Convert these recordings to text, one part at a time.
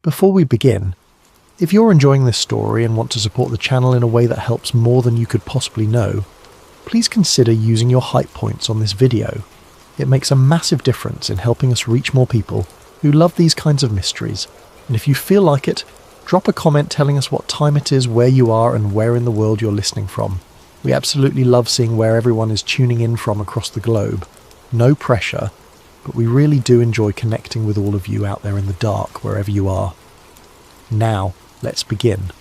Before we begin, if you're enjoying this story and want to support the channel in a way that helps more than you could possibly know, please consider using your hype points on this video. It makes a massive difference in helping us reach more people who love these kinds of mysteries, and if you feel like it, drop a comment telling us what time it is, where you are, and where in the world you're listening from. We absolutely love seeing where everyone is tuning in from across the globe. No pressure, but we really do enjoy connecting with all of you out there in the dark, wherever you are. Now, let's begin.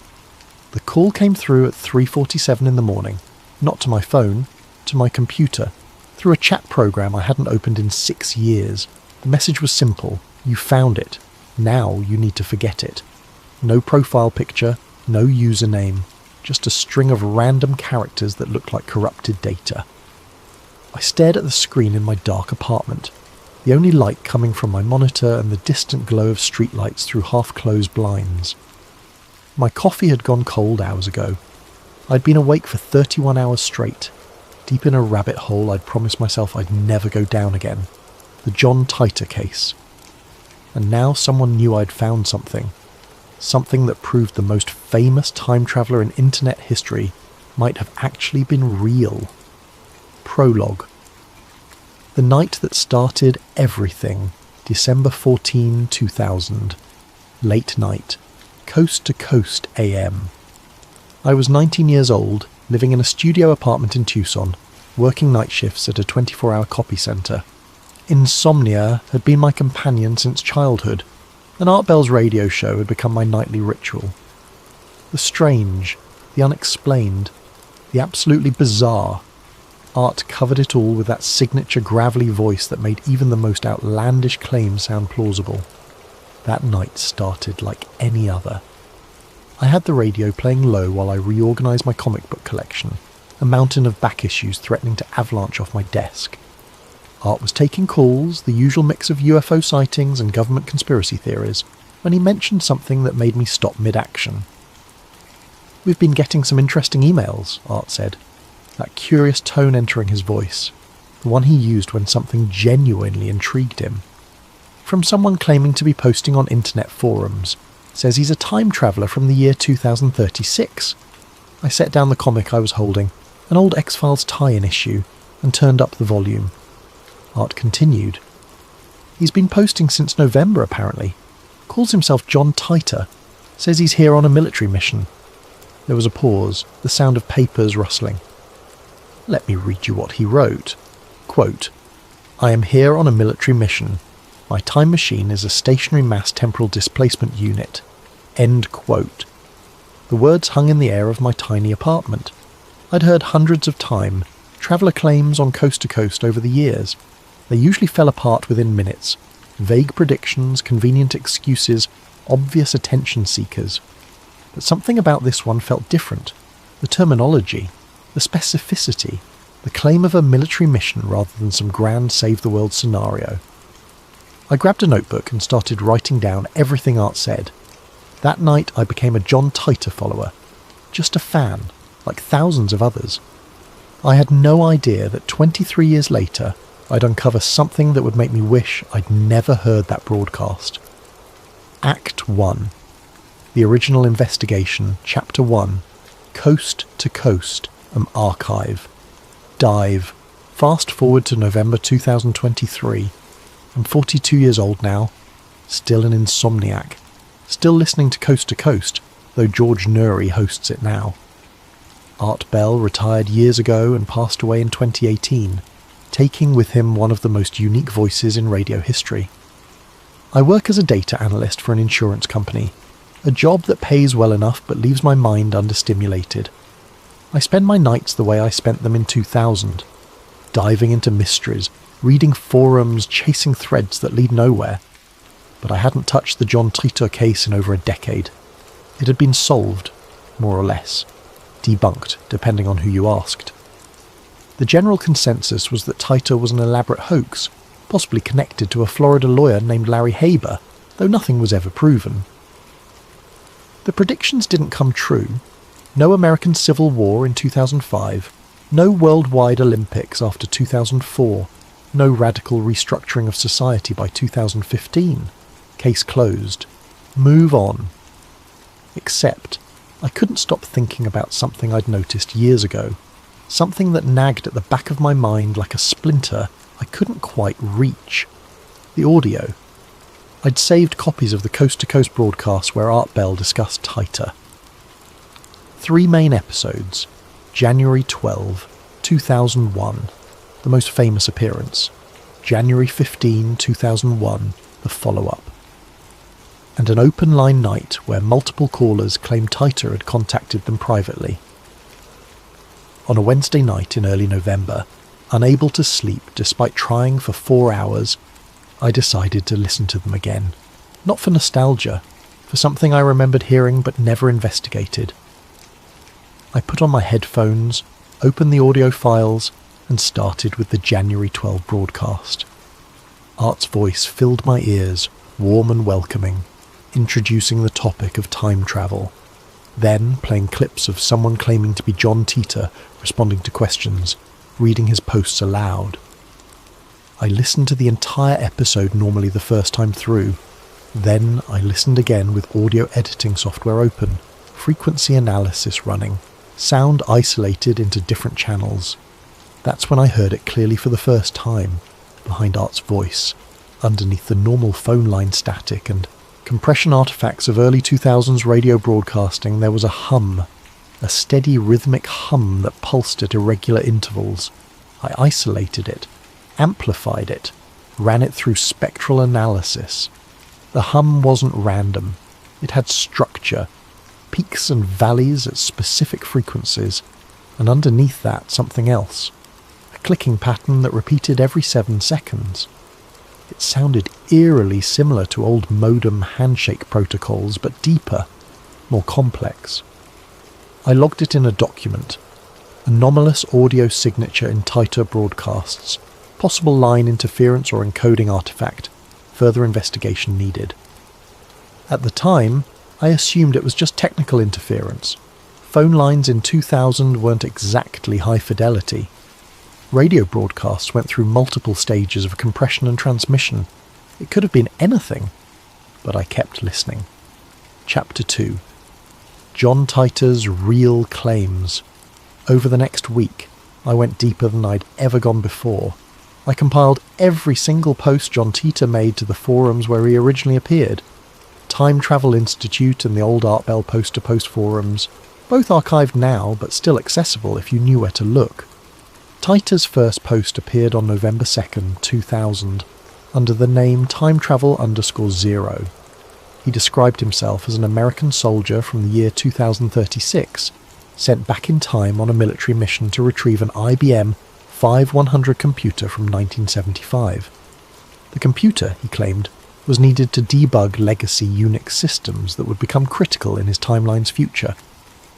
The call came through at 3:47 in the morning, not to my phone, to my computer, through a chat program I hadn't opened in 6 years. The message was simple: you found it. Now you need to forget it. No profile picture, no username, just a string of random characters that looked like corrupted data. I stared at the screen in my dark apartment, the only light coming from my monitor and the distant glow of streetlights through half-closed blinds. My coffee had gone cold hours ago. I'd been awake for 31 hours straight, deep in a rabbit hole I'd promised myself I'd never go down again. The John Titor case. And now someone knew I'd found something. Something that proved the most famous time traveller in internet history might have actually been real. Prologue. The night that started everything, December 14, 2000. Late night. Coast to coast AM. I was 19 years old, living in a studio apartment in Tucson, working night shifts at a 24-hour copy centre. Insomnia had been my companion since childhood, and Art Bell's radio show had become my nightly ritual. The strange, the unexplained, the absolutely bizarre. Art covered it all with that signature gravelly voice that made even the most outlandish claims sound plausible. That night started like any other. I had the radio playing low while I reorganised my comic book collection, a mountain of back issues threatening to avalanche off my desk. Art was taking calls, the usual mix of UFO sightings and government conspiracy theories, when he mentioned something that made me stop mid-action. "We've been getting some interesting emails," Art said, that curious tone entering his voice, the one he used when something genuinely intrigued him. "From someone claiming to be posting on internet forums, says he's a time traveller from the year 2036. I set down the comic I was holding, an old X-Files tie-in issue, and turned up the volume. Art continued. "He's been posting since November, apparently. Calls himself John Titor. Says he's here on a military mission." There was a pause, the sound of papers rustling. Let me read you what he wrote. Quote, "I am here on a military mission. My time machine is a stationary mass temporal displacement unit." End quote. The words hung in the air of my tiny apartment. I'd heard hundreds of time, traveller claims on coast to coast over the years. They usually fell apart within minutes. Vague predictions, convenient excuses, obvious attention seekers. But something about this one felt different. The terminology, the specificity, the claim of a military mission rather than some grand save-the-world scenario. I grabbed a notebook and started writing down everything Art said. That night I became a John Titor follower. Just a fan, like thousands of others. I had no idea that 23 years later I'd uncover something that would make me wish I'd never heard that broadcast. Act 1. The original investigation, Chapter 1. Coast to Coast, an archive. Dive. Fast forward to November 2023. I'm 42 years old now. Still an insomniac. Still listening to Coast, though George Nuri hosts it now. Art Bell retired years ago and passed away in 2018, taking with him one of the most unique voices in radio history. I work as a data analyst for an insurance company, a job that pays well enough but leaves my mind understimulated. I spend my nights the way I spent them in 2000, diving into mysteries, reading forums, chasing threads that lead nowhere. But I hadn't touched the John Titor case in over a decade. It had been solved, more or less. Debunked, depending on who you asked. The general consensus was that Titor was an elaborate hoax, possibly connected to a Florida lawyer named Larry Haber, though nothing was ever proven. The predictions didn't come true. No American Civil War in 2005, no worldwide Olympics after 2004, no radical restructuring of society by 2015. Case closed. Move on. Except, I couldn't stop thinking about something I'd noticed years ago. Something that nagged at the back of my mind like a splinter I couldn't quite reach. The audio. I'd saved copies of the coast-to-coast broadcasts where Art Bell discussed Titor. 3 main episodes. January 12, 2001, the most famous appearance. January 15, 2001, the follow-up. And an open line night where multiple callers claimed Titor had contacted them privately. On a Wednesday night in early November, unable to sleep despite trying for 4 hours, I decided to listen to them again. Not for nostalgia, for something I remembered hearing but never investigated. I put on my headphones, opened the audio files, and started with the January 12 broadcast. Art's voice filled my ears, warm and welcoming, introducing the topic of time travel, then playing clips of someone claiming to be John Titor responding to questions, reading his posts aloud. I listened to the entire episode normally the first time through. Then I listened again with audio editing software open, frequency analysis running, sound isolated into different channels. That's when I heard it clearly for the first time, behind Art's voice, underneath the normal phone line static and compression artifacts of early 2000s radio broadcasting. There was a hum, a steady rhythmic hum that pulsed at irregular intervals. I isolated it, amplified it, ran it through spectral analysis. The hum wasn't random. It had structure, peaks and valleys at specific frequencies, and underneath that something else, a clicking pattern that repeated every 7 seconds. It sounded eerily similar to old modem handshake protocols, but deeper, more complex. I logged it in a document. Anomalous audio signature in Titor broadcasts. Possible line interference or encoding artifact. Further investigation needed. At the time, I assumed it was just technical interference. Phone lines in 2000 weren't exactly high fidelity. Radio broadcasts went through multiple stages of compression and transmission. It could have been anything, but I kept listening. Chapter 2. John Titor's Real Claims. Over the next week, I went deeper than I'd ever gone before. I compiled every single post John Titor made to the forums where he originally appeared. Time Travel Institute and the old Art Bell post-to-post forums, both archived now but still accessible if you knew where to look. Titor's first post appeared on November 2nd, 2000, under the name timetravel_0. He described himself as an American soldier from the year 2036, sent back in time on a military mission to retrieve an IBM 5100 computer from 1975. The computer, he claimed, was needed to debug legacy Unix systems that would become critical in his timeline's future.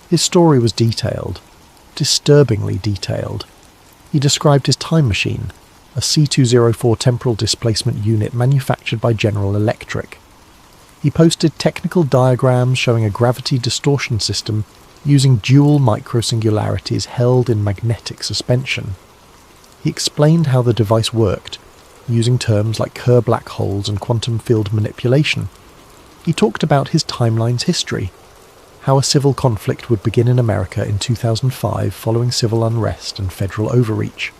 His story was detailed, disturbingly detailed. He described his time machine, a C204 temporal displacement unit manufactured by General Electric. He posted technical diagrams showing a gravity distortion system using dual microsingularities held in magnetic suspension. He explained how the device worked, using terms like Kerr black holes and quantum field manipulation. He talked about his timeline's history, how a civil conflict would begin in America in 2005 following civil unrest and federal overreach,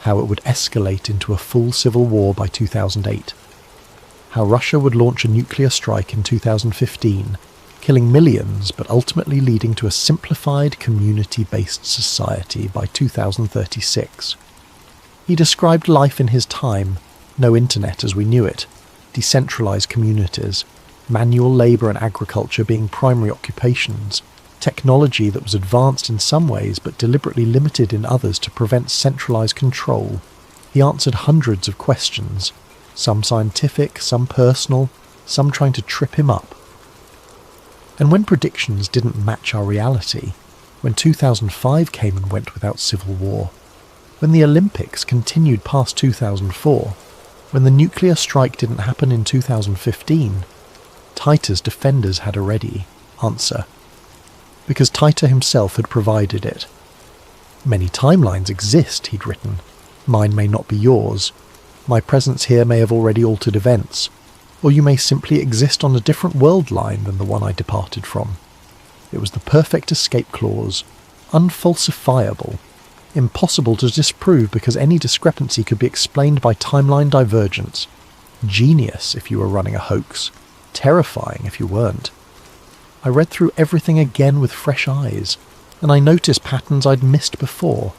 how it would escalate into a full civil war by 2008, how Russia would launch a nuclear strike in 2015, killing millions but ultimately leading to a simplified community-based society by 2036. He described life in his time, no internet as we knew it, decentralized communities, manual labour and agriculture being primary occupations, technology that was advanced in some ways but deliberately limited in others to prevent centralised control. He answered hundreds of questions, some scientific, some personal, some trying to trip him up. And when predictions didn't match our reality, when 2005 came and went without civil war, when the Olympics continued past 2004, when the nuclear strike didn't happen in 2015, Titor's defenders had a ready answer, because Titor himself had provided it. Many timelines exist, he'd written. Mine may not be yours. My presence here may have already altered events. or you may simply exist on a different world line than the one I departed from. It was the perfect escape clause, unfalsifiable, impossible to disprove because any discrepancy could be explained by timeline divergence. Genius if you were running a hoax, terrifying if you weren't. I read through everything again with fresh eyes, and I noticed patterns I'd missed before.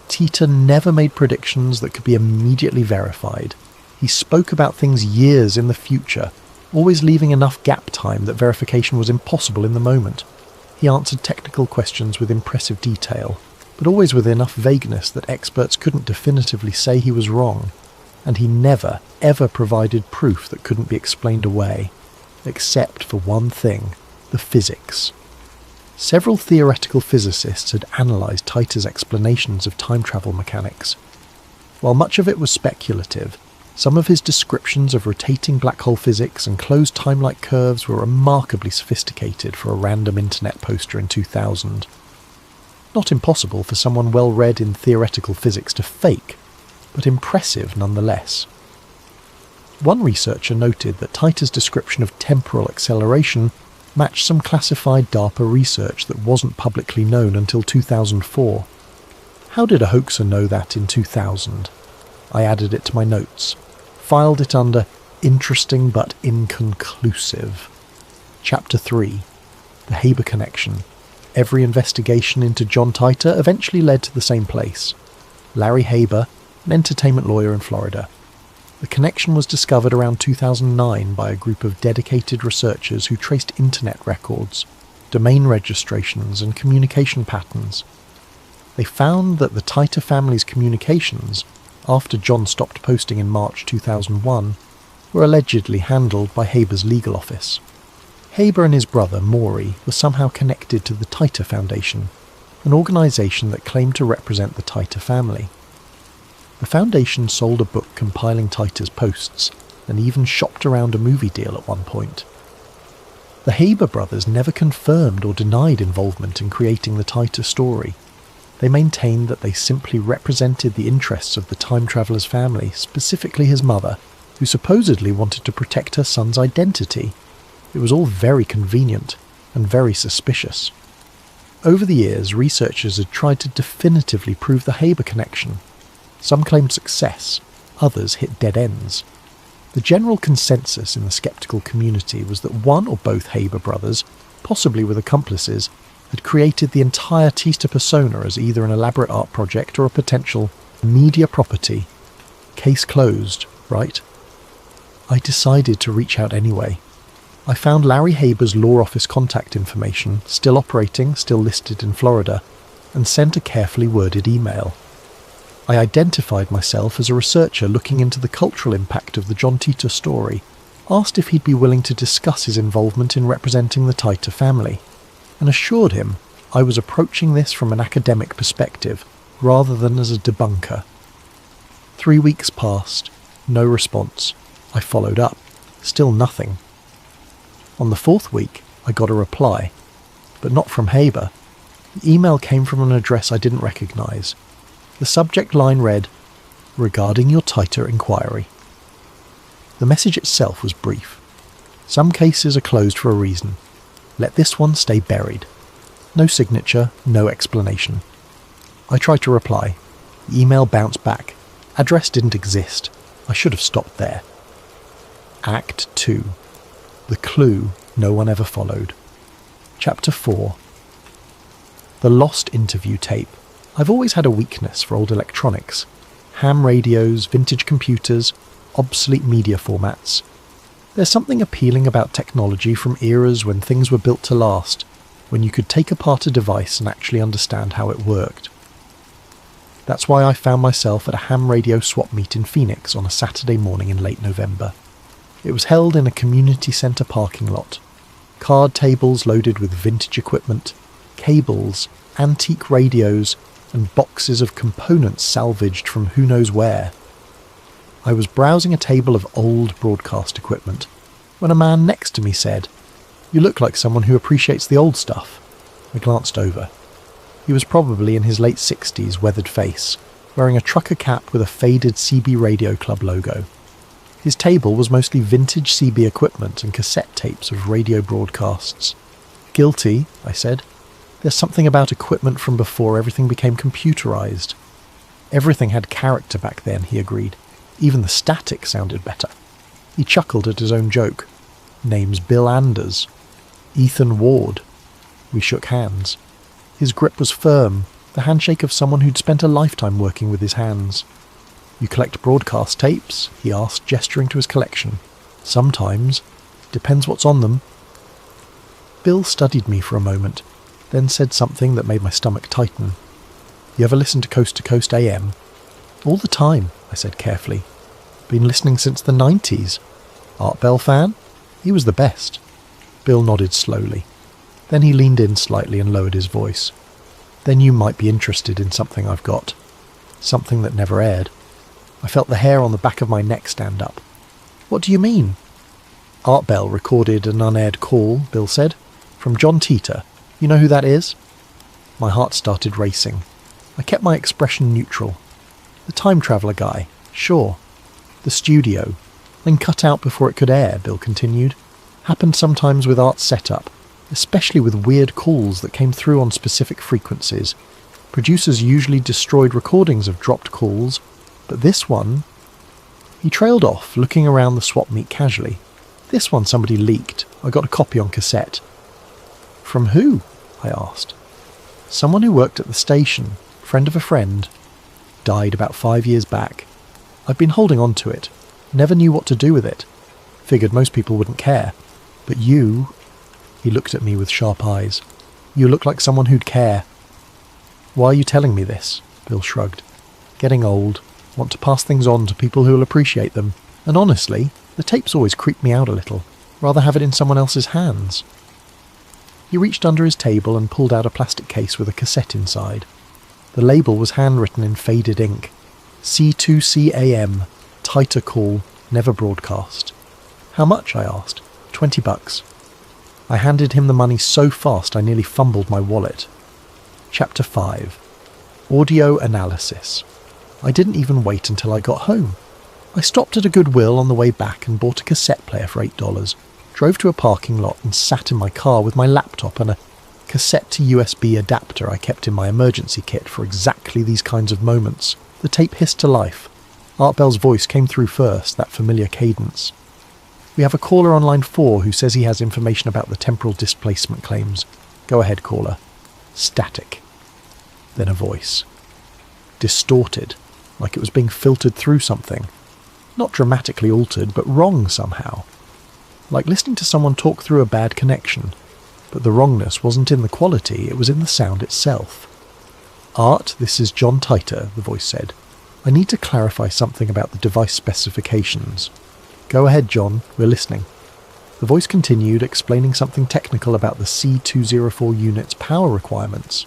Titor never made predictions that could be immediately verified. He spoke about things years in the future, always leaving enough gap time that verification was impossible in the moment. He answered technical questions with impressive detail, but always with enough vagueness that experts couldn't definitively say he was wrong. And he never, ever provided proof that couldn't be explained away, except for one thing: the physics. Several theoretical physicists had analysed Titor's explanations of time travel mechanics. While much of it was speculative, some of his descriptions of rotating black hole physics and closed time-like curves were remarkably sophisticated for a random internet poster in 2000. Not impossible for someone well read in theoretical physics to fake, but impressive nonetheless. One researcher noted that Titor's description of temporal acceleration matched some classified DARPA research that wasn't publicly known until 2004. How did a hoaxer know that in 2000? I added it to my notes, filed it under Interesting but Inconclusive. Chapter 3. The Haber Connection. Every investigation into John Titor eventually led to the same place. Larry Haber, an entertainment lawyer in Florida. The connection was discovered around 2009 by a group of dedicated researchers who traced internet records, domain registrations, and communication patterns. They found that the Titor family's communications, after John stopped posting in March 2001, were allegedly handled by Haber's legal office. Haber and his brother, Maury, were somehow connected to the Titor Foundation, an organisation that claimed to represent the Titor family. The foundation sold a book compiling Titor's posts, and even shopped around a movie deal at one point. The Haber brothers never confirmed or denied involvement in creating the Titor story. They maintained that they simply represented the interests of the time traveller's family, specifically his mother, who supposedly wanted to protect her son's identity. It was all very convenient and very suspicious. Over the years, researchers had tried to definitively prove the Haber connection. Some claimed success, others hit dead ends. The general consensus in the skeptical community was that one or both Haber brothers, possibly with accomplices, had created the entire Titor persona as either an elaborate art project or a potential media property. Case closed, right? I decided to reach out anyway. I found Larry Haber's law office contact information, still operating, still listed in Florida, and sent a carefully worded email. I identified myself as a researcher looking into the cultural impact of the John Titor story, asked if he'd be willing to discuss his involvement in representing the Titor family, and assured him I was approaching this from an academic perspective rather than as a debunker. 3 weeks passed, no response. I followed up, still nothing. On the 4th week, I got a reply, but not from Haber. The email came from an address I didn't recognise. The subject line read, "Regarding your Titor inquiry." The message itself was brief. Some cases are closed for a reason. Let this one stay buried. No signature, no explanation. I tried to reply. The email bounced back. Address didn't exist. I should have stopped there. Act 2. The clue no one ever followed. Chapter 4. The lost interview tape. I've always had a weakness for old electronics. Ham radios, vintage computers, obsolete media formats. There's something appealing about technology from eras when things were built to last, when you could take apart a device and actually understand how it worked. That's why I found myself at a ham radio swap meet in Phoenix on a Saturday morning in late November. It was held in a community centre parking lot. Card tables loaded with vintage equipment, cables, antique radios, and boxes of components salvaged from who knows where. I was browsing a table of old broadcast equipment when a man next to me said, "You look like someone who appreciates the old stuff." I glanced over. He was probably in his late 60s, weathered face, wearing a trucker cap with a faded CB Radio Club logo. His table was mostly vintage CB equipment and cassette tapes of radio broadcasts. "Guilty," I said. "There's something about equipment from before everything became computerized." "Everything had character back then," he agreed. "Even the static sounded better." He chuckled at his own joke. "Name's Bill Anders." "Ethan Ward." We shook hands. His grip was firm, the handshake of someone who'd spent a lifetime working with his hands. "You collect broadcast tapes?" he asked, gesturing to his collection. "Sometimes. Depends what's on them." Bill studied me for a moment, then said something that made my stomach tighten. "You ever listen to Coast AM?" "All the time," I said carefully. "Been listening since the 90s. Art Bell fan?" "He was the best." Bill nodded slowly. Then he leaned in slightly and lowered his voice. "Then you might be interested in something I've got. Something that never aired." I felt the hair on the back of my neck stand up. "What do you mean?" "Art Bell recorded an unaired call," Bill said. "From John Titor. You know who that is?" My heart started racing. I kept my expression neutral. "The time traveller guy. Sure." "The studio. Then cut out before it could air," Bill continued. "Happened sometimes with Art's setup, especially with weird calls that came through on specific frequencies. Producers usually destroyed recordings of dropped calls, but this one..." He trailed off, looking around the swap meet casually. "This one somebody leaked. I got a copy on cassette." "From who?" I asked. "Someone who worked at the station, friend of a friend. Died about 5 years back. I've been holding on to it. Never knew what to do with it. Figured most people wouldn't care. But you..." He looked at me with sharp eyes. "You look like someone who'd care." "Why are you telling me this?" Bill shrugged. "Getting old. Want to pass things on to people who'll appreciate them. And honestly, the tapes always creep me out a little. Rather have it in someone else's hands." He reached under his table and pulled out a plastic case with a cassette inside. The label was handwritten in faded ink. C2CAM, Titor call, never broadcast. "How much?" I asked. $20. I handed him the money so fast I nearly fumbled my wallet. Chapter 5. Audio Analysis. I didn't even wait until I got home. I stopped at a Goodwill on the way back and bought a cassette player for $8, drove to a parking lot and sat in my car with my laptop and a cassette to USB adapter I kept in my emergency kit for exactly these kinds of moments. The tape hissed to life. Art Bell's voice came through first, that familiar cadence. "We have a caller on line 4 who says he has information about the temporal displacement claims. Go ahead, caller." Static. Then a voice. Distorted, like it was being filtered through something. Not dramatically altered, but wrong somehow. Like listening to someone talk through a bad connection. But the wrongness wasn't in the quality, it was in the sound itself. "Art, this is John Titor," the voice said. "I need to clarify something about the device specifications." "Go ahead, John, we're listening." The voice continued, explaining something technical about the C204 unit's power requirements.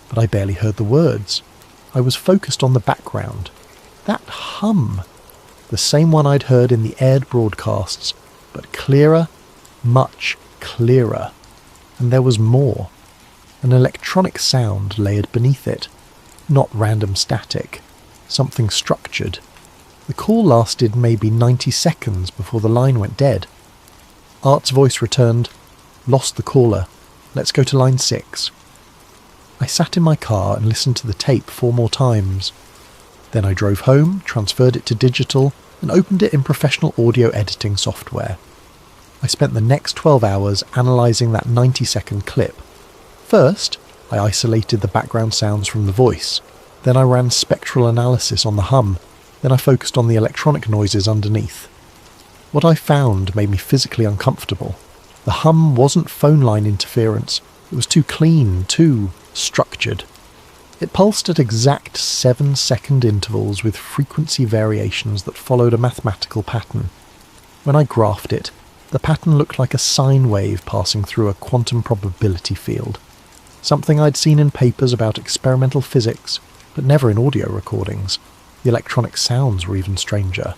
But I barely heard the words. I was focused on the background. That hum. The same one I'd heard in the aired broadcasts, but clearer, much clearer. And there was more. An electronic sound layered beneath it. Not random static. Something structured. The call lasted maybe 90 seconds before the line went dead. Art's voice returned. "Lost the caller. Let's go to line 6. I sat in my car and listened to the tape 4 more times. Then I drove home, transferred it to digital, and opened it in professional audio editing software. I spent the next 12 hours analysing that 90-second clip. First, I isolated the background sounds from the voice. Then I ran spectral analysis on the hum. Then I focused on the electronic noises underneath. What I found made me physically uncomfortable. The hum wasn't phone line interference. It was too clean, too structured. It pulsed at exact 7-second intervals with frequency variations that followed a mathematical pattern. When I graphed it, the pattern looked like a sine wave passing through a quantum probability field. Something I'd seen in papers about experimental physics, but never in audio recordings. The electronic sounds were even stranger.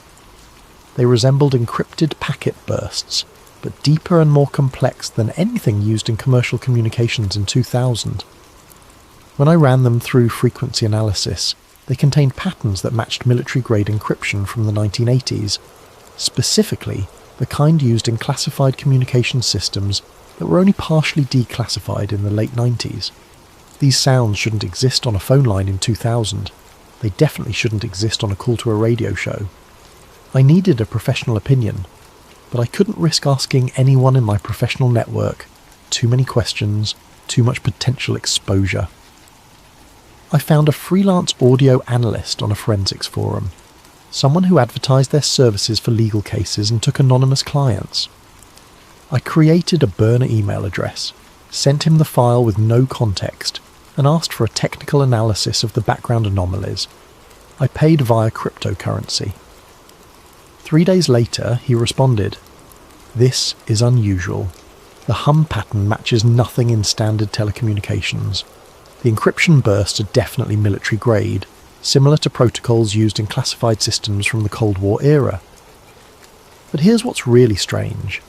They resembled encrypted packet bursts, but deeper and more complex than anything used in commercial communications in 2000. When I ran them through frequency analysis, they contained patterns that matched military-grade encryption from the 1980s. specifically the kind used in classified communication systems that were only partially declassified in the late 90s. These sounds shouldn't exist on a phone line in 2000. They definitely shouldn't exist on a call to a radio show. I needed a professional opinion, but I couldn't risk asking anyone in my professional network too many questions, too much potential exposure. I found a freelance audio analyst on a forensics forum, someone who advertised their services for legal cases and took anonymous clients. I created a burner email address, sent him the file with no context, and asked for a technical analysis of the background anomalies. I paid via cryptocurrency. 3 days later, he responded, "This is unusual. The hum pattern matches nothing in standard telecommunications. The encryption bursts are definitely military grade, similar to protocols used in classified systems from the Cold War era. But here's what's really strange.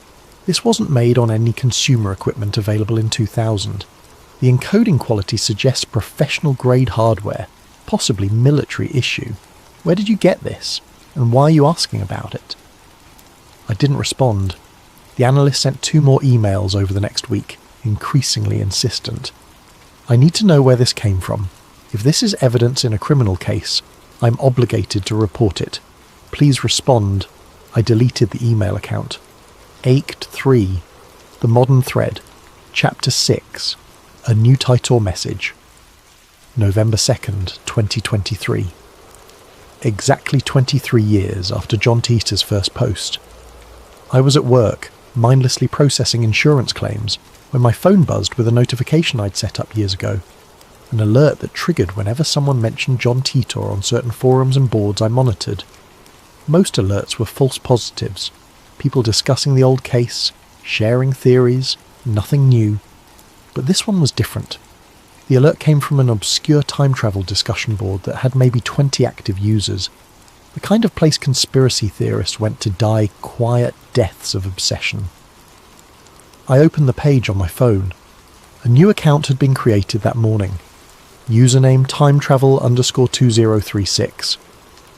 This wasn't made on any consumer equipment available in 2000. The encoding quality suggests professional-grade hardware, possibly military issue. Where did you get this? And why are you asking about it?" I didn't respond. The analyst sent 2 more emails over the next week, increasingly insistent. "I need to know where this came from. If this is evidence in a criminal case, I'm obligated to report it. Please respond." I deleted the email account. Ached 3. The Modern Thread. Chapter 6. A new Titor message. November 2nd, 2023. Exactly 23 years after John Titor's first post. I was at work, mindlessly processing insurance claims, when my phone buzzed with a notification I'd set up years ago. An alert that triggered whenever someone mentioned John Titor on certain forums and boards I monitored. Most alerts were false positives, people discussing the old case, sharing theories, nothing new. But this one was different. The alert came from an obscure time travel discussion board that had maybe 20 active users, the kind of place conspiracy theorists went to die quiet deaths of obsession. I opened the page on my phone. A new account had been created that morning. Username timetravel_2036.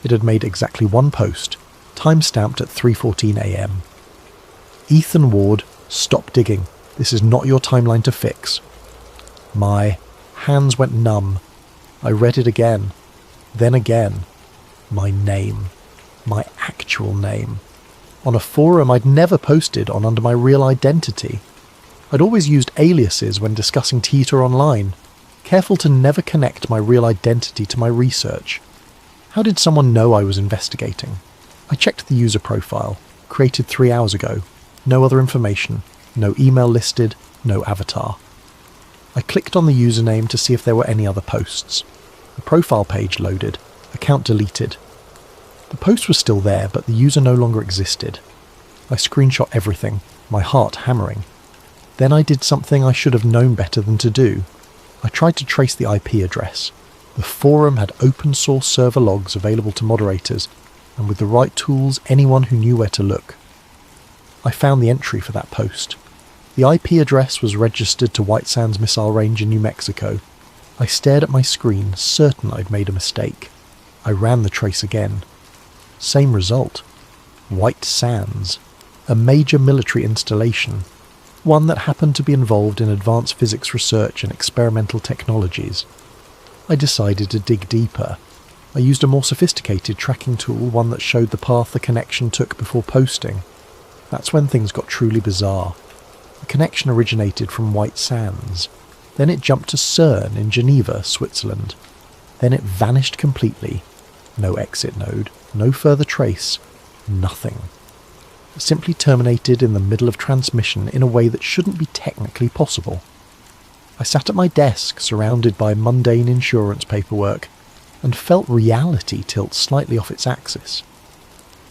It had made exactly 1 post, time-stamped at 3:14 a.m. "Ethan Ward, stop digging. This is not your timeline to fix." My hands went numb. I read it again. Then again. My name. My actual name. On a forum I'd never posted on under my real identity. I'd always used aliases when discussing Titor online, careful to never connect my real identity to my research. How did someone know I was investigating? I checked the user profile, created 3 hours ago. No other information. No email listed. No avatar. I clicked on the username to see if there were any other posts. The profile page loaded. Account deleted. The post was still there, but the user no longer existed. I screenshot everything, my heart hammering. Then I did something I should have known better than to do. I tried to trace the IP address. The forum had open source server logs available to moderators, and with the right tools, anyone who knew where to look. I found the entry for that post. The IP address was registered to White Sands Missile Range in New Mexico. I stared at my screen, certain I'd made a mistake. I ran the trace again. Same result. White Sands. A major military installation. One that happened to be involved in advanced physics research and experimental technologies. I decided to dig deeper. I used a more sophisticated tracking tool, one that showed the path the connection took before posting. That's when things got truly bizarre. The connection originated from White Sands. Then it jumped to CERN in Geneva, Switzerland. Then it vanished completely. No exit node, no further trace, nothing. It simply terminated in the middle of transmission in a way that shouldn't be technically possible. I sat at my desk, surrounded by mundane insurance paperwork, and felt reality tilt slightly off its axis.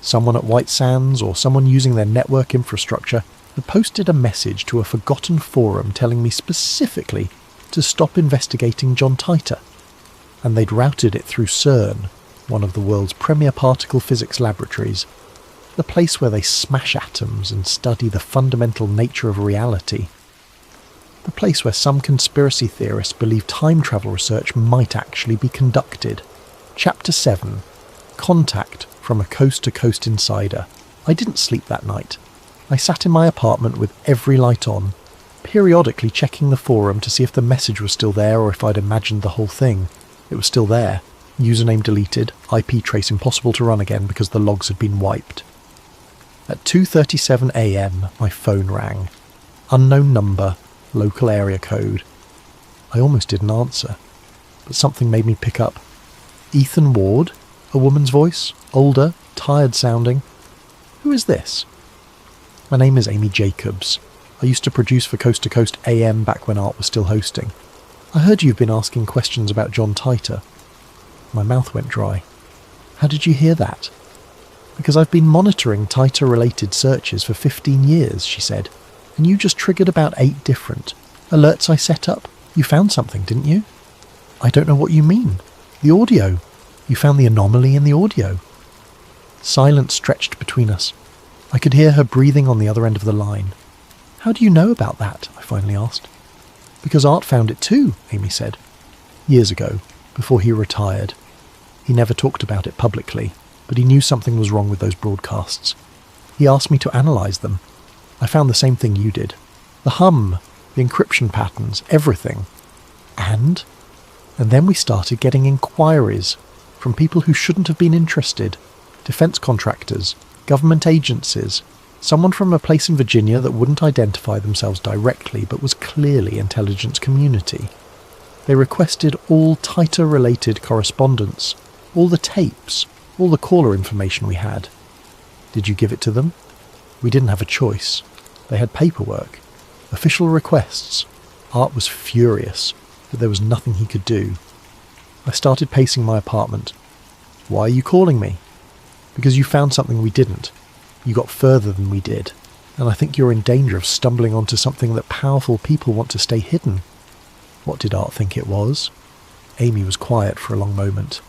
Someone at White Sands, or someone using their network infrastructure, had posted a message to a forgotten forum telling me specifically to stop investigating John Titor, and they'd routed it through CERN, one of the world's premier particle physics laboratories, the place where they smash atoms and study the fundamental nature of reality, the place where some conspiracy theorists believe time travel research might actually be conducted. Chapter 7. Contact from a coast-to-coast insider. I didn't sleep that night. I sat in my apartment with every light on, periodically checking the forum to see if the message was still there or if I'd imagined the whole thing. It was still there. Username deleted, IP trace impossible to run again because the logs had been wiped. At 2:37 a.m, my phone rang. Unknown number, local area code. I almost didn't answer, but something made me pick up. Ethan Ward? A woman's voice, older, tired sounding. Who is this? My name is Amy Jacobs. I used to produce for Coast to Coast AM back when Art was still hosting. I heard you've been asking questions about John Titor. My mouth went dry. How did you hear that? Because I've been monitoring Titor-related searches for 15 years, she said, and you just triggered about 8 different alerts I set up. You found something, didn't you? I don't know what you mean. The audio. You found the anomaly in the audio. Silence stretched between us. I could hear her breathing on the other end of the line. How do you know about that? I finally asked. Because Art found it too, Amy said. Years ago, before he retired. He never talked about it publicly, but he knew something was wrong with those broadcasts. He asked me to analyse them. I found the same thing you did. The hum, the encryption patterns, everything. And then we started getting inquiries from people who shouldn't have been interested. Defence contractors, government agencies, someone from a place in Virginia that wouldn't identify themselves directly but was clearly intelligence community. They requested all Titor-related correspondence, all the tapes, all the caller information we had. Did you give it to them? We didn't have a choice. They had paperwork, official requests. Art was furious, but there was nothing he could do. I started pacing my apartment. Why are you calling me? Because you found something we didn't. You got further than we did, and I think you're in danger of stumbling onto something that powerful people want to stay hidden. What did Art think it was? Amy was quiet for a long moment.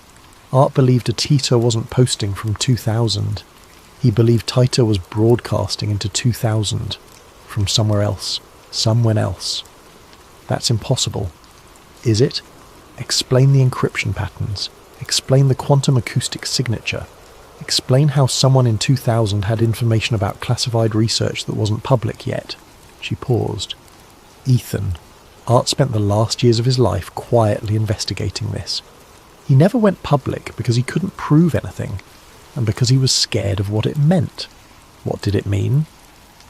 Art believed a Titor wasn't posting from 2000. He believed Titor was broadcasting into 2000 from somewhere else, someone else. That's impossible. Is it? Explain the encryption patterns. Explain the quantum acoustic signature. Explain how someone in 2000 had information about classified research that wasn't public yet. She paused. Ethan. Art spent the last years of his life quietly investigating this. He never went public because he couldn't prove anything, and because he was scared of what it meant. What did it mean?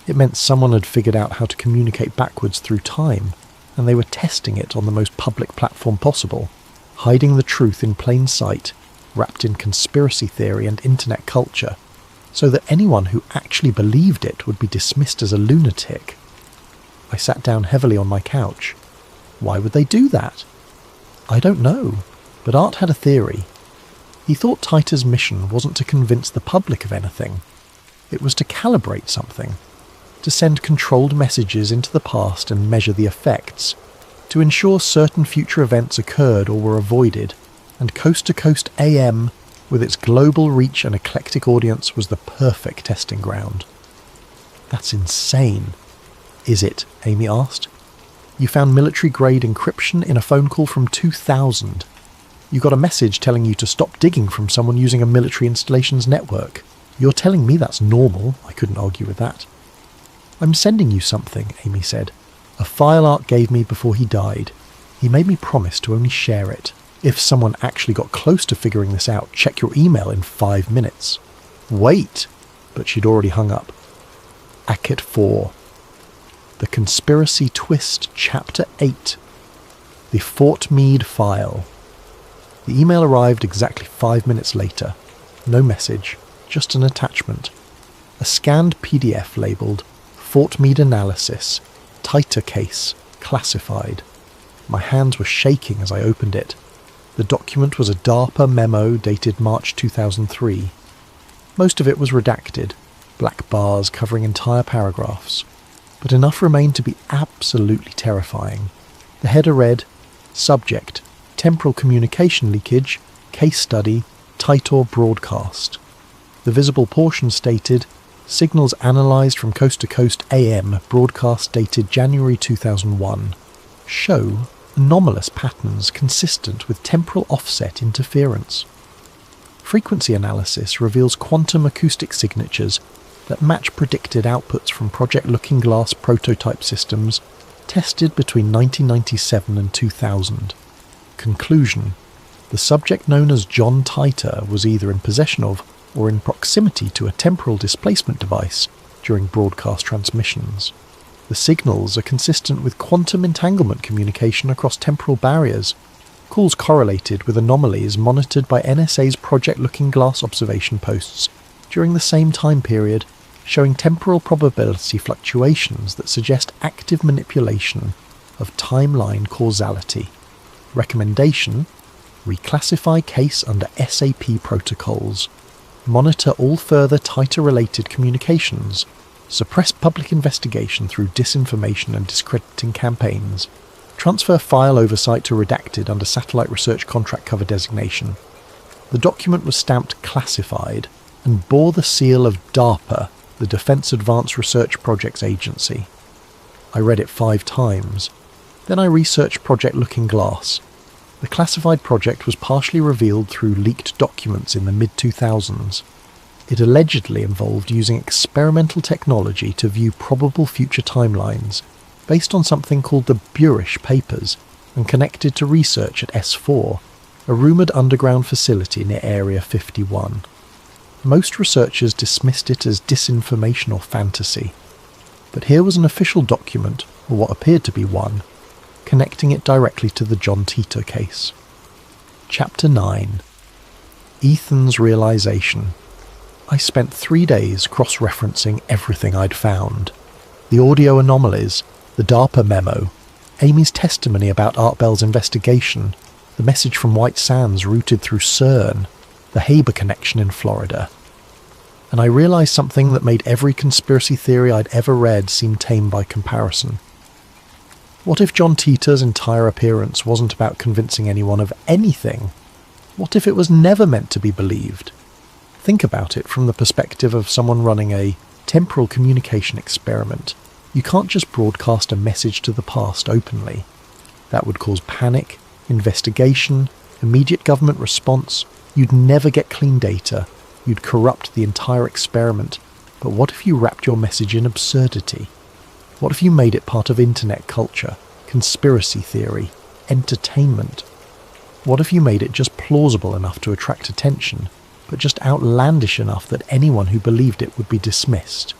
It meant someone had figured out how to communicate backwards through time, and they were testing it on the most public platform possible, hiding the truth in plain sight, wrapped in conspiracy theory and internet culture, so that anyone who actually believed it would be dismissed as a lunatic. I sat down heavily on my couch. Why would they do that? I don't know, but Art had a theory. He thought Titor's mission wasn't to convince the public of anything. It was to calibrate something, to send controlled messages into the past and measure the effects, to ensure certain future events occurred or were avoided, and Coast to Coast AM, with its global reach and eclectic audience, was the perfect testing ground. That's insane. Is it? Amy asked. You found military-grade encryption in a phone call from 2000. You got a message telling you to stop digging from someone using a military installations network. You're telling me that's normal. I couldn't argue with that. I'm sending you something, Amy said. A file Art gave me before he died. He made me promise to only share it. If someone actually got close to figuring this out, check your email in 5 minutes. Wait! But she'd already hung up. Acket 4. The Conspiracy Twist, Chapter 8. The Fort Meade File. The email arrived exactly 5 minutes later. No message, just an attachment. A scanned PDF labelled Fort Meade Analysis, Titor Case, Classified. My hands were shaking as I opened it. The document was a DARPA memo dated March 2003. Most of it was redacted, black bars covering entire paragraphs. But enough remained to be absolutely terrifying. The header read, Subject, Temporal Communication Leakage, Case Study, Titor Broadcast. The visible portion stated, Signals analysed from Coast to Coast AM, broadcast dated January 2001, show anomalous patterns consistent with temporal offset interference. Frequency analysis reveals quantum acoustic signatures that match predicted outputs from Project Looking Glass prototype systems tested between 1997 and 2000. Conclusion: the subject known as John Titor was either in possession of or in proximity to a temporal displacement device during broadcast transmissions. The signals are consistent with quantum entanglement communication across temporal barriers. Calls correlated with anomalies monitored by NSA's Project Looking Glass observation posts during the same time period, showing temporal probability fluctuations that suggest active manipulation of timeline causality. Recommendation: reclassify case under SAP protocols. Monitor all further Titor-related communications. Suppress public investigation through disinformation and discrediting campaigns. Transfer file oversight to redacted under satellite research contract cover designation. The document was stamped classified and bore the seal of DARPA, the Defense Advanced Research Projects Agency. I read it 5 times. Then I researched Project Looking Glass. The classified project was partially revealed through leaked documents in the mid-2000s. It allegedly involved using experimental technology to view probable future timelines, based on something called the Burish Papers, and connected to research at S4, a rumoured underground facility near Area 51. Most researchers dismissed it as disinformation or fantasy, but here was an official document, or what appeared to be one, connecting it directly to the John Titor case. Chapter 9. Ethan's Realization. I spent 3 days cross-referencing everything I'd found. The audio anomalies, the DARPA memo, Amy's testimony about Art Bell's investigation, the message from White Sands routed through CERN, the Haber connection in Florida. And I realised something that made every conspiracy theory I'd ever read seem tame by comparison. What if John Titor's entire appearance wasn't about convincing anyone of anything? What if it was never meant to be believed? Think about it from the perspective of someone running a temporal communication experiment. You can't just broadcast a message to the past openly. That would cause panic, investigation, immediate government response. You'd never get clean data. You'd corrupt the entire experiment. But what if you wrapped your message in absurdity? What if you made it part of internet culture, conspiracy theory, entertainment? What if you made it just plausible enough to attract attention, but just outlandish enough that anyone who believed it would be dismissed?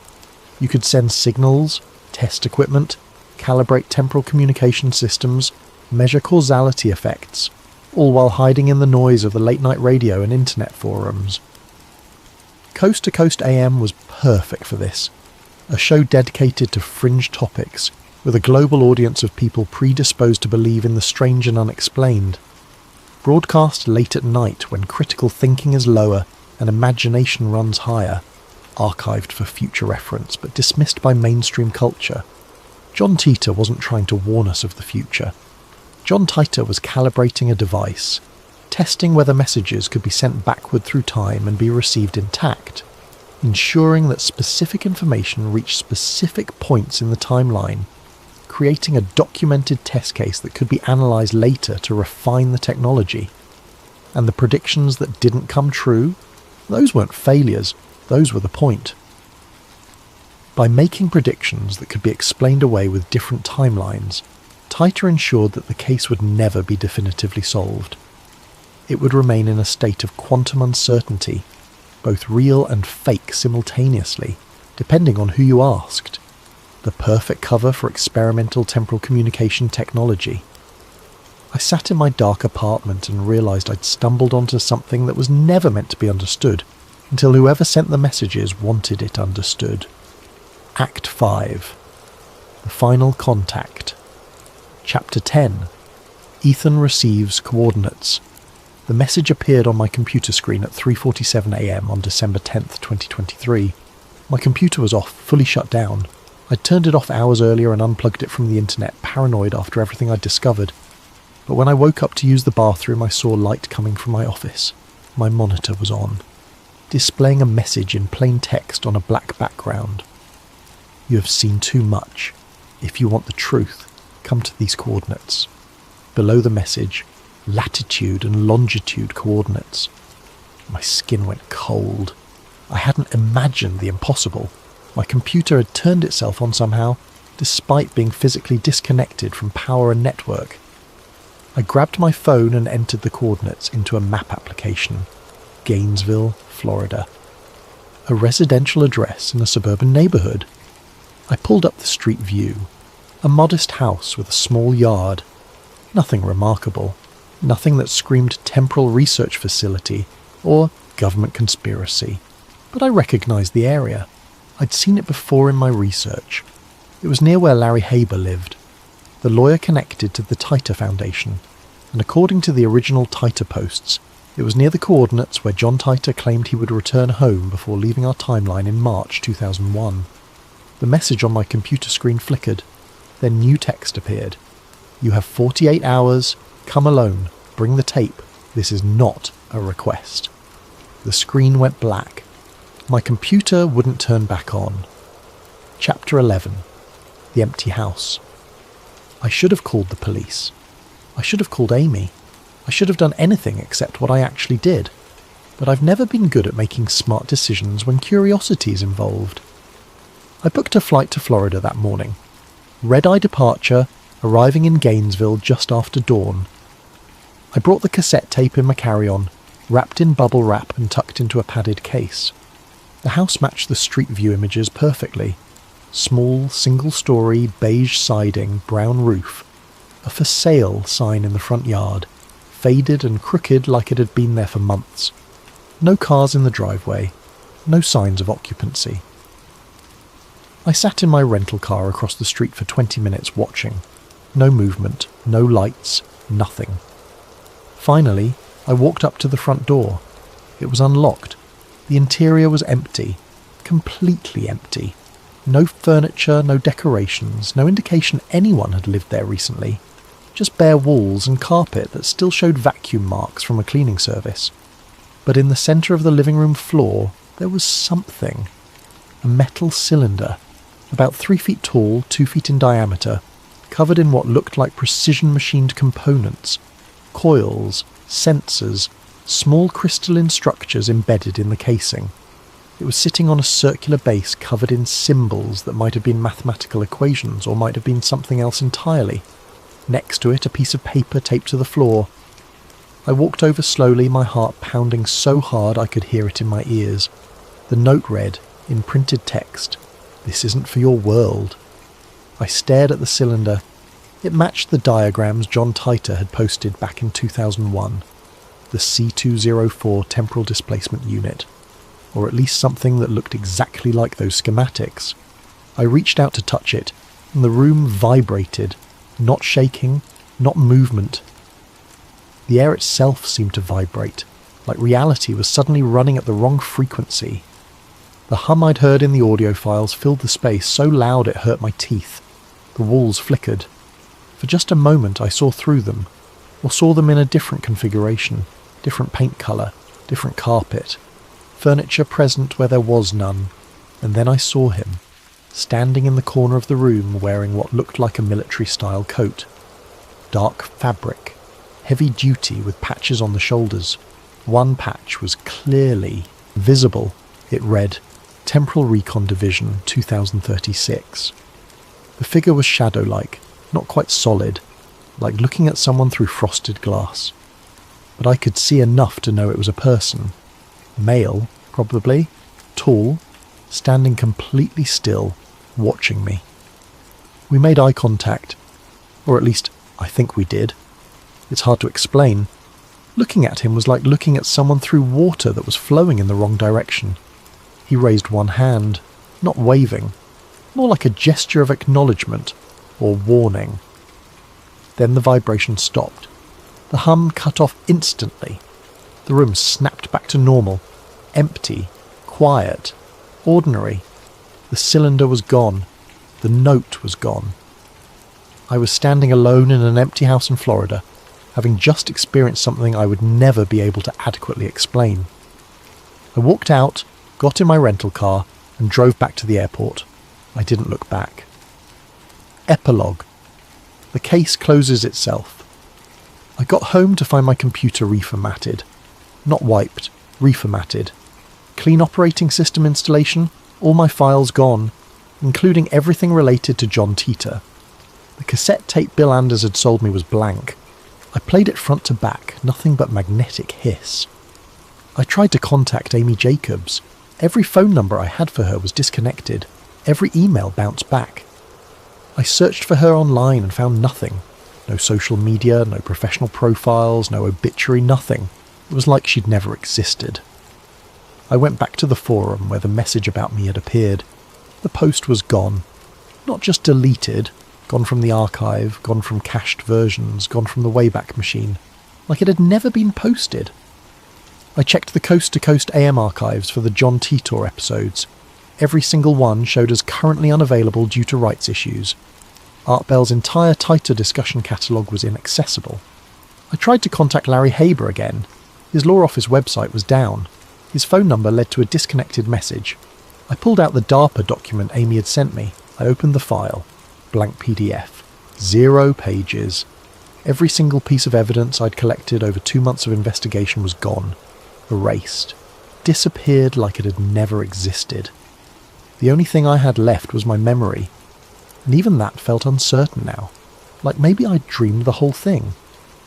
You could send signals, test equipment, calibrate temporal communication systems, measure causality effects, all while hiding in the noise of the late-night radio and internet forums. Coast to Coast AM was perfect for this. A show dedicated to fringe topics, with a global audience of people predisposed to believe in the strange and unexplained. Broadcast late at night when critical thinking is lower and imagination runs higher. Archived for future reference, but dismissed by mainstream culture. John Titor wasn't trying to warn us of the future. John Titor was calibrating a device, testing whether messages could be sent backward through time and be received intact, ensuring that specific information reached specific points in the timeline, creating a documented test case that could be analysed later to refine the technology. And the predictions that didn't come true, those weren't failures, those were the point. By making predictions that could be explained away with different timelines, Titor ensured that the case would never be definitively solved. It would remain in a state of quantum uncertainty, both real and fake simultaneously, depending on who you asked. The perfect cover for experimental temporal communication technology. I sat in my dark apartment and realised I'd stumbled onto something that was never meant to be understood, until whoever sent the messages wanted it understood. Act 5. The Final Contact. Chapter 10. Ethan receives coordinates. The message appeared on my computer screen at 3:47 AM on December 10th, 2023. My computer was off, fully shut down. I'd turned it off hours earlier and unplugged it from the internet, paranoid after everything I'd discovered. But when I woke up to use the bathroom, I saw light coming from my office. My monitor was on, displaying a message in plain text on a black background. You have seen too much. If you want the truth, come to these coordinates. Below the message, latitude and longitude coordinates. My skin went cold. I hadn't imagined the impossible. My computer had turned itself on somehow, despite being physically disconnected from power and network. I grabbed my phone and entered the coordinates into a map application. Gainesville, Florida. A residential address in a suburban neighbourhood. I pulled up the street view. A modest house with a small yard. Nothing remarkable. Nothing that screamed temporal research facility or government conspiracy. But I recognised the area. I'd seen it before in my research. It was near where Larry Haber lived, the lawyer connected to the Titor Foundation, and according to the original Titor posts, it was near the coordinates where John Titor claimed he would return home before leaving our timeline in March 2001. The message on my computer screen flickered. Then new text appeared. "You have 48 hours. Come alone. Bring the tape. This is not a request." The screen went black. My computer wouldn't turn back on. Chapter 11. The Empty House. I should have called the police. I should have called Amy. I should have done anything except what I actually did. But I've never been good at making smart decisions when curiosity is involved. I booked a flight to Florida that morning. Red-eye departure, arriving in Gainesville just after dawn. I brought the cassette tape in my carry-on, wrapped in bubble wrap and tucked into a padded case. The house matched the street view images perfectly. Small, single-storey, beige siding, brown roof. A for sale sign in the front yard, faded and crooked like it had been there for months. No cars in the driveway. No signs of occupancy. I sat in my rental car across the street for 20 minutes watching. No movement, no lights, nothing. Finally, I walked up to the front door. It was unlocked. The interior was empty. Completely empty. No furniture, no decorations, no indication anyone had lived there recently. Just bare walls and carpet that still showed vacuum marks from a cleaning service. But in the centre of the living room floor, there was something. A metal cylinder, about 3 feet tall, 2 feet in diameter, covered in what looked like precision-machined components. Coils, sensors, small crystalline structures embedded in the casing. It was sitting on a circular base covered in symbols that might have been mathematical equations or might have been something else entirely. Next to it, a piece of paper taped to the floor. I walked over slowly, my heart pounding so hard I could hear it in my ears. The note read, in printed text, "This isn't for your world." I stared at the cylinder. It matched the diagrams John Titor had posted back in 2001. The C204 temporal displacement unit. Or at least something that looked exactly like those schematics. I reached out to touch it, and the room vibrated, not shaking, not movement. The air itself seemed to vibrate, like reality was suddenly running at the wrong frequency. The hum I'd heard in the audio files filled the space so loud it hurt my teeth. The walls flickered. For just a moment I saw through them, or saw them in a different configuration, different paint colour, different carpet. Furniture present where there was none, and then I saw him, standing in the corner of the room wearing what looked like a military-style coat. Dark fabric, heavy-duty with patches on the shoulders. One patch was clearly visible. It read, Temporal Recon Division 2036. The figure was shadow-like, not quite solid, like looking at someone through frosted glass. But I could see enough to know it was a person. Male, probably, tall, standing completely still, watching me. We made eye contact, or at least I think we did. It's hard to explain. Looking at him was like looking at someone through water that was flowing in the wrong direction. He raised one hand, not waving, more like a gesture of acknowledgement or warning. Then the vibration stopped. The hum cut off instantly. The room snapped back to normal. Empty, quiet, ordinary. The cylinder was gone. The note was gone. I was standing alone in an empty house in Florida, having just experienced something I would never be able to adequately explain. I walked out, got in my rental car, and drove back to the airport. I didn't look back. Epilogue. The case closes itself. I got home to find my computer reformatted. Not wiped, reformatted. Clean operating system installation? All my files gone, including everything related to John Titor. The cassette tape Bill Anders had sold me was blank. I played it front to back, nothing but magnetic hiss. I tried to contact Amy Jacobs. Every phone number I had for her was disconnected. Every email bounced back. I searched for her online and found nothing. No social media, no professional profiles, no obituary, nothing. It was like she'd never existed. I went back to the forum where the message about me had appeared. The post was gone. Not just deleted, gone from the archive, gone from cached versions, gone from the Wayback Machine. Like it had never been posted. I checked the Coast to Coast AM archives for the John Titor episodes. Every single one showed as currently unavailable due to rights issues. Art Bell's entire Titor discussion catalogue was inaccessible. I tried to contact Larry Haber again. His law office website was down. His phone number led to a disconnected message. I pulled out the DARPA document Amy had sent me. I opened the file. Blank PDF. 0 pages. Every single piece of evidence I'd collected over 2 months of investigation was gone. Erased. Disappeared like it had never existed. The only thing I had left was my memory. And even that felt uncertain now. Like maybe I'd dreamed the whole thing.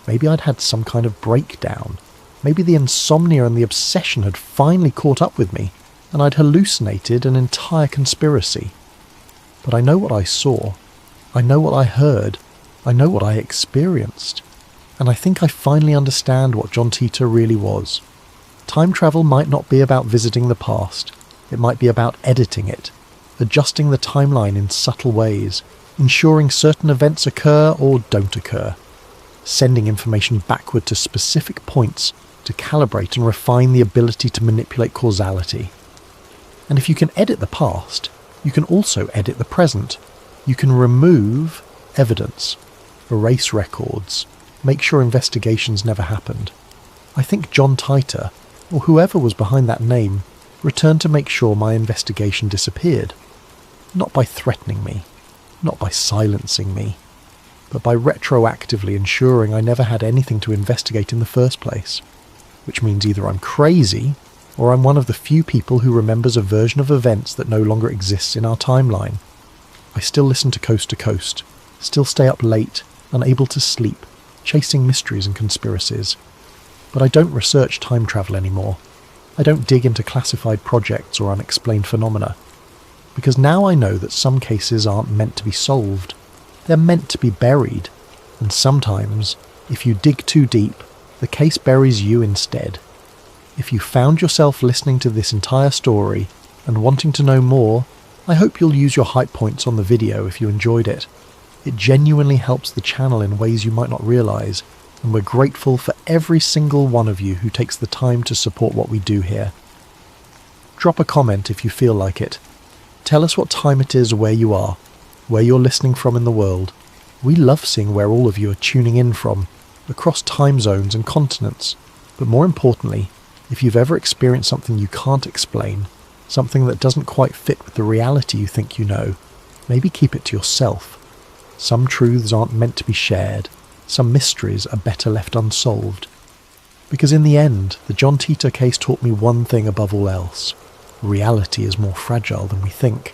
Maybe I'd had some kind of breakdown. Maybe the insomnia and the obsession had finally caught up with me, and I'd hallucinated an entire conspiracy. But I know what I saw. I know what I heard. I know what I experienced. And I think I finally understand what John Titor really was. Time travel might not be about visiting the past. It might be about editing it, adjusting the timeline in subtle ways, ensuring certain events occur or don't occur, sending information backward to specific points to calibrate and refine the ability to manipulate causality. And if you can edit the past, you can also edit the present. You can remove evidence, erase records, make sure investigations never happened. I think John Titor, or whoever was behind that name, returned to make sure my investigation disappeared. Not by threatening me, not by silencing me, but by retroactively ensuring I never had anything to investigate in the first place. Which means either I'm crazy, or I'm one of the few people who remembers a version of events that no longer exists in our timeline. I still listen to Coast, still stay up late, unable to sleep, chasing mysteries and conspiracies. But I don't research time travel anymore. I don't dig into classified projects or unexplained phenomena. Because now I know that some cases aren't meant to be solved. They're meant to be buried. And sometimes, if you dig too deep, the case buries you instead. If you found yourself listening to this entire story and wanting to know more, I hope you'll use your hype points on the video if you enjoyed it. It genuinely helps the channel in ways you might not realise, and we're grateful for every single one of you who takes the time to support what we do here. Drop a comment if you feel like it. Tell us what time it is where you are, where you're listening from in the world. We love seeing where all of you are tuning in from, across time zones and continents. But more importantly, if you've ever experienced something you can't explain, something that doesn't quite fit with the reality you think you know, maybe keep it to yourself. Some truths aren't meant to be shared. Some mysteries are better left unsolved. Because in the end, the John Titor case taught me one thing above all else. Reality is more fragile than we think.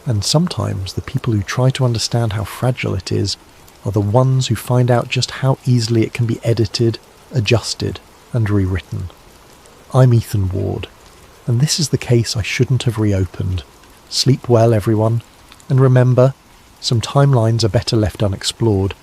And sometimes the people who try to understand how fragile it is are the ones who find out just how easily it can be edited, adjusted, and rewritten. I'm Ethan Ward, and this is the case I shouldn't have reopened. Sleep well, everyone, and remember, some timelines are better left unexplored.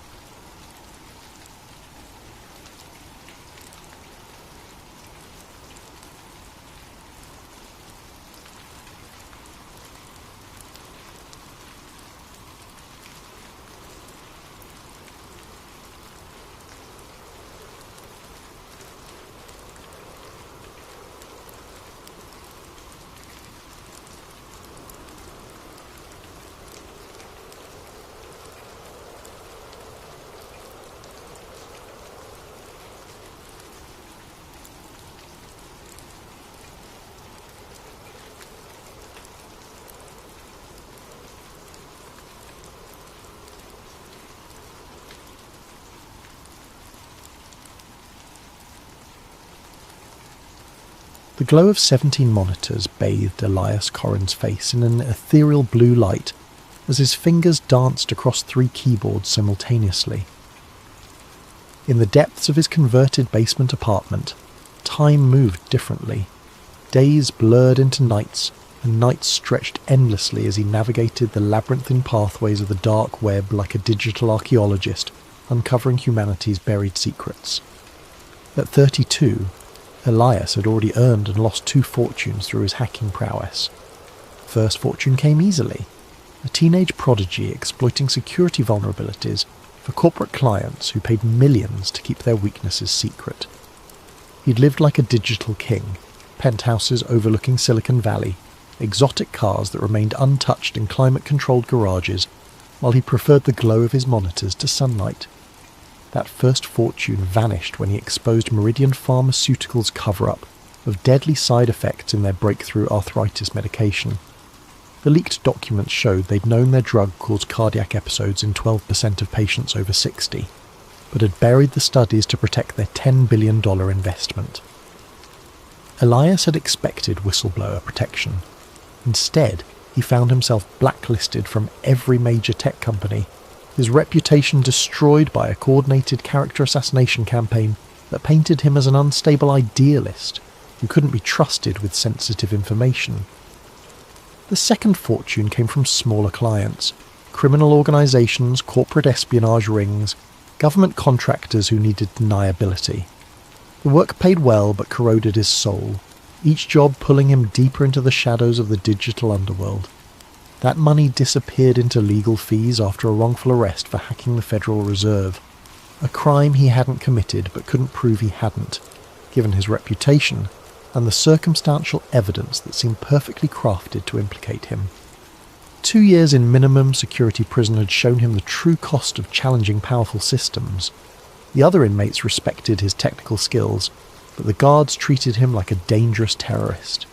The glow of 17 monitors bathed Elias Corrin's face in an ethereal blue light as his fingers danced across 3 keyboards simultaneously. In the depths of his converted basement apartment, time moved differently. Days blurred into nights, and nights stretched endlessly as he navigated the labyrinthine pathways of the dark web like a digital archaeologist, uncovering humanity's buried secrets. At 32, Elias had already earned and lost 2 fortunes through his hacking prowess. First fortune came easily, a teenage prodigy exploiting security vulnerabilities for corporate clients who paid millions to keep their weaknesses secret. He'd lived like a digital king, penthouses overlooking Silicon Valley, exotic cars that remained untouched in climate-controlled garages, while he preferred the glow of his monitors to sunlight. That first fortune vanished when he exposed Meridian Pharmaceuticals' cover-up of deadly side effects in their breakthrough arthritis medication. The leaked documents showed they'd known their drug caused cardiac episodes in 12% of patients over 60, but had buried the studies to protect their $10 billion investment. Elias had expected whistleblower protection. Instead, he found himself blacklisted from every major tech company, his reputation destroyed by a coordinated character assassination campaign that painted him as an unstable idealist who couldn't be trusted with sensitive information. The second fortune came from smaller clients, criminal organisations, corporate espionage rings, government contractors who needed deniability. The work paid well but corroded his soul, each job pulling him deeper into the shadows of the digital underworld. That money disappeared into legal fees after a wrongful arrest for hacking the Federal Reserve, a crime he hadn't committed but couldn't prove he hadn't, given his reputation and the circumstantial evidence that seemed perfectly crafted to implicate him. 2 years in minimum security prison had shown him the true cost of challenging powerful systems. The other inmates respected his technical skills, but the guards treated him like a dangerous terrorist.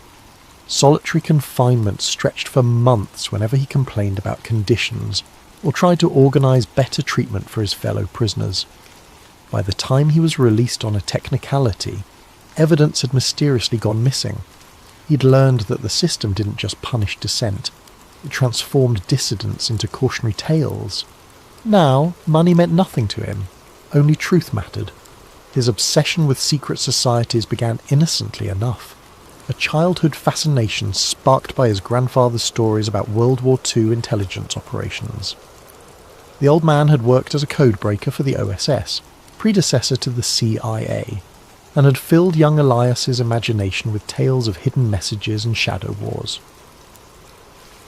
Solitary confinement stretched for months whenever he complained about conditions or tried to organise better treatment for his fellow prisoners. By the time he was released on a technicality, evidence had mysteriously gone missing. He'd learned that the system didn't just punish dissent, it transformed dissidents into cautionary tales. Now, money meant nothing to him, only truth mattered. His obsession with secret societies began innocently enough, a childhood fascination sparked by his grandfather's stories about World War II intelligence operations. The old man had worked as a codebreaker for the OSS, predecessor to the CIA, and had filled young Elias's imagination with tales of hidden messages and shadow wars.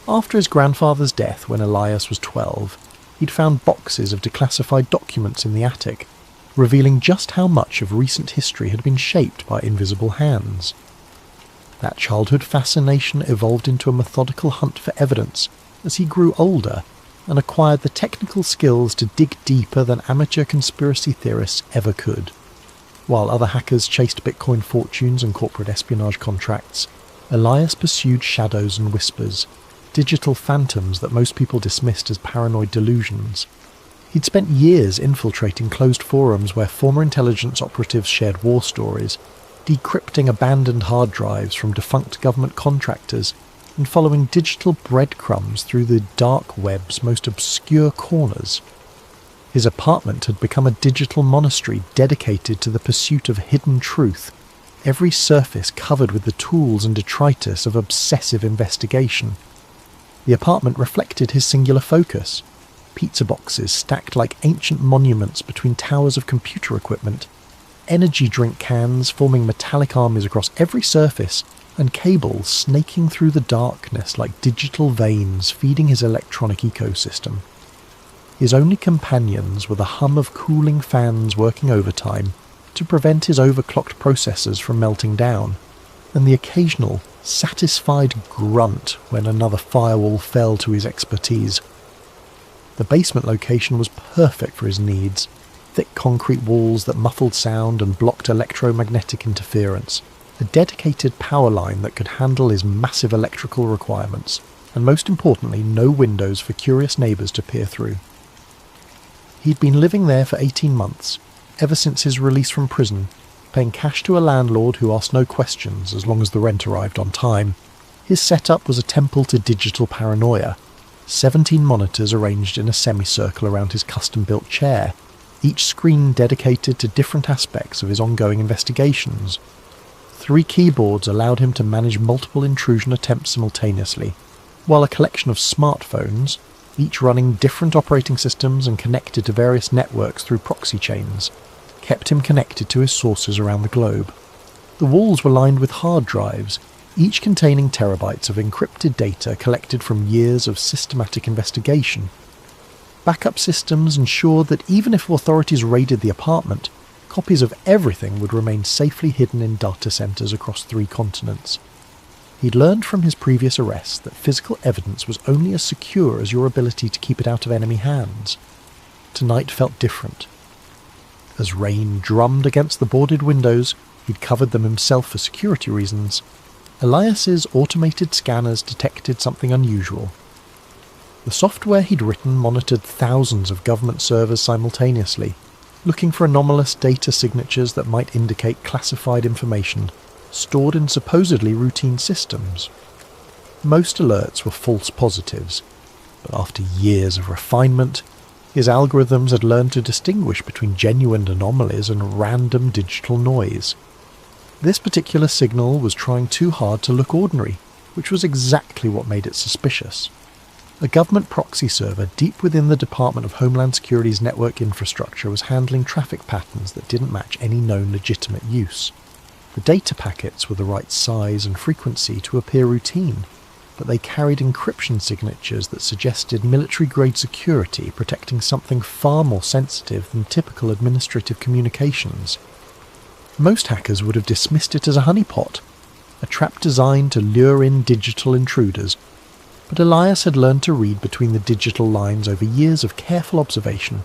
After his grandfather's death when Elias was 12, he'd found boxes of declassified documents in the attic, revealing just how much of recent history had been shaped by invisible hands. That childhood fascination evolved into a methodical hunt for evidence as he grew older and acquired the technical skills to dig deeper than amateur conspiracy theorists ever could. While other hackers chased Bitcoin fortunes and corporate espionage contracts, Elias pursued shadows and whispers, digital phantoms that most people dismissed as paranoid delusions. He'd spent years infiltrating closed forums where former intelligence operatives shared war stories, decrypting abandoned hard drives from defunct government contractors, and following digital breadcrumbs through the dark web's most obscure corners. His apartment had become a digital monastery dedicated to the pursuit of hidden truth, every surface covered with the tools and detritus of obsessive investigation. The apartment reflected his singular focus. Pizza boxes stacked like ancient monuments between towers of computer equipment, energy drink cans forming metallic armies across every surface, and cables snaking through the darkness like digital veins feeding his electronic ecosystem. His only companions were the hum of cooling fans working overtime to prevent his overclocked processors from melting down, and the occasional, satisfied grunt when another firewall fell to his expertise. The basement location was perfect for his needs, thick concrete walls that muffled sound and blocked electromagnetic interference, a dedicated power line that could handle his massive electrical requirements, and most importantly, no windows for curious neighbours to peer through. He'd been living there for 18 months, ever since his release from prison, paying cash to a landlord who asked no questions as long as the rent arrived on time. His setup was a temple to digital paranoia. 17 monitors arranged in a semicircle around his custom-built chair, each screen dedicated to different aspects of his ongoing investigations. 3 keyboards allowed him to manage multiple intrusion attempts simultaneously, while a collection of smartphones, each running different operating systems and connected to various networks through proxy chains, kept him connected to his sources around the globe. The walls were lined with hard drives, each containing terabytes of encrypted data collected from years of systematic investigation. Backup systems ensured that even if authorities raided the apartment, copies of everything would remain safely hidden in data centers across 3 continents. He'd learned from his previous arrests that physical evidence was only as secure as your ability to keep it out of enemy hands. Tonight felt different. As rain drummed against the boarded windows, he'd covered them himself for security reasons. Elias's automated scanners detected something unusual. The software he'd written monitored thousands of government servers simultaneously, looking for anomalous data signatures that might indicate classified information stored in supposedly routine systems. Most alerts were false positives, but after years of refinement, his algorithms had learned to distinguish between genuine anomalies and random digital noise. This particular signal was trying too hard to look ordinary, which was exactly what made it suspicious. A government proxy server deep within the Department of Homeland Security's network infrastructure was handling traffic patterns that didn't match any known legitimate use. The data packets were the right size and frequency to appear routine, but they carried encryption signatures that suggested military-grade security protecting something far more sensitive than typical administrative communications. Most hackers would have dismissed it as a honeypot, a trap designed to lure in digital intruders, but Elias had learned to read between the digital lines over years of careful observation.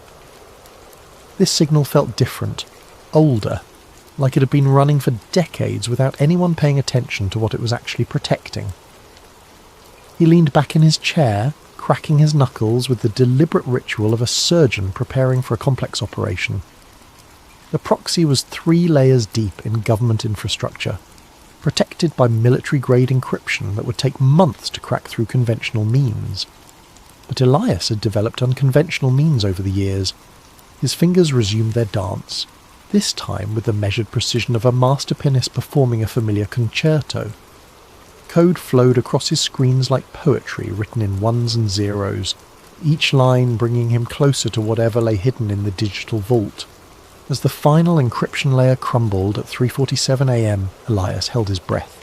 This signal felt different, older, like it had been running for decades without anyone paying attention to what it was actually protecting. He leaned back in his chair, cracking his knuckles with the deliberate ritual of a surgeon preparing for a complex operation. The proxy was 3 layers deep in government infrastructure, protected by military-grade encryption that would take months to crack through conventional means. But Elias had developed unconventional means over the years. His fingers resumed their dance, this time with the measured precision of a master pianist performing a familiar concerto. Code flowed across his screens like poetry written in ones and zeros, each line bringing him closer to whatever lay hidden in the digital vault. As the final encryption layer crumbled at 3:47 a.m, Elias held his breath.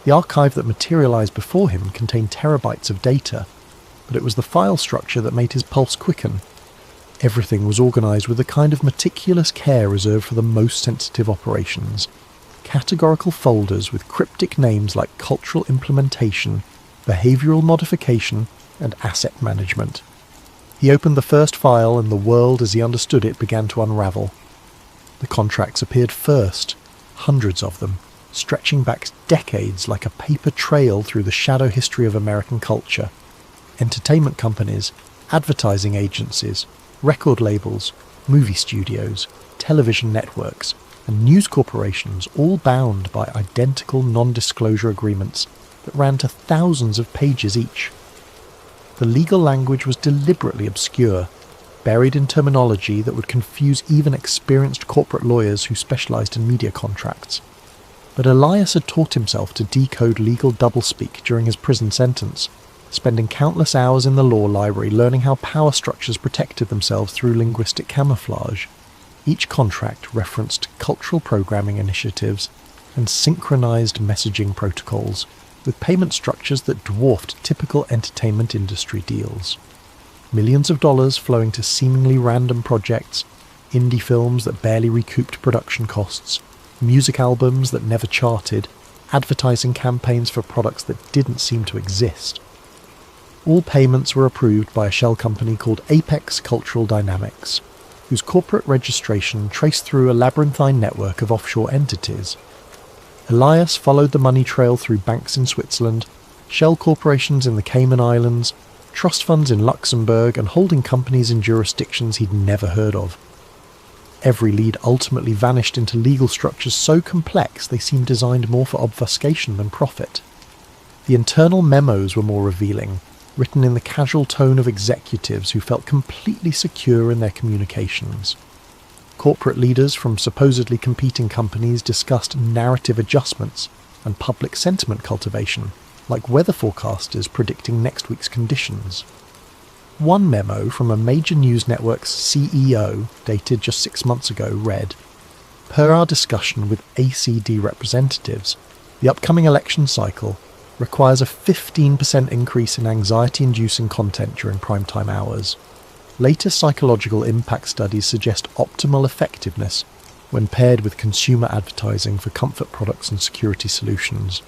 The archive that materialized before him contained terabytes of data, but it was the file structure that made his pulse quicken. Everything was organized with the kind of meticulous care reserved for the most sensitive operations. Categorical folders with cryptic names like cultural implementation, behavioral modification, and asset management. He opened the first file and the world as he understood it began to unravel. The contracts appeared first, hundreds of them, stretching back decades like a paper trail through the shadow history of American culture. Entertainment companies, advertising agencies, record labels, movie studios, television networks, and news corporations all bound by identical non-disclosure agreements that ran to thousands of pages each. The legal language was deliberately obscure, buried in terminology that would confuse even experienced corporate lawyers who specialized in media contracts. But Elias had taught himself to decode legal doublespeak during his prison sentence, spending countless hours in the law library learning how power structures protected themselves through linguistic camouflage. Each contract referenced cultural programming initiatives and synchronized messaging protocols, with payment structures that dwarfed typical entertainment industry deals. Millions of dollars flowing to seemingly random projects, indie films that barely recouped production costs, music albums that never charted, advertising campaigns for products that didn't seem to exist. All payments were approved by a shell company called Apex Cultural Dynamics, whose corporate registration traced through a labyrinthine network of offshore entities. Elias followed the money trail through banks in Switzerland, shell corporations in the Cayman Islands, trust funds in Luxembourg, and holding companies in jurisdictions he'd never heard of. Every lead ultimately vanished into legal structures so complex they seemed designed more for obfuscation than profit. The internal memos were more revealing, written in the casual tone of executives who felt completely secure in their communications. Corporate leaders from supposedly competing companies discussed narrative adjustments and public sentiment cultivation, like weather forecasters predicting next week's conditions. One memo from a major news network's CEO, dated just 6 months ago, read, "Per our discussion with ACD representatives, the upcoming election cycle requires a 15% increase in anxiety-inducing content during primetime hours. Latest psychological impact studies suggest optimal effectiveness when paired with consumer advertising for comfort products and security solutions."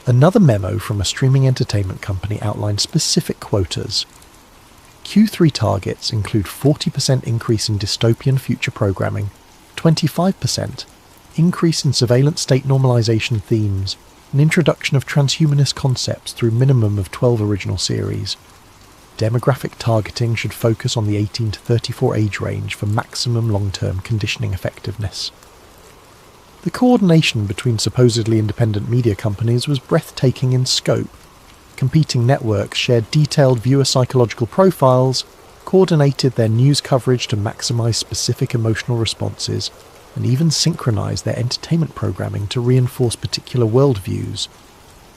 Another memo from a streaming entertainment company outlined specific quotas. Q3 targets include 40% increase in dystopian future programming, 25% increase in surveillance state normalization themes, an introduction of transhumanist concepts through minimum of 12 original series. Demographic targeting should focus on the 18 to 34 age range for maximum long-term conditioning effectiveness. The coordination between supposedly independent media companies was breathtaking in scope. Competing networks shared detailed viewer psychological profiles, coordinated their news coverage to maximize specific emotional responses, and even synchronized their entertainment programming to reinforce particular worldviews.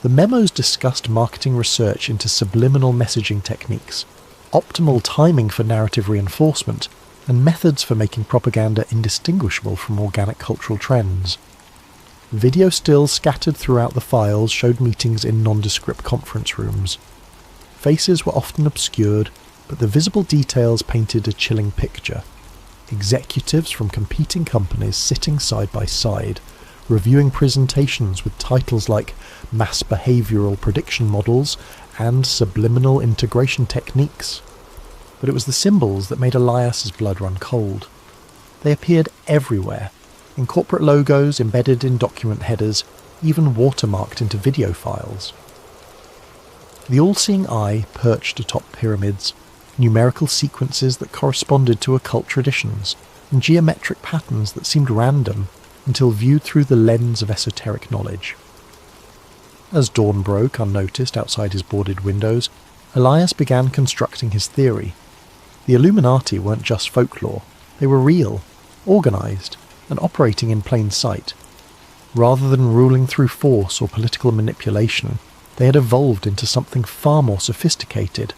The memos discussed marketing research into subliminal messaging techniques, optimal timing for narrative reinforcement, and methods for making propaganda indistinguishable from organic cultural trends. Video stills scattered throughout the files showed meetings in nondescript conference rooms. Faces were often obscured, but the visible details painted a chilling picture. Executives from competing companies sitting side by side, reviewing presentations with titles like Mass Behavioral Prediction Models and Subliminal Integration Techniques. But it was the symbols that made Elias's blood run cold. They appeared everywhere, in corporate logos embedded in document headers, even watermarked into video files. The all-seeing eye perched atop pyramids, numerical sequences that corresponded to occult traditions, and geometric patterns that seemed random until viewed through the lens of esoteric knowledge. As dawn broke unnoticed outside his boarded windows, Elias began constructing his theory. The Illuminati weren't just folklore, they were real, organised, and operating in plain sight. Rather than ruling through force or political manipulation, they had evolved into something far more sophisticated.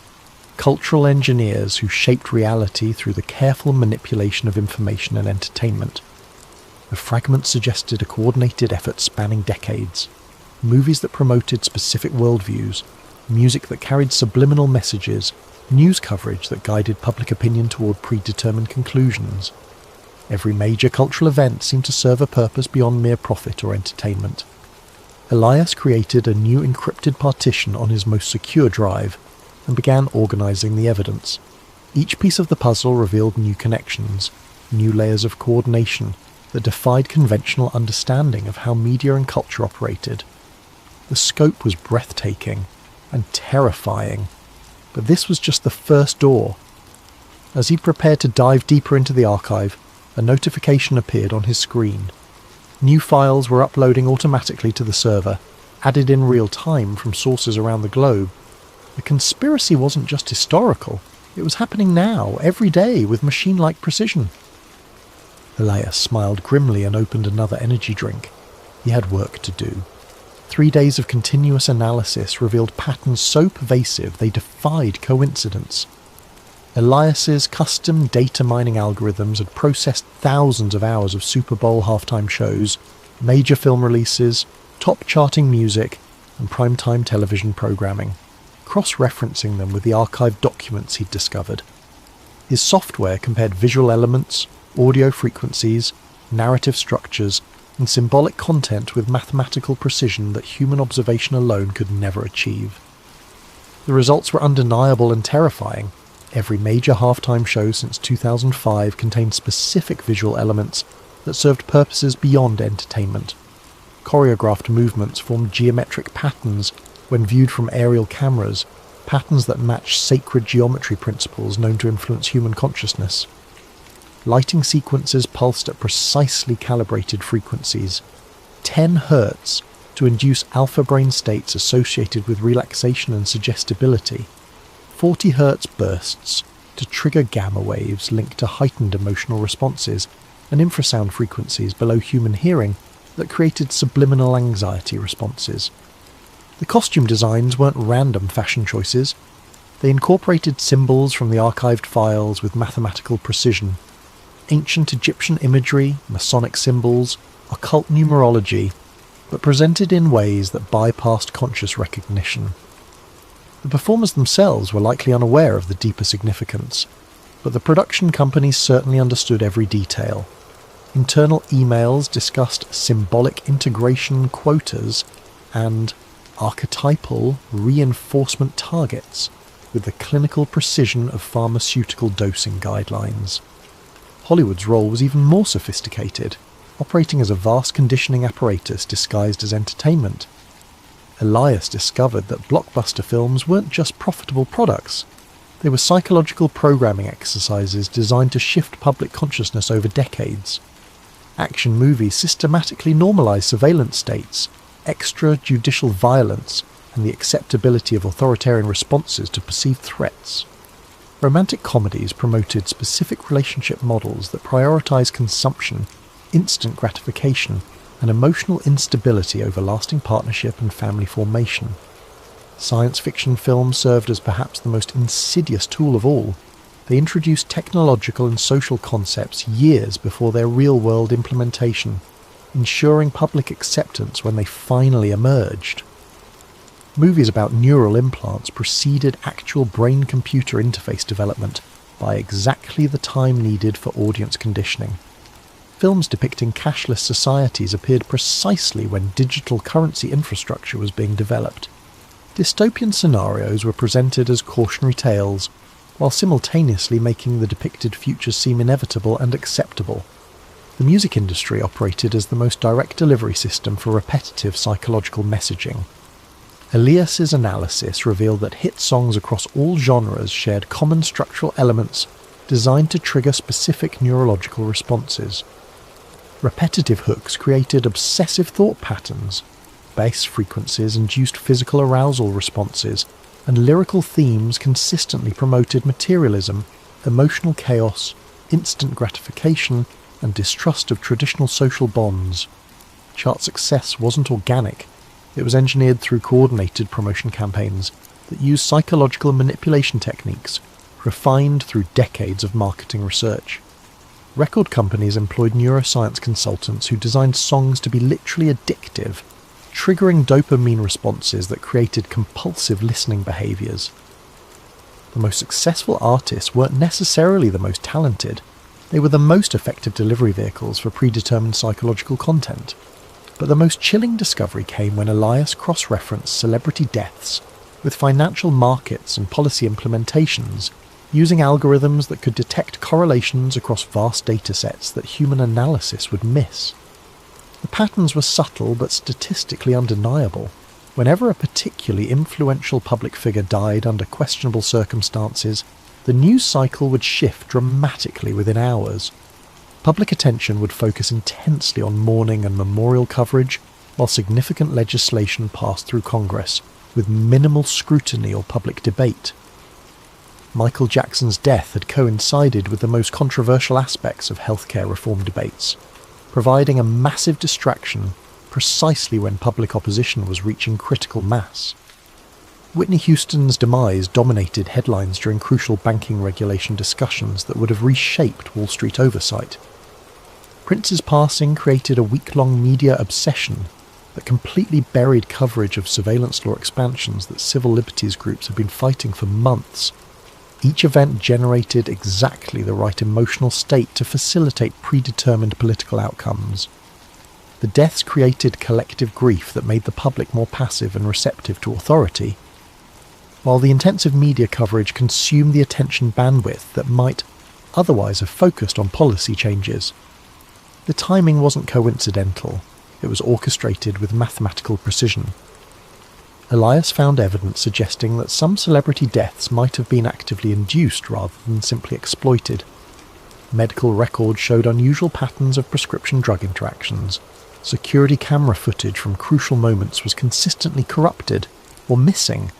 Cultural engineers who shaped reality through the careful manipulation of information and entertainment. The fragments suggested a coordinated effort spanning decades. Movies that promoted specific worldviews, music that carried subliminal messages, news coverage that guided public opinion toward predetermined conclusions. Every major cultural event seemed to serve a purpose beyond mere profit or entertainment. Elias created a new encrypted partition on his most secure drive and began organising the evidence. Each piece of the puzzle revealed new connections, new layers of coordination that defied conventional understanding of how media and culture operated. The scope was breathtaking and terrifying, but this was just the first door. As he prepared to dive deeper into the archive, a notification appeared on his screen. New files were uploading automatically to the server, added in real time from sources around the globe. The conspiracy wasn't just historical, it was happening now, every day, with machine-like precision. Elias smiled grimly and opened another energy drink. He had work to do. 3 days of continuous analysis revealed patterns so pervasive they defied coincidence. Elias's custom data mining algorithms had processed thousands of hours of Super Bowl halftime shows, major film releases, top-charting music, and primetime television programming, cross-referencing them with the archived documents he'd discovered. His software compared visual elements, audio frequencies, narrative structures, and symbolic content with mathematical precision that human observation alone could never achieve. The results were undeniable and terrifying. Every major halftime show since 2005 contained specific visual elements that served purposes beyond entertainment. Choreographed movements formed geometric patterns when viewed from aerial cameras, patterns that matched sacred geometry principles known to influence human consciousness. lighting sequences pulsed at precisely calibrated frequencies, 10 Hz to induce alpha brain states associated with relaxation and suggestibility, 40 Hz bursts to trigger gamma waves linked to heightened emotional responses, and infrasound frequencies below human hearing that created subliminal anxiety responses. The costume designs weren't random fashion choices. They incorporated symbols from the archived files with mathematical precision. Ancient Egyptian imagery, Masonic symbols, occult numerology, but presented in ways that bypassed conscious recognition. The performers themselves were likely unaware of the deeper significance, but the production companies certainly understood every detail. Internal emails discussed symbolic integration quotas and archetypal reinforcement targets with the clinical precision of pharmaceutical dosing guidelines. Hollywood's role was even more sophisticated, operating as a vast conditioning apparatus disguised as entertainment. Elias discovered that blockbuster films weren't just profitable products. They were psychological programming exercises designed to shift public consciousness over decades. Action movies systematically normalized surveillance states, extrajudicial violence, and the acceptability of authoritarian responses to perceived threats. Romantic comedies promoted specific relationship models that prioritize consumption, instant gratification, and emotional instability over lasting partnership and family formation. Science fiction films served as perhaps the most insidious tool of all. They introduced technological and social concepts years before their real-world implementation, ensuring public acceptance when they finally emerged. Movies about neural implants preceded actual brain-computer interface development by exactly the time needed for audience conditioning. Films depicting cashless societies appeared precisely when digital currency infrastructure was being developed. Dystopian scenarios were presented as cautionary tales, while simultaneously making the depicted futures seem inevitable and acceptable. The music industry operated as the most direct delivery system for repetitive psychological messaging. Elias's analysis revealed that hit songs across all genres shared common structural elements designed to trigger specific neurological responses. Repetitive hooks created obsessive thought patterns, bass frequencies induced physical arousal responses, and lyrical themes consistently promoted materialism, emotional chaos, instant gratification, and distrust of traditional social bonds. Chart success wasn't organic. It was engineered through coordinated promotion campaigns that used psychological manipulation techniques, refined through decades of marketing research. Record companies employed neuroscience consultants who designed songs to be literally addictive, triggering dopamine responses that created compulsive listening behaviours. The most successful artists weren't necessarily the most talented. They were the most effective delivery vehicles for predetermined psychological content. But the most chilling discovery came when Elias cross-referenced celebrity deaths with financial markets and policy implementations, using algorithms that could detect correlations across vast datasets that human analysis would miss. The patterns were subtle but statistically undeniable. Whenever a particularly influential public figure died under questionable circumstances, the news cycle would shift dramatically within hours. Public attention would focus intensely on mourning and memorial coverage, while significant legislation passed through Congress, with minimal scrutiny or public debate. Michael Jackson's death had coincided with the most controversial aspects of healthcare reform debates, providing a massive distraction precisely when public opposition was reaching critical mass. Whitney Houston's demise dominated headlines during crucial banking regulation discussions that would have reshaped Wall Street oversight. Prince's passing created a week-long media obsession that completely buried coverage of surveillance law expansions that civil liberties groups had been fighting for months. Each event generated exactly the right emotional state to facilitate predetermined political outcomes. The deaths created collective grief that made the public more passive and receptive to authority, while the intensive media coverage consumed the attention bandwidth that might otherwise have focused on policy changes. The timing wasn't coincidental, it was orchestrated with mathematical precision. Elias found evidence suggesting that some celebrity deaths might have been actively induced rather than simply exploited. Medical records showed unusual patterns of prescription drug interactions. Security camera footage from crucial moments was consistently corrupted or missing,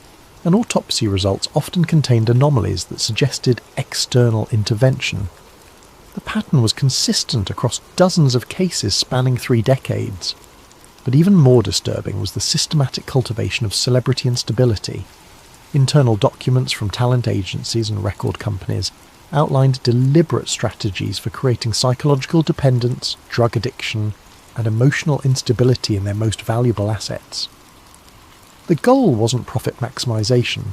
and autopsy results often contained anomalies that suggested external intervention. The pattern was consistent across dozens of cases spanning 3 decades. But even more disturbing was the systematic cultivation of celebrity instability. Internal documents from talent agencies and record companies outlined deliberate strategies for creating psychological dependence, drug addiction, and emotional instability in their most valuable assets. The goal wasn't profit maximization,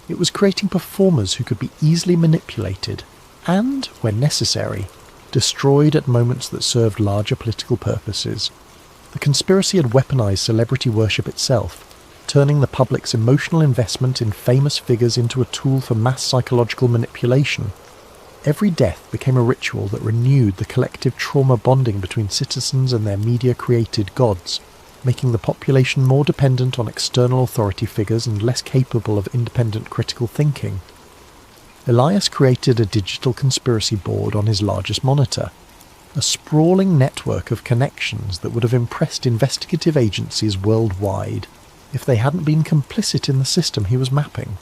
it was creating performers who could be easily manipulated and, when necessary, destroyed at moments that served larger political purposes. The conspiracy had weaponized celebrity worship itself, turning the public's emotional investment in famous figures into a tool for mass psychological manipulation. Every death became a ritual that renewed the collective trauma bonding between citizens and their media-created gods, making the population more dependent on external authority figures and less capable of independent critical thinking. Elias created a digital conspiracy board on his largest monitor, a sprawling network of connections that would have impressed investigative agencies worldwide if they hadn't been complicit in the system he was mapping.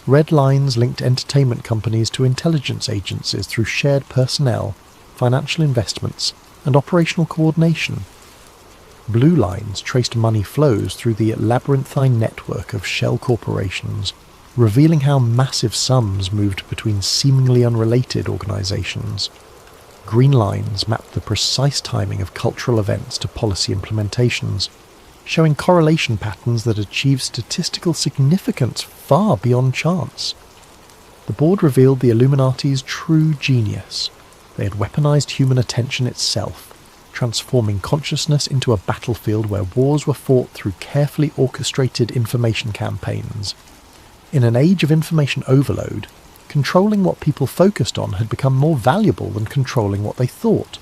Red lines linked entertainment companies to intelligence agencies through shared personnel, financial investments, and operational coordination. Blue lines traced money flows through the labyrinthine network of shell corporations, revealing how massive sums moved between seemingly unrelated organizations. Green lines mapped the precise timing of cultural events to policy implementations, showing correlation patterns that achieved statistical significance far beyond chance. The board revealed the Illuminati's true genius. They had weaponized human attention itself, transforming consciousness into a battlefield where wars were fought through carefully orchestrated information campaigns. In an age of information overload, controlling what people focused on had become more valuable than controlling what they thought.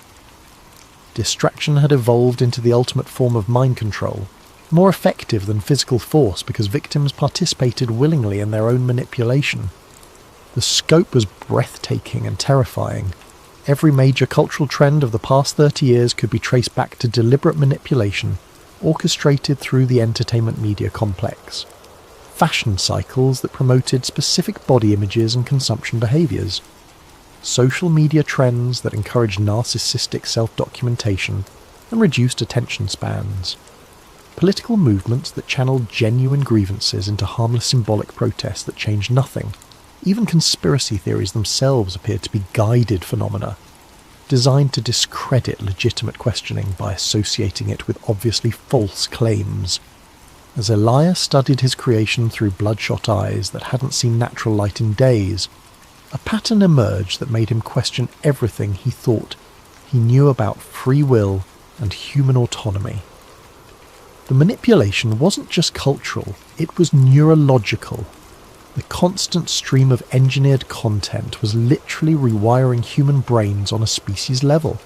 Distraction had evolved into the ultimate form of mind control, more effective than physical force because victims participated willingly in their own manipulation. The scope was breathtaking and terrifying. Every major cultural trend of the past 30 years could be traced back to deliberate manipulation, orchestrated through the entertainment media complex. Fashion cycles that promoted specific body images and consumption behaviours. Social media trends that encouraged narcissistic self-documentation and reduced attention spans. Political movements that channeled genuine grievances into harmless symbolic protests that changed nothing. Even conspiracy theories themselves appeared to be guided phenomena, designed to discredit legitimate questioning by associating it with obviously false claims. As Elias studied his creation through bloodshot eyes that hadn't seen natural light in days, a pattern emerged that made him question everything he thought he knew about free will and human autonomy. The manipulation wasn't just cultural, it was neurological. The constant stream of engineered content was literally rewiring human brains on a species level,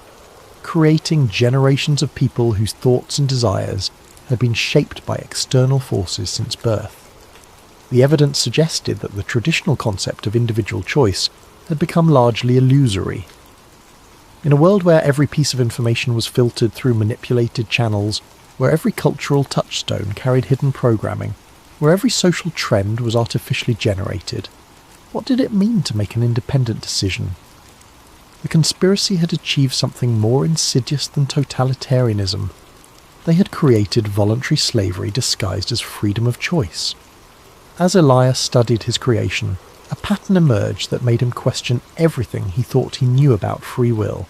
creating generations of people whose thoughts and desires had been shaped by external forces since birth. The evidence suggested that the traditional concept of individual choice had become largely illusory. In a world where every piece of information was filtered through manipulated channels, where every cultural touchstone carried hidden programming, where every social trend was artificially generated, what did it mean to make an independent decision? The conspiracy had achieved something more insidious than totalitarianism. They had created voluntary slavery disguised as freedom of choice. As Elias studied his creation, a pattern emerged that made him question everything he thought he knew about free will.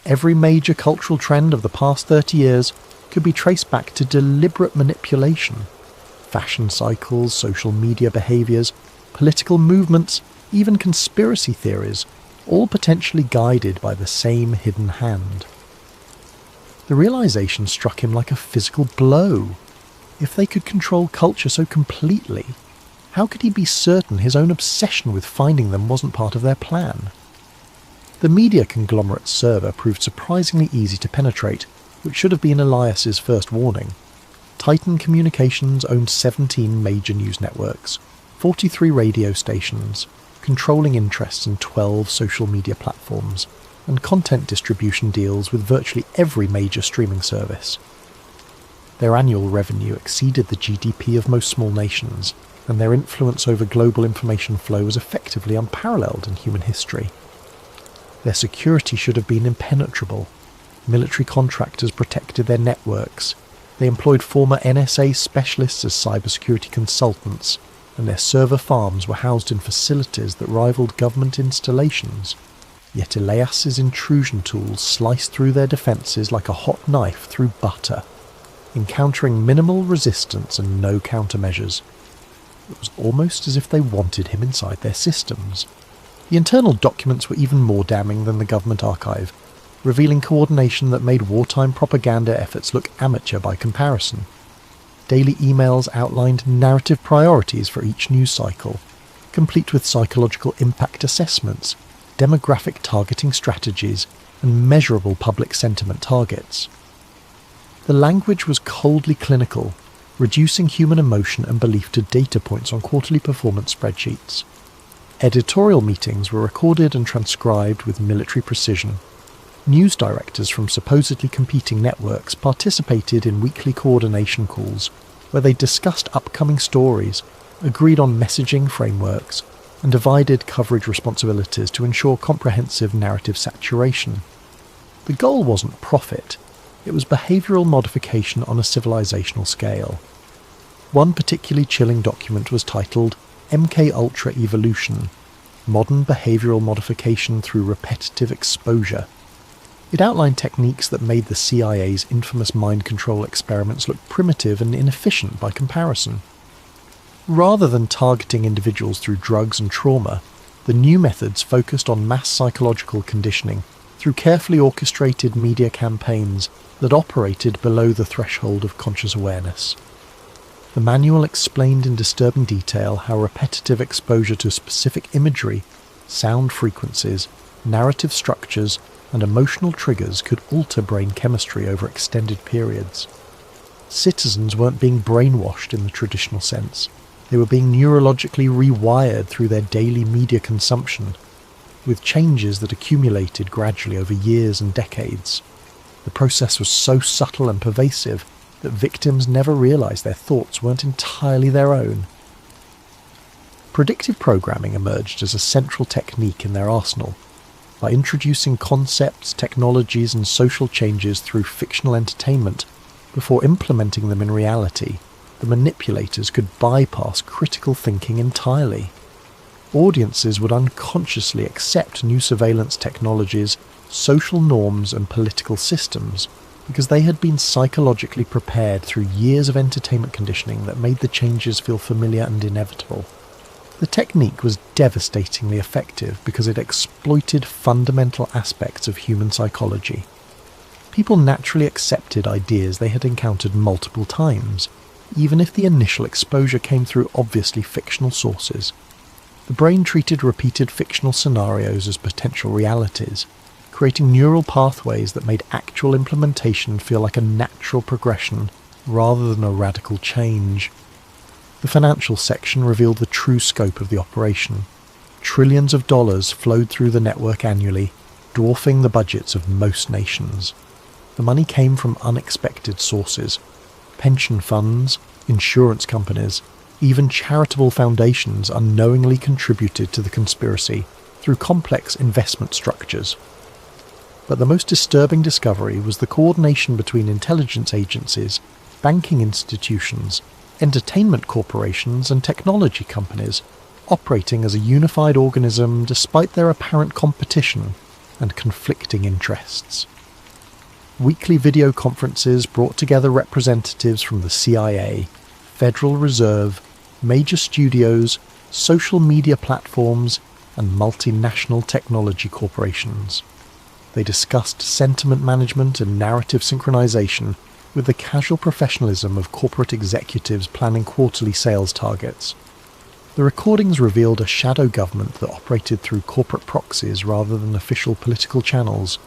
Every major cultural trend of the past 30 years could be traced back to deliberate manipulation. Fashion cycles, social media behaviours, political movements, even conspiracy theories, all potentially guided by the same hidden hand. The realization struck him like a physical blow. If they could control culture so completely, how could he be certain his own obsession with finding them wasn't part of their plan? The media conglomerate server proved surprisingly easy to penetrate, which should have been Elias's first warning. Titan Communications owned 17 major news networks, 43 radio stations, controlling interests in 12 social media platforms, and content distribution deals with virtually every major streaming service. Their annual revenue exceeded the GDP of most small nations, and their influence over global information flow was effectively unparalleled in human history. Their security should have been impenetrable. Military contractors protected their networks. They employed former NSA specialists as cybersecurity consultants, and their server farms were housed in facilities that rivaled government installations. Yet Elias's intrusion tools sliced through their defences like a hot knife through butter, encountering minimal resistance and no countermeasures. It was almost as if they wanted him inside their systems. The internal documents were even more damning than the government archive, revealing coordination that made wartime propaganda efforts look amateur by comparison. Daily emails outlined narrative priorities for each news cycle, complete with psychological impact assessments, demographic targeting strategies, and measurable public sentiment targets. The language was coldly clinical, reducing human emotion and belief to data points on quarterly performance spreadsheets. Editorial meetings were recorded and transcribed with military precision. News directors from supposedly competing networks participated in weekly coordination calls where they discussed upcoming stories, agreed on messaging frameworks, and divided coverage responsibilities to ensure comprehensive narrative saturation. The goal wasn't profit, it was behavioural modification on a civilizational scale. One particularly chilling document was titled MK-Ultra Evolution, Modern Behavioural Modification Through Repetitive Exposure. It outlined techniques that made the CIA's infamous mind control experiments look primitive and inefficient by comparison. Rather than targeting individuals through drugs and trauma, the new methods focused on mass psychological conditioning through carefully orchestrated media campaigns that operated below the threshold of conscious awareness. The manual explained in disturbing detail how repetitive exposure to specific imagery, sound frequencies, narrative structures, and emotional triggers could alter brain chemistry over extended periods. Citizens weren't being brainwashed in the traditional sense. They were being neurologically rewired through their daily media consumption, with changes that accumulated gradually over years and decades. The process was so subtle and pervasive that victims never realized their thoughts weren't entirely their own. Predictive programming emerged as a central technique in their arsenal. By introducing concepts, technologies, and social changes through fictional entertainment before implementing them in reality, the manipulators could bypass critical thinking entirely. Audiences would unconsciously accept new surveillance technologies, social norms, and political systems because they had been psychologically prepared through years of entertainment conditioning that made the changes feel familiar and inevitable. The technique was devastatingly effective because it exploited fundamental aspects of human psychology. People naturally accepted ideas they had encountered multiple times, even if the initial exposure came through obviously fictional sources. The brain treated repeated fictional scenarios as potential realities, creating neural pathways that made actual implementation feel like a natural progression rather than a radical change. The financial section revealed the true scope of the operation. Trillions of dollars flowed through the network annually, dwarfing the budgets of most nations. The money came from unexpected sources: pension funds, insurance companies, even charitable foundations unknowingly contributed to the conspiracy through complex investment structures. But the most disturbing discovery was the coordination between intelligence agencies, banking institutions, entertainment corporations, and technology companies, operating as a unified organism despite their apparent competition and conflicting interests. Weekly video conferences brought together representatives from the CIA, Federal Reserve, major studios, social media platforms, and multinational technology corporations. They discussed sentiment management and narrative synchronization with the casual professionalism of corporate executives planning quarterly sales targets. The recordings revealed a shadow government that operated through corporate proxies rather than official political channels.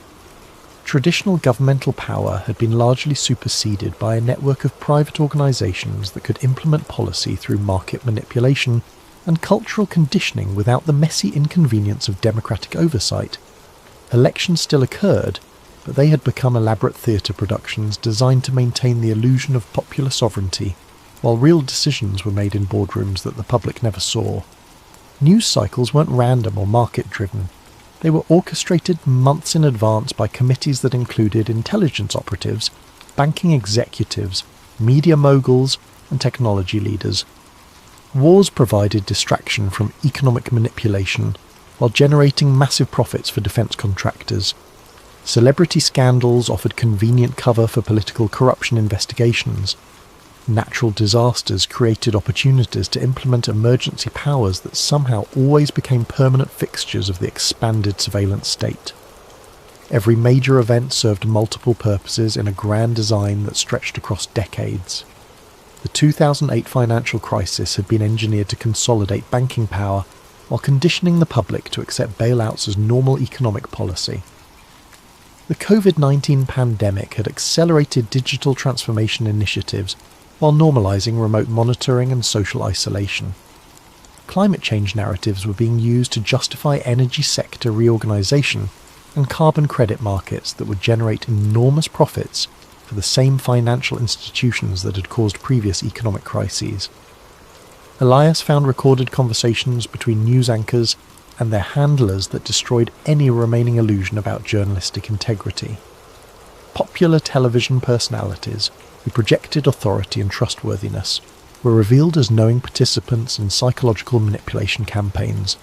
Traditional governmental power had been largely superseded by a network of private organizations that could implement policy through market manipulation and cultural conditioning without the messy inconvenience of democratic oversight. Elections still occurred, but they had become elaborate theatre productions designed to maintain the illusion of popular sovereignty, while real decisions were made in boardrooms that the public never saw. News cycles weren't random or market-driven. They were orchestrated months in advance by committees that included intelligence operatives, banking executives, media moguls, and technology leaders. Wars provided distraction from economic manipulation, while generating massive profits for defence contractors. Celebrity scandals offered convenient cover for political corruption investigations. Natural disasters created opportunities to implement emergency powers that somehow always became permanent fixtures of the expanded surveillance state. Every major event served multiple purposes in a grand design that stretched across decades. The 2008 financial crisis had been engineered to consolidate banking power while conditioning the public to accept bailouts as normal economic policy. The COVID-19 pandemic had accelerated digital transformation initiatives while normalising remote monitoring and social isolation. Climate change narratives were being used to justify energy sector reorganisation and carbon credit markets that would generate enormous profits for the same financial institutions that had caused previous economic crises. Elias found recorded conversations between news anchors and their handlers that destroyed any remaining illusion about journalistic integrity. Popular television personalities who projected authority and trustworthiness were revealed as knowing participants in psychological manipulation campaigns,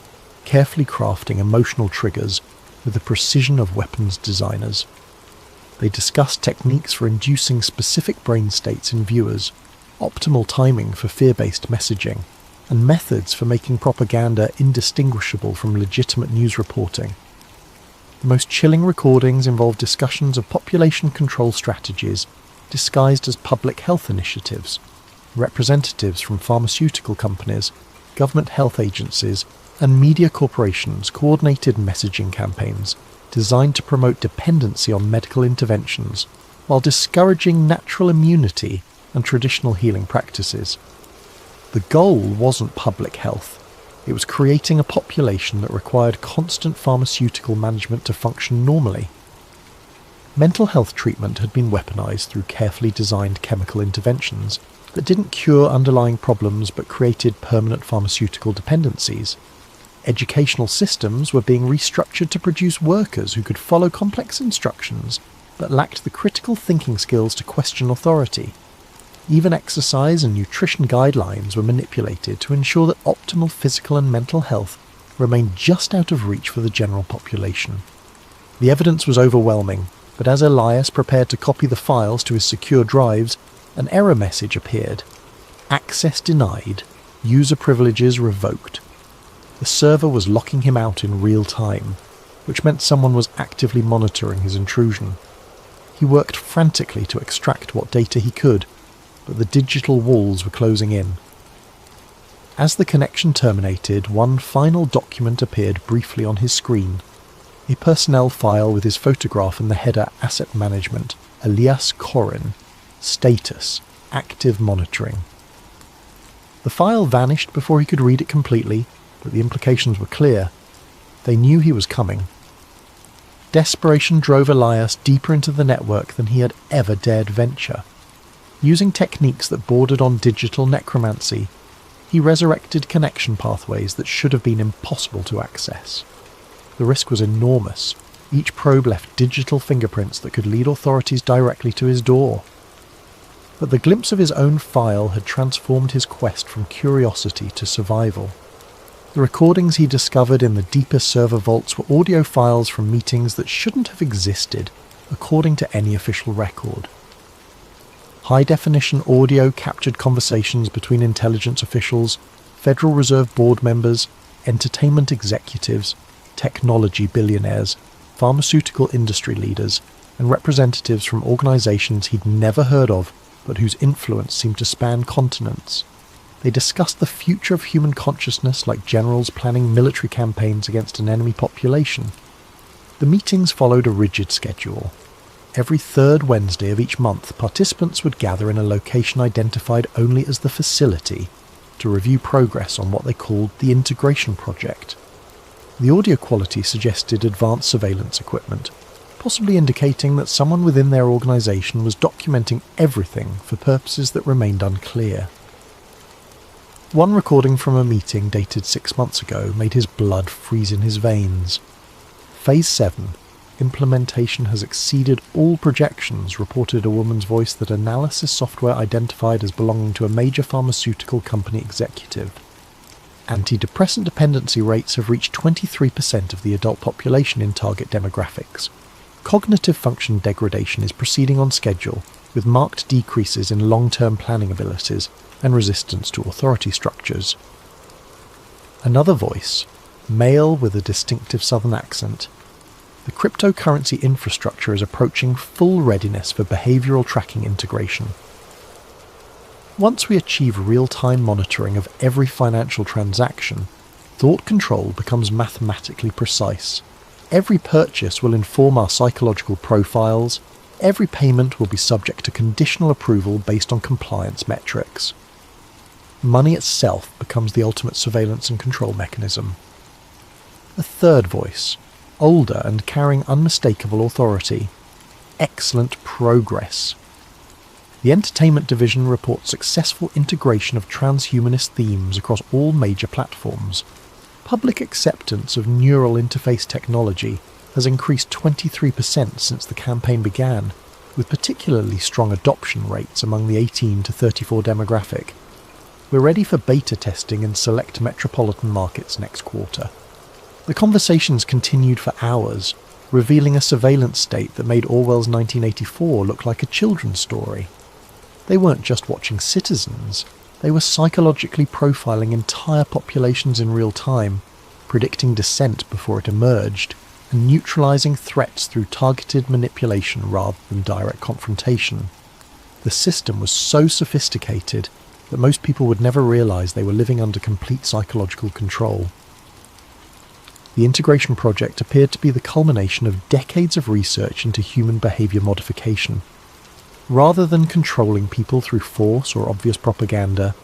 carefully crafting emotional triggers with the precision of weapons designers. They discussed techniques for inducing specific brain states in viewers, optimal timing for fear-based messaging, and methods for making propaganda indistinguishable from legitimate news reporting. The most chilling recordings involved discussions of population control strategies disguised as public health initiatives. Representatives from pharmaceutical companies, government health agencies, and media corporations coordinated messaging campaigns designed to promote dependency on medical interventions while discouraging natural immunity and traditional healing practices. The goal wasn't public health. It was creating a population that required constant pharmaceutical management to function normally. Mental health treatment had been weaponized through carefully designed chemical interventions that didn't cure underlying problems but created permanent pharmaceutical dependencies. Educational systems were being restructured to produce workers who could follow complex instructions but lacked the critical thinking skills to question authority. Even exercise and nutrition guidelines were manipulated to ensure that optimal physical and mental health remained just out of reach for the general population. The evidence was overwhelming, but as Elias prepared to copy the files to his secure drives, an error message appeared. Access denied. User privileges revoked. The server was locking him out in real time, which meant someone was actively monitoring his intrusion. He worked frantically to extract what data he could, but the digital walls were closing in. As the connection terminated, one final document appeared briefly on his screen. A personnel file with his photograph and the header Asset Management, Elias Corin. Status, Active Monitoring. The file vanished before he could read it completely, but the implications were clear. They knew he was coming. Desperation drove Elias deeper into the network than he had ever dared venture. Using techniques that bordered on digital necromancy, he resurrected connection pathways that should have been impossible to access. The risk was enormous. Each probe left digital fingerprints that could lead authorities directly to his door. But the glimpse of his own file had transformed his quest from curiosity to survival. The recordings he discovered in the deepest server vaults were audio files from meetings that shouldn't have existed, according to any official record. High-definition audio captured conversations between intelligence officials, Federal Reserve board members, entertainment executives, technology billionaires, pharmaceutical industry leaders, and representatives from organizations he'd never heard of, but whose influence seemed to span continents. They discussed the future of human consciousness like generals planning military campaigns against an enemy population. The meetings followed a rigid schedule. Every third Wednesday of each month, participants would gather in a location identified only as the facility to review progress on what they called the Integration Project. The audio quality suggested advanced surveillance equipment, possibly indicating that someone within their organisation was documenting everything for purposes that remained unclear. One recording from a meeting dated 6 months ago made his blood freeze in his veins. Phase 7, implementation has exceeded all projections, reported a woman's voice that analysis software identified as belonging to a major pharmaceutical company executive. Antidepressant dependency rates have reached 23% of the adult population in target demographics. Cognitive function degradation is proceeding on schedule, with marked decreases in long-term planning abilities and resistance to authority structures. Another voice, male with a distinctive southern accent. The cryptocurrency infrastructure is approaching full readiness for behavioural tracking integration. Once we achieve real-time monitoring of every financial transaction, thought control becomes mathematically precise. Every purchase will inform our psychological profiles. Every payment will be subject to conditional approval based on compliance metrics. Money itself becomes the ultimate surveillance and control mechanism. A third voice, older and carrying unmistakable authority. Excellent progress. The entertainment division reports successful integration of transhumanist themes across all major platforms. Public acceptance of neural interface technology has increased 23% since the campaign began, with particularly strong adoption rates among the 18 to 34 demographic. We're ready for beta testing in select metropolitan markets next quarter. The conversations continued for hours, revealing a surveillance state that made Orwell's 1984 look like a children's story. They weren't just watching citizens, they were psychologically profiling entire populations in real time, predicting dissent before it emerged, and neutralizing threats through targeted manipulation rather than direct confrontation. The system was so sophisticated that most people would never realize they were living under complete psychological control. The integration project appeared to be the culmination of decades of research into human behavior modification. Rather than controlling people through force or obvious propaganda,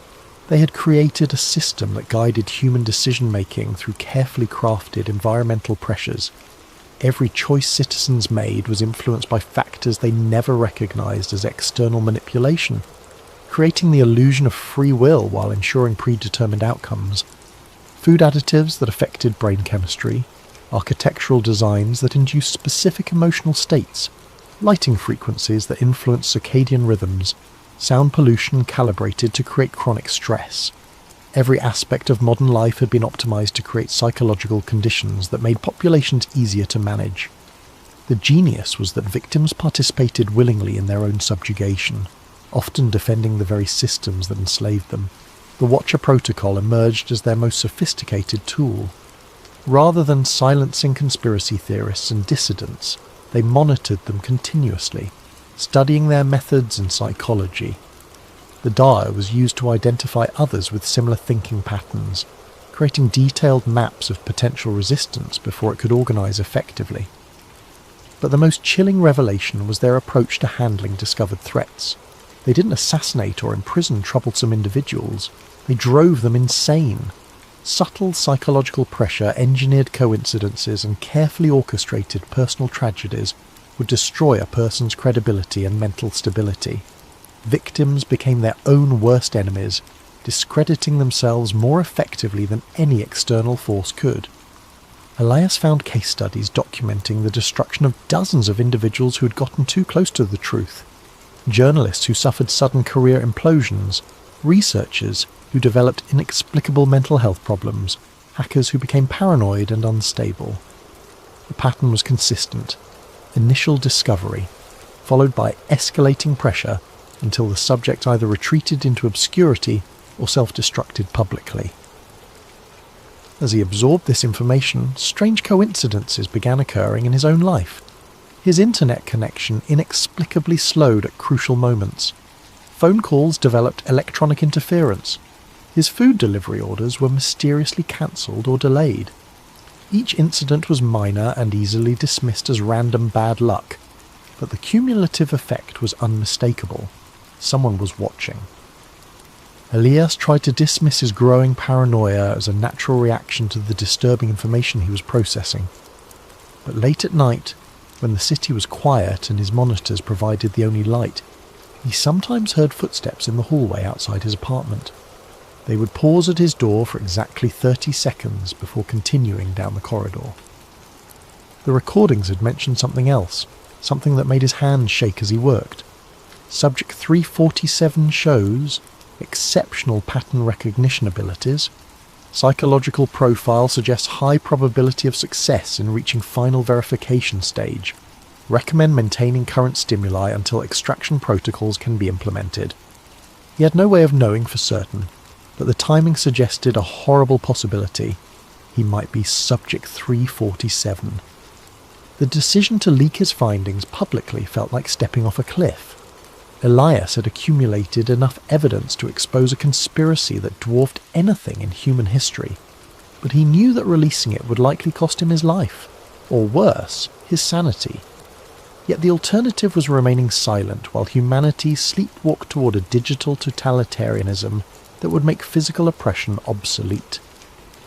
they had created a system that guided human decision-making through carefully crafted environmental pressures. Every choice citizens made was influenced by factors they never recognized as external manipulation, creating the illusion of free will while ensuring predetermined outcomes. Food additives that affected brain chemistry, architectural designs that induced specific emotional states, lighting frequencies that influence circadian rhythms, sound pollution calibrated to create chronic stress. Every aspect of modern life had been optimized to create psychological conditions that made populations easier to manage. The genius was that victims participated willingly in their own subjugation, often defending the very systems that enslaved them. The Watcher Protocol emerged as their most sophisticated tool. Rather than silencing conspiracy theorists and dissidents, they monitored them continuously, studying their methods and psychology. The dial was used to identify others with similar thinking patterns, creating detailed maps of potential resistance before it could organize effectively. But the most chilling revelation was their approach to handling discovered threats. They didn't assassinate or imprison troublesome individuals, they drove them insane. Subtle psychological pressure, engineered coincidences, and carefully orchestrated personal tragedies would destroy a person's credibility and mental stability. Victims became their own worst enemies, discrediting themselves more effectively than any external force could. Elias found case studies documenting the destruction of dozens of individuals who had gotten too close to the truth. Journalists who suffered sudden career implosions, researchers who developed inexplicable mental health problems, hackers who became paranoid and unstable. The pattern was consistent. Initial discovery, followed by escalating pressure until the subject either retreated into obscurity or self-destructed publicly. As he absorbed this information, strange coincidences began occurring in his own life. His internet connection inexplicably slowed at crucial moments. Phone calls developed electronic interference. His food delivery orders were mysteriously cancelled or delayed. Each incident was minor and easily dismissed as random bad luck, but the cumulative effect was unmistakable. Someone was watching. Elias tried to dismiss his growing paranoia as a natural reaction to the disturbing information he was processing. But late at night, when the city was quiet and his monitors provided the only light, he sometimes heard footsteps in the hallway outside his apartment. They would pause at his door for exactly 30 seconds before continuing down the corridor. The recordings had mentioned something else, something that made his hands shake as he worked. Subject 347 shows exceptional pattern recognition abilities. Psychological profile suggests high probability of success in reaching final verification stage. Recommend maintaining current stimuli until extraction protocols can be implemented. He had no way of knowing for certain, but the timing suggested a horrible possibility. He might be Subject 347. The decision to leak his findings publicly felt like stepping off a cliff. Elias had accumulated enough evidence to expose a conspiracy that dwarfed anything in human history, but he knew that releasing it would likely cost him his life, or worse, his sanity. Yet the alternative was remaining silent while humanity sleepwalked toward a digital totalitarianism that would make physical oppression obsolete.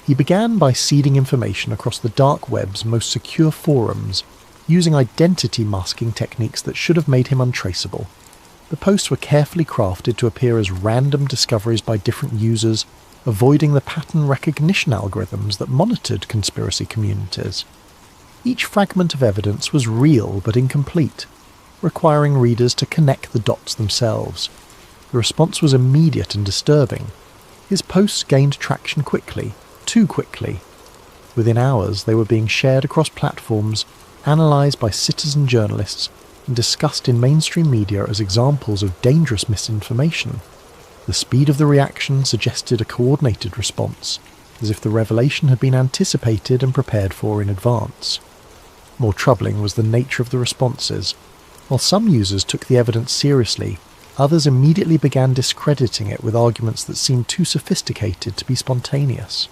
He began by seeding information across the dark web's most secure forums, using identity masking techniques that should have made him untraceable. The posts were carefully crafted to appear as random discoveries by different users, avoiding the pattern recognition algorithms that monitored conspiracy communities. Each fragment of evidence was real but incomplete, requiring readers to connect the dots themselves. The response was immediate and disturbing. His posts gained traction quickly, too quickly. Within hours, they were being shared across platforms, analysed by citizen journalists, and discussed in mainstream media as examples of dangerous misinformation. The speed of the reaction suggested a coordinated response, as if the revelation had been anticipated and prepared for in advance. More troubling was the nature of the responses. While some users took the evidence seriously, others immediately began discrediting it with arguments that seemed too sophisticated to be spontaneous.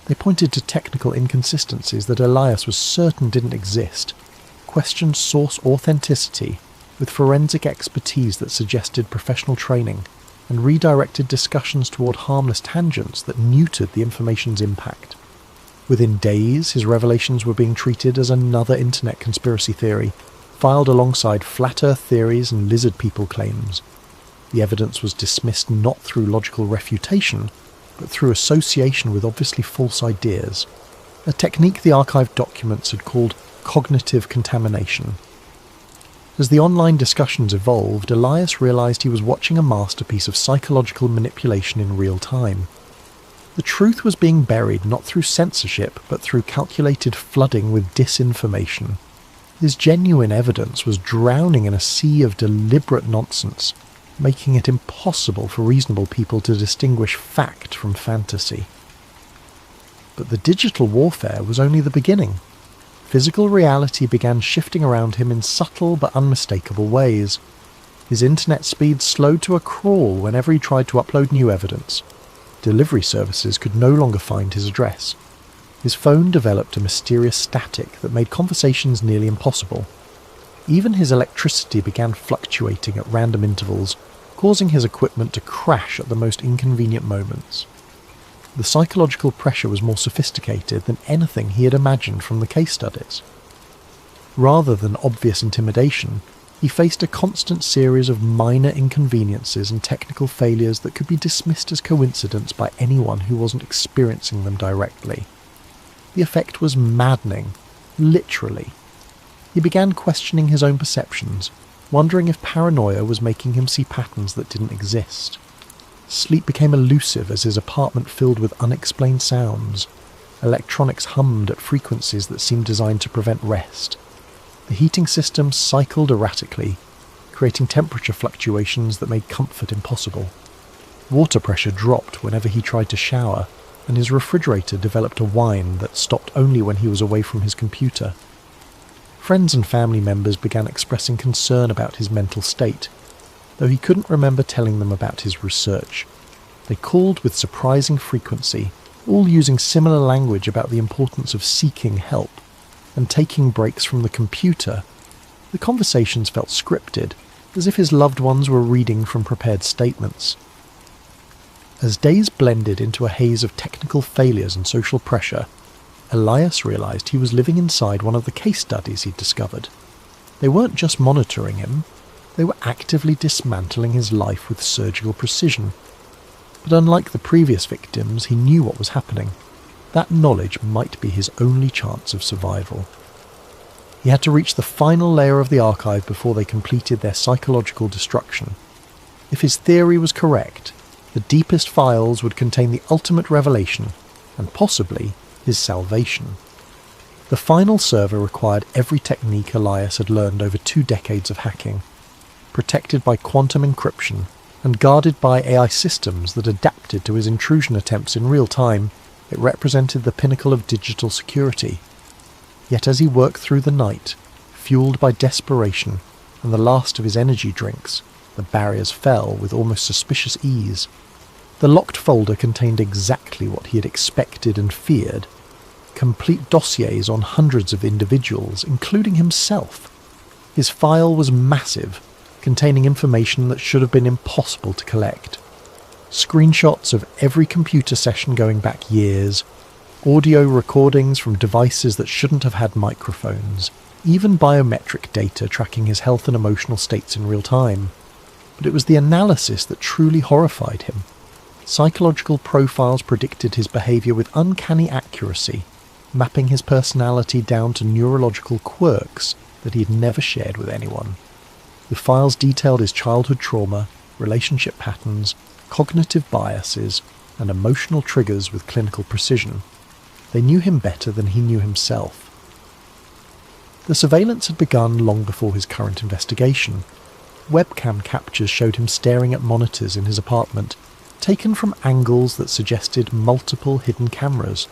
They pointed to technical inconsistencies that Elias was certain didn't exist, questioned source authenticity with forensic expertise that suggested professional training, and redirected discussions toward harmless tangents that neutered the information's impact. Within days, his revelations were being treated as another internet conspiracy theory, filed alongside flat earth theories and lizard people claims. The evidence was dismissed not through logical refutation, but through association with obviously false ideas, a technique the archived documents had called cognitive contamination. As the online discussions evolved, Elias realised he was watching a masterpiece of psychological manipulation in real time. The truth was being buried not through censorship, but through calculated flooding with disinformation. His genuine evidence was drowning in a sea of deliberate nonsense, making it impossible for reasonable people to distinguish fact from fantasy. But the digital warfare was only the beginning. Physical reality began shifting around him in subtle but unmistakable ways. His internet speed slowed to a crawl whenever he tried to upload new evidence. Delivery services could no longer find his address. His phone developed a mysterious static that made conversations nearly impossible. Even his electricity began fluctuating at random intervals, causing his equipment to crash at the most inconvenient moments. The psychological pressure was more sophisticated than anything he had imagined from the case studies. Rather than obvious intimidation, he faced a constant series of minor inconveniences and technical failures that could be dismissed as coincidence by anyone who wasn't experiencing them directly. The effect was maddening, literally. He began questioning his own perceptions, wondering if paranoia was making him see patterns that didn't exist. Sleep became elusive as his apartment filled with unexplained sounds. Electronics hummed at frequencies that seemed designed to prevent rest. The heating system cycled erratically, creating temperature fluctuations that made comfort impossible. Water pressure dropped whenever he tried to shower, and his refrigerator developed a whine that stopped only when he was away from his computer. Friends and family members began expressing concern about his mental state, though he couldn't remember telling them about his research. They called with surprising frequency, all using similar language about the importance of seeking help and taking breaks from the computer. The conversations felt scripted, as if his loved ones were reading from prepared statements. As days blended into a haze of technical failures and social pressure, Elias realised he was living inside one of the case studies he'd discovered. They weren't just monitoring him, they were actively dismantling his life with surgical precision. But unlike the previous victims, he knew what was happening. That knowledge might be his only chance of survival. He had to reach the final layer of the archive before they completed their psychological destruction. If his theory was correct, the deepest files would contain the ultimate revelation, and possibly his salvation. The final server required every technique Elias had learned over 2 decades of hacking, protected by quantum encryption and guarded by AI systems that adapted to his intrusion attempts in real time. It represented the pinnacle of digital security. Yet as he worked through the night, fueled by desperation and the last of his energy drinks, the barriers fell with almost suspicious ease. The locked folder contained exactly what he had expected and feared: complete dossiers on hundreds of individuals, including himself. His file was massive, containing information that should have been impossible to collect. Screenshots of every computer session going back years, audio recordings from devices that shouldn't have had microphones, even biometric data tracking his health and emotional states in real time. But it was the analysis that truly horrified him. Psychological profiles predicted his behaviour with uncanny accuracy, mapping his personality down to neurological quirks that he had never shared with anyone. The files detailed his childhood trauma, relationship patterns, cognitive biases, and emotional triggers with clinical precision. They knew him better than he knew himself. The surveillance had begun long before his current investigation. Webcam captures showed him staring at monitors in his apartment, taken from angles that suggested multiple hidden cameras.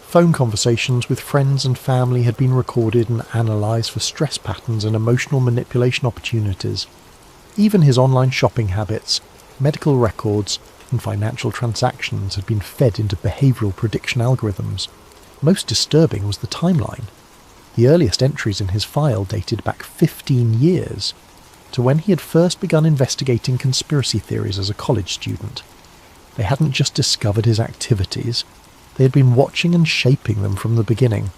Phone conversations with friends and family had been recorded and analysed for stress patterns and emotional manipulation opportunities. Even his online shopping habits, medical records, and financial transactions had been fed into behavioural prediction algorithms. Most disturbing was the timeline. The earliest entries in his file dated back 15 years, to when he had first begun investigating conspiracy theories as a college student. They hadn't just discovered his activities, they had been watching and shaping them from the beginning.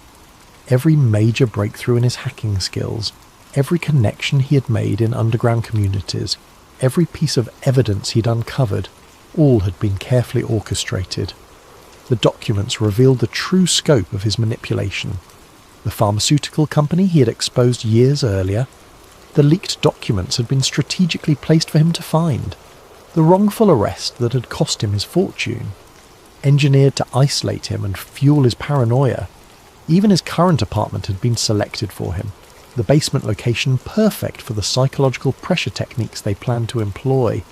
Every major breakthrough in his hacking skills, every connection he had made in underground communities, every piece of evidence he'd uncovered, all had been carefully orchestrated. The documents revealed the true scope of his manipulation. The pharmaceutical company he had exposed years earlier, the leaked documents had been strategically placed for him to find. The wrongful arrest that had cost him his fortune, engineered to isolate him and fuel his paranoia. Even his current apartment had been selected for him, the basement location perfect for the psychological pressure techniques they planned to employ,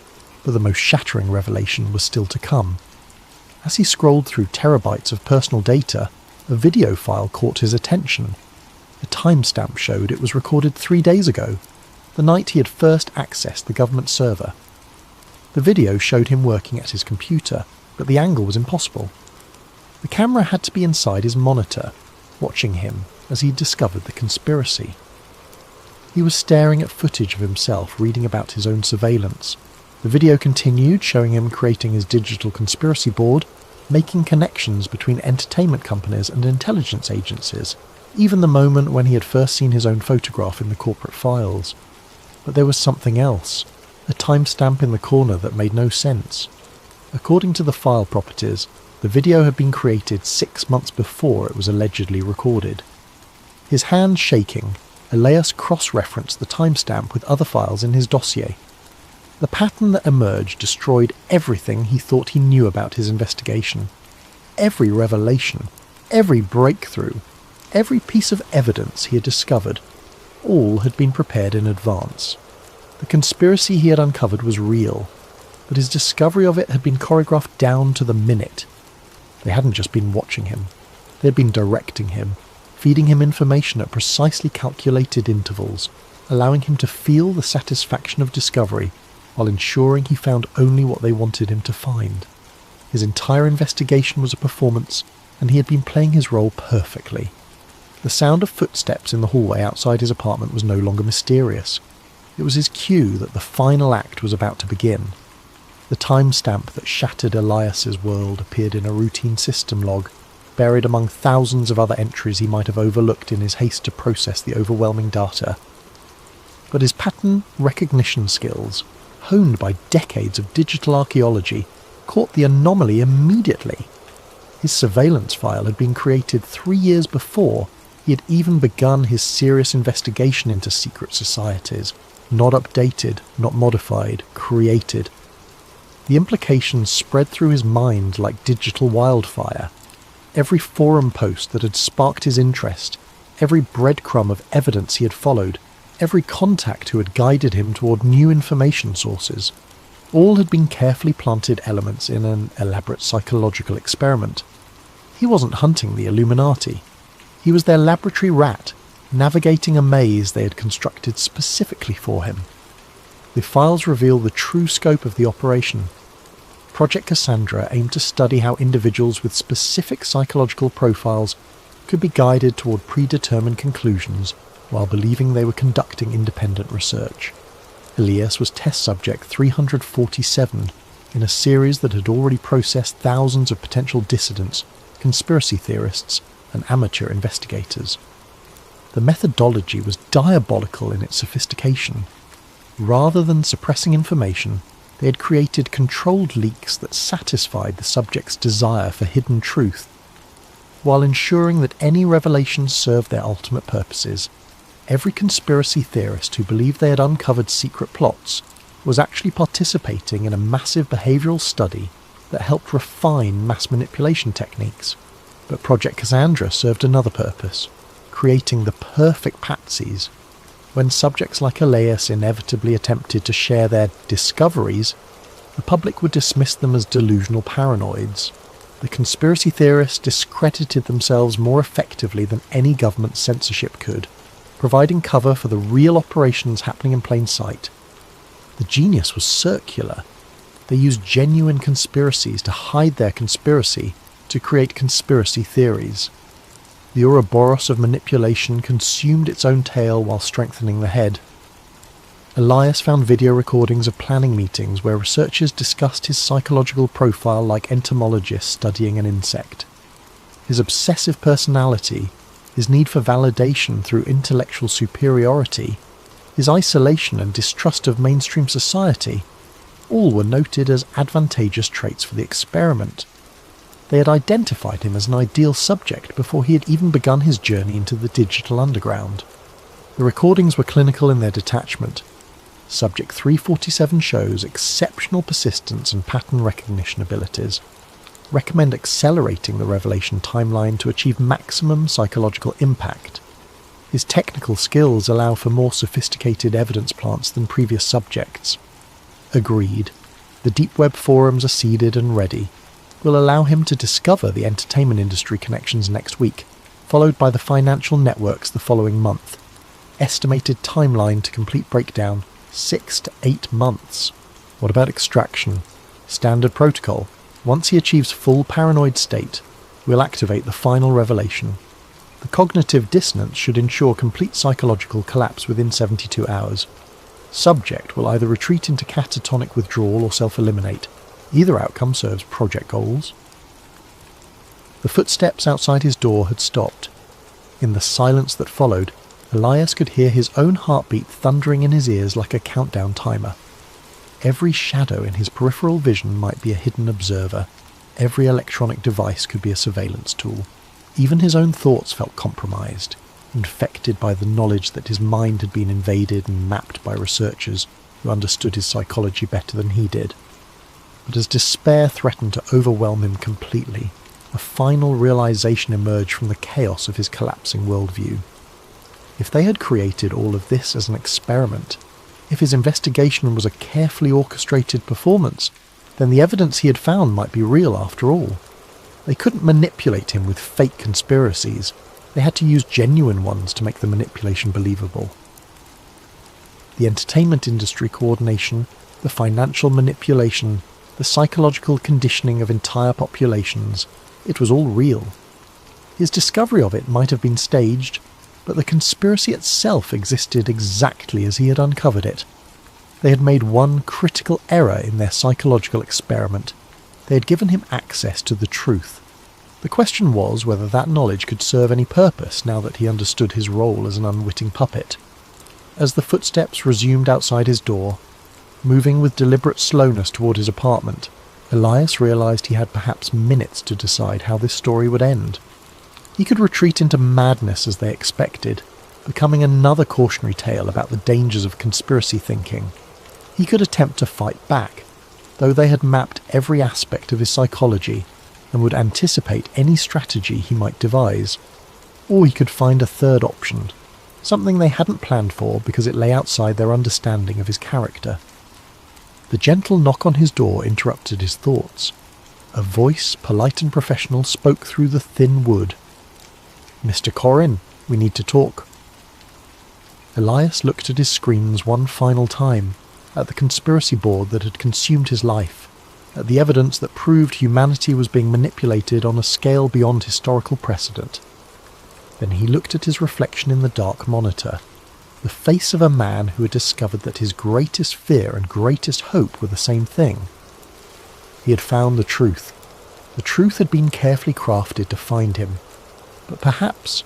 but the most shattering revelation was still to come. As he scrolled through terabytes of personal data, a video file caught his attention. The timestamp showed it was recorded 3 days ago, the night he had first accessed the government server. The video showed him working at his computer, but the angle was impossible. The camera had to be inside his monitor, watching him as he discovered the conspiracy. He was staring at footage of himself reading about his own surveillance. The video continued, showing him creating his digital conspiracy board, making connections between entertainment companies and intelligence agencies, even the moment when he had first seen his own photograph in the corporate files. But there was something else, a timestamp in the corner that made no sense. According to the file properties, the video had been created 6 months before it was allegedly recorded. His hand shaking, Elias cross-referenced the timestamp with other files in his dossier. The pattern that emerged destroyed everything he thought he knew about his investigation. Every revelation, every breakthrough, every piece of evidence he had discovered, all had been prepared in advance. The conspiracy he had uncovered was real, but his discovery of it had been choreographed down to the minute. They hadn't just been watching him, they had been directing him, feeding him information at precisely calculated intervals, allowing him to feel the satisfaction of discovery while ensuring he found only what they wanted him to find. His entire investigation was a performance, and he had been playing his role perfectly. The sound of footsteps in the hallway outside his apartment was no longer mysterious. It was his cue that the final act was about to begin. The timestamp that shattered Elias's world appeared in a routine system log, buried among thousands of other entries he might have overlooked in his haste to process the overwhelming data. But his pattern recognition skills, honed by decades of digital archaeology, caught the anomaly immediately. His surveillance file had been created 3 years before he had even begun his serious investigation into secret societies. Not updated, not modified, created. The implications spread through his mind like digital wildfire. Every forum post that had sparked his interest, every breadcrumb of evidence he had followed, every contact who had guided him toward new information sources, all had been carefully planted elements in an elaborate psychological experiment. He wasn't hunting the Illuminati. He was their laboratory rat, navigating a maze they had constructed specifically for him. The files reveal the true scope of the operation. Project Cassandra aimed to study how individuals with specific psychological profiles could be guided toward predetermined conclusions while believing they were conducting independent research. Elias was test subject 347 in a series that had already processed thousands of potential dissidents, conspiracy theorists, and amateur investigators. The methodology was diabolical in its sophistication. Rather than suppressing information, they had created controlled leaks that satisfied the subject's desire for hidden truth, while ensuring that any revelations served their ultimate purposes. Every conspiracy theorist who believed they had uncovered secret plots was actually participating in a massive behavioural study that helped refine mass manipulation techniques. But Project Cassandra served another purpose, creating the perfect patsies. When subjects like Elias inevitably attempted to share their discoveries, the public would dismiss them as delusional paranoids. The conspiracy theorists discredited themselves more effectively than any government censorship could, providing cover for the real operations happening in plain sight. The genius was circular. They used genuine conspiracies to hide their conspiracy, to create conspiracy theories. The Ouroboros of manipulation consumed its own tail while strengthening the head. Elias found video recordings of planning meetings where researchers discussed his psychological profile like entomologists studying an insect. His obsessive personality, his need for validation through intellectual superiority, his isolation and distrust of mainstream society, all were noted as advantageous traits for the experiment. They had identified him as an ideal subject before he had even begun his journey into the digital underground. The recordings were clinical in their detachment. Subject 347 shows exceptional persistence and pattern recognition abilities. Recommend accelerating the revelation timeline to achieve maximum psychological impact. His technical skills allow for more sophisticated evidence plants than previous subjects. Agreed. The deep web forums are seeded and ready. Will allow him to discover the entertainment industry connections next week, followed by the financial networks the following month. Estimated timeline to complete breakdown, 6 to 8 months. What about extraction? Standard protocol. Once he achieves full paranoid state, we'll activate the final revelation. The cognitive dissonance should ensure complete psychological collapse within 72 hours. Subject will either retreat into catatonic withdrawal or self-eliminate. Either outcome serves project goals. The footsteps outside his door had stopped. In the silence that followed, Elias could hear his own heartbeat thundering in his ears like a countdown timer. Every shadow in his peripheral vision might be a hidden observer. Every electronic device could be a surveillance tool. Even his own thoughts felt compromised, infected by the knowledge that his mind had been invaded and mapped by researchers who understood his psychology better than he did. But as despair threatened to overwhelm him completely, a final realization emerged from the chaos of his collapsing worldview. If they had created all of this as an experiment, if his investigation was a carefully orchestrated performance, then the evidence he had found might be real after all. They couldn't manipulate him with fake conspiracies. They had to use genuine ones to make the manipulation believable. The entertainment industry coordination, the financial manipulation, the psychological conditioning of entire populations, it was all real. His discovery of it might have been staged, but the conspiracy itself existed exactly as he had uncovered it. They had made one critical error in their psychological experiment. They had given him access to the truth. The question was whether that knowledge could serve any purpose now that he understood his role as an unwitting puppet. As the footsteps resumed outside his door, moving with deliberate slowness toward his apartment, Elias realized he had perhaps minutes to decide how this story would end. He could retreat into madness as they expected, becoming another cautionary tale about the dangers of conspiracy thinking. He could attempt to fight back, though they had mapped every aspect of his psychology and would anticipate any strategy he might devise. Or he could find a third option, something they hadn't planned for because it lay outside their understanding of his character. The gentle knock on his door interrupted his thoughts. A voice, polite and professional, spoke through the thin wood. "Mr. Corrin, we need to talk." Elias looked at his screens one final time, at the conspiracy board that had consumed his life, at the evidence that proved humanity was being manipulated on a scale beyond historical precedent. Then he looked at his reflection in the dark monitor, the face of a man who had discovered that his greatest fear and greatest hope were the same thing. He had found the truth. The truth had been carefully crafted to find him. But perhaps,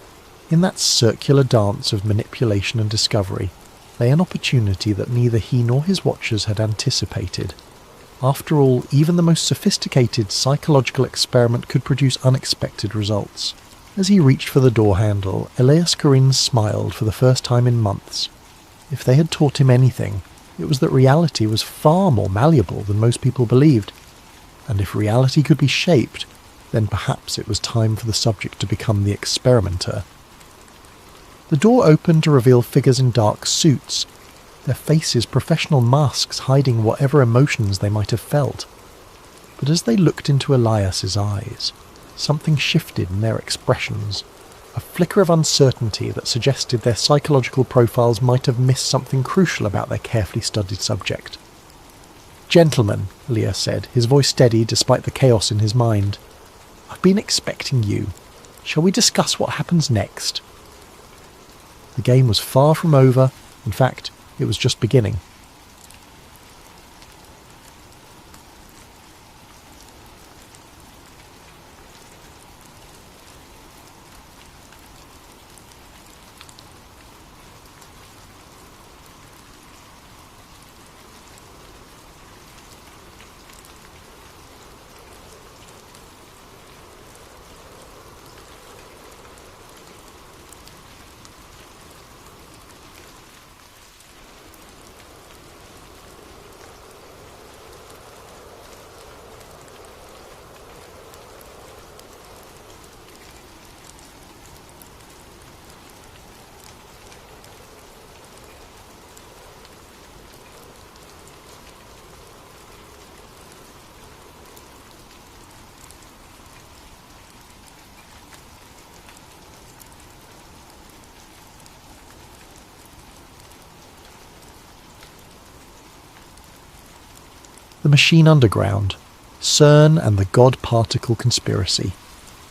in that circular dance of manipulation and discovery, lay an opportunity that neither he nor his watchers had anticipated. After all, even the most sophisticated psychological experiment could produce unexpected results. As he reached for the door handle, Elias Corrin smiled for the first time in months. If they had taught him anything, it was that reality was far more malleable than most people believed. And if reality could be shaped, then perhaps it was time for the subject to become the experimenter. The door opened to reveal figures in dark suits, their faces professional masks hiding whatever emotions they might have felt. But as they looked into Elias's eyes, something shifted in their expressions, a flicker of uncertainty that suggested their psychological profiles might have missed something crucial about their carefully studied subject. "Gentlemen," Elias said, his voice steady despite the chaos in his mind, "I've been expecting you. Shall we discuss what happens next?" The game was far from over. In fact, it was just beginning. The Machine Underground, CERN and the God Particle Conspiracy.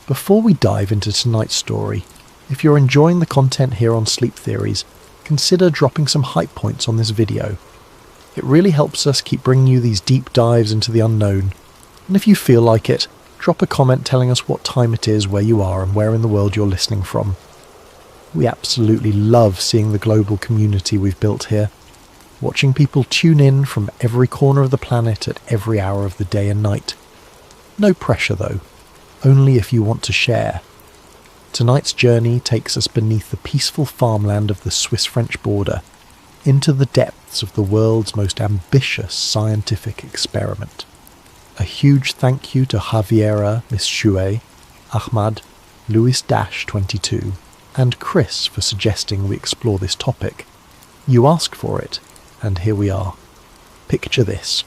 Before we dive into tonight's story, if you're enjoying the content here on Sleep Theories, consider dropping some hype points on this video. It really helps us keep bringing you these deep dives into the unknown, and if you feel like it, drop a comment telling us what time it is, where you are, and where in the world you're listening from. We absolutely love seeing the global community we've built here, watching people tune in from every corner of the planet at every hour of the day and night. No pressure though, only if you want to share. Tonight's journey takes us beneath the peaceful farmland of the Swiss-French border, into the depths of the world's most ambitious scientific experiment. A huge thank you to Javiera Miss Chouet, Ahmad, Louis-22, and Chris for suggesting we explore this topic. You asked for it, and here we are. Picture this: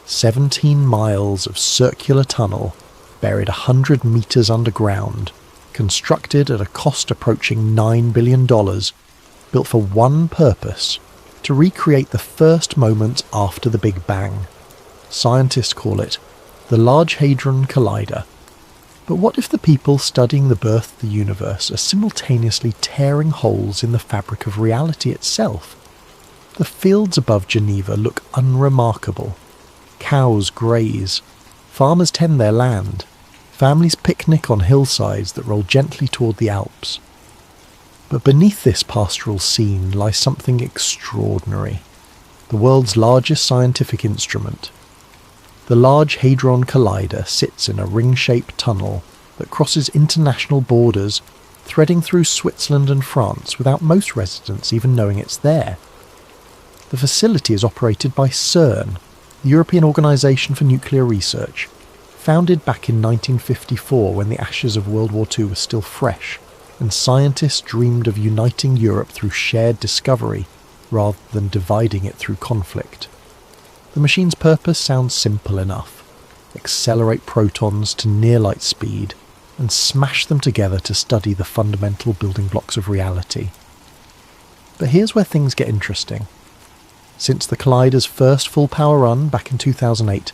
17 miles of circular tunnel, buried 100 meters underground, constructed at a cost approaching $9 billion, built for one purpose: to recreate the first moments after the Big Bang. Scientists call it the Large Hadron Collider. But what if the people studying the birth of the universe are simultaneously tearing holes in the fabric of reality itself? The fields above Geneva look unremarkable. Cows graze, farmers tend their land, families picnic on hillsides that roll gently toward the Alps. But beneath this pastoral scene lies something extraordinary. The world's largest scientific instrument. The Large Hadron Collider sits in a ring-shaped tunnel that crosses international borders, threading through Switzerland and France without most residents even knowing it's there. The facility is operated by CERN, the European Organisation for Nuclear Research, founded back in 1954 when the ashes of World War II were still fresh, and scientists dreamed of uniting Europe through shared discovery rather than dividing it through conflict. The machine's purpose sounds simple enough: accelerate protons to near light speed and smash them together to study the fundamental building blocks of reality. But here's where things get interesting. Since the Collider's first full power run back in 2008,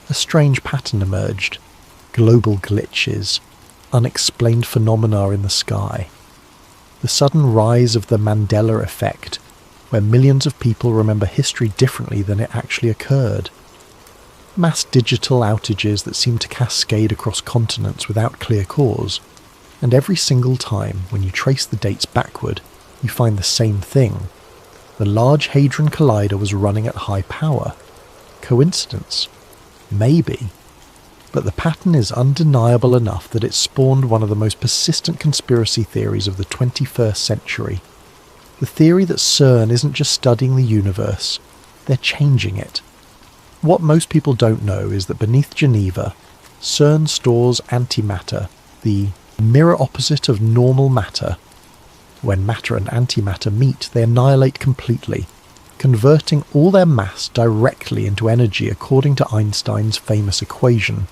a strange pattern emerged: global glitches, unexplained phenomena in the sky. The sudden rise of the Mandela effect, where millions of people remember history differently than it actually occurred. Mass digital outages that seem to cascade across continents without clear cause. And every single time, when you trace the dates backward, you find the same thing. The Large Hadron Collider was running at high power. Coincidence? Maybe. But the pattern is undeniable enough that it spawned one of the most persistent conspiracy theories of the 21st century. The theory that CERN isn't just studying the universe, they're changing it. What most people don't know is that beneath Geneva, CERN stores antimatter, the mirror opposite of normal matter. When matter and antimatter meet, they annihilate completely, converting all their mass directly into energy according to Einstein's famous equation.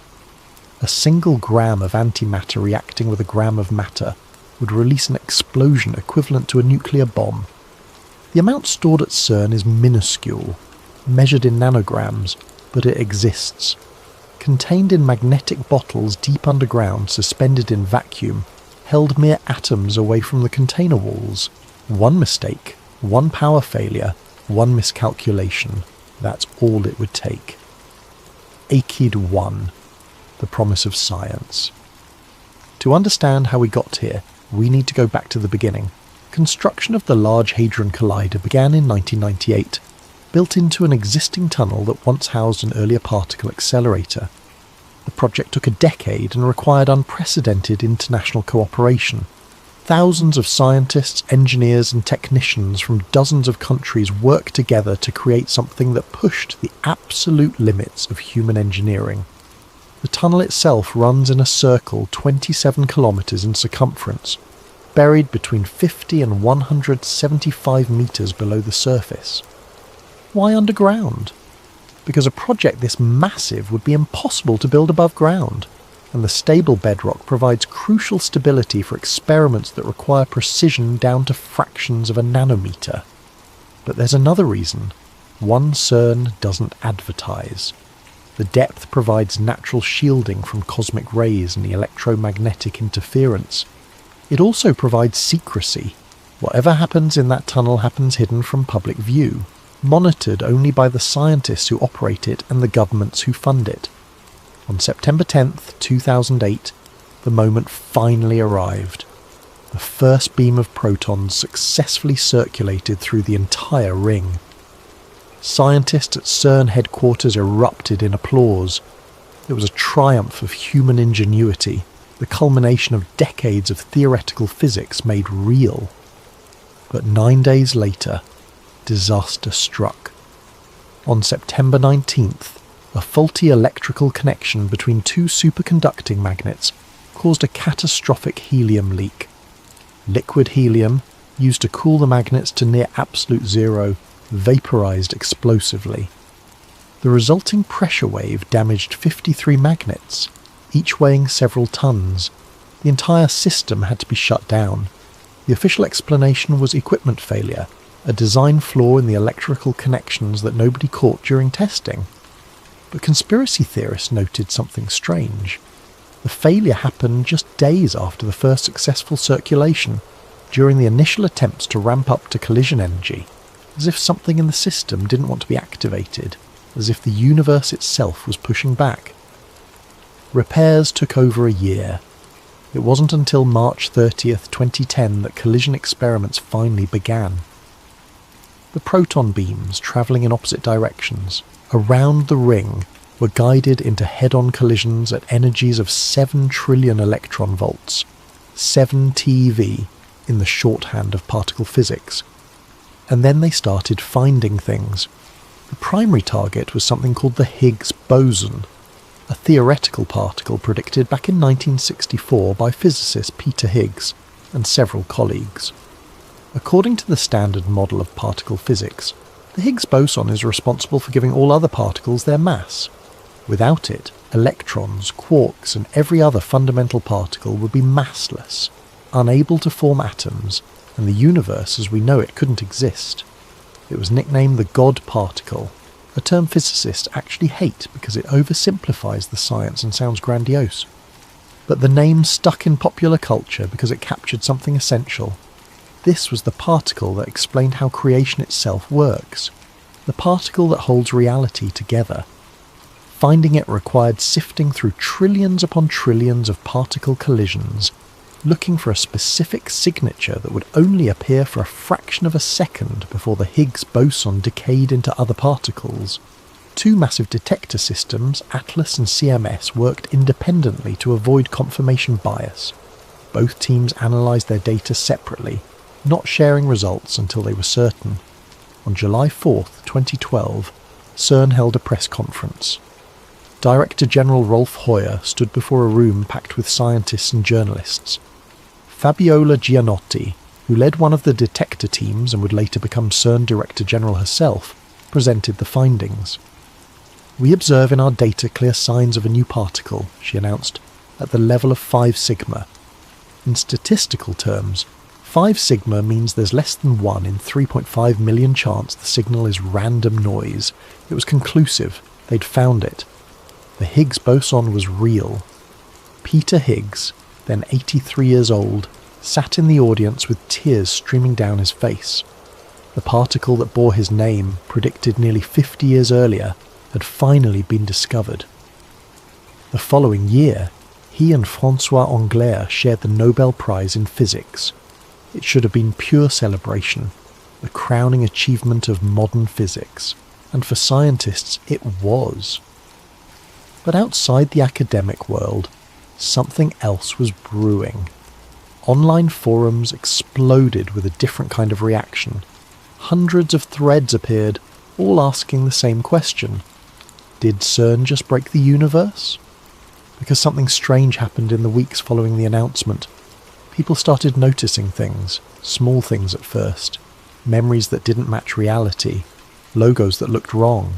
A single gram of antimatter reacting with a gram of matter would release an explosion equivalent to a nuclear bomb. The amount stored at CERN is minuscule, measured in nanograms, but it exists. Contained in magnetic bottles deep underground, suspended in vacuum, held mere atoms away from the container walls. One mistake, one power failure, one miscalculation. That's all it would take. Achid 1. The promise of science. To understand how we got here, we need to go back to the beginning. Construction of the Large Hadron Collider began in 1998, built into an existing tunnel that once housed an earlier particle accelerator. The project took a decade and required unprecedented international cooperation. Thousands of scientists, engineers and technicians from dozens of countries worked together to create something that pushed the absolute limits of human engineering. The tunnel itself runs in a circle 27 kilometres in circumference, buried between 50 and 175 metres below the surface. Why underground? Because a project this massive would be impossible to build above ground, and the stable bedrock provides crucial stability for experiments that require precision down to fractions of a nanometer. But there's another reason. One CERN doesn't advertise. The depth provides natural shielding from cosmic rays and the electromagnetic interference. It also provides secrecy. Whatever happens in that tunnel happens hidden from public view, monitored only by the scientists who operate it and the governments who fund it. On September 10th, 2008, the moment finally arrived. The first beam of protons successfully circulated through the entire ring. Scientists at CERN headquarters erupted in applause. It was a triumph of human ingenuity, the culmination of decades of theoretical physics made real. But 9 days later, disaster struck. On September 19th, a faulty electrical connection between two superconducting magnets caused a catastrophic helium leak. Liquid helium, used to cool the magnets to near absolute zero, vaporized explosively. The resulting pressure wave damaged 53 magnets, each weighing several tons. The entire system had to be shut down. The official explanation was equipment failure, a design flaw in the electrical connections that nobody caught during testing. But conspiracy theorists noted something strange. The failure happened just days after the first successful circulation, during the initial attempts to ramp up to collision energy. as if something in the system didn't want to be activated, as if the universe itself was pushing back. Repairs took over a year. It wasn't until March 30th, 2010 that collision experiments finally began. The proton beams, travelling in opposite directions, around the ring, were guided into head-on collisions at energies of 7 trillion electron volts, 7 TeV in the shorthand of particle physics. And then they started finding things. The primary target was something called the Higgs boson, a theoretical particle predicted back in 1964 by physicist Peter Higgs and several colleagues. According to the standard model of particle physics, the Higgs boson is responsible for giving all other particles their mass. Without it, electrons, quarks, and every other fundamental particle would be massless, unable to form atoms, and the universe as we know it couldn't exist. It was nicknamed the God particle, a term physicists actually hate because it oversimplifies the science and sounds grandiose. But the name stuck in popular culture because it captured something essential. This was the particle that explained how creation itself works, the particle that holds reality together. Finding it required sifting through trillions upon trillions of particle collisions, looking for a specific signature that would only appear for a fraction of a second before the Higgs boson decayed into other particles. 2 massive detector systems, ATLAS and CMS, worked independently to avoid confirmation bias. Both teams analysed their data separately, not sharing results until they were certain. On July 4th, 2012, CERN held a press conference. Director General Rolf Hoyer stood before a room packed with scientists and journalists. Fabiola Gianotti, who led one of the detector teams and would later become CERN Director General herself, presented the findings. "We observe in our data clear signs of a new particle," she announced, "at the level of 5 sigma. In statistical terms, 5 sigma means there's less than 1 in 3.5 million chance the signal is random noise. It was conclusive. They'd found it. The Higgs boson was real." Peter Higgs, then 83 years old, sat in the audience with tears streaming down his face. The particle that bore his name, predicted nearly 50 years earlier, had finally been discovered. The following year, he and François Englert shared the Nobel Prize in Physics. It should have been pure celebration, the crowning achievement of modern physics, and for scientists it was. But outside the academic world, something else was brewing. Online forums exploded with a different kind of reaction. Hundreds of threads appeared, all asking the same question. Did CERN just break the universe? Because something strange happened in the weeks following the announcement. People started noticing things, small things at first, memories that didn't match reality, logos that looked wrong,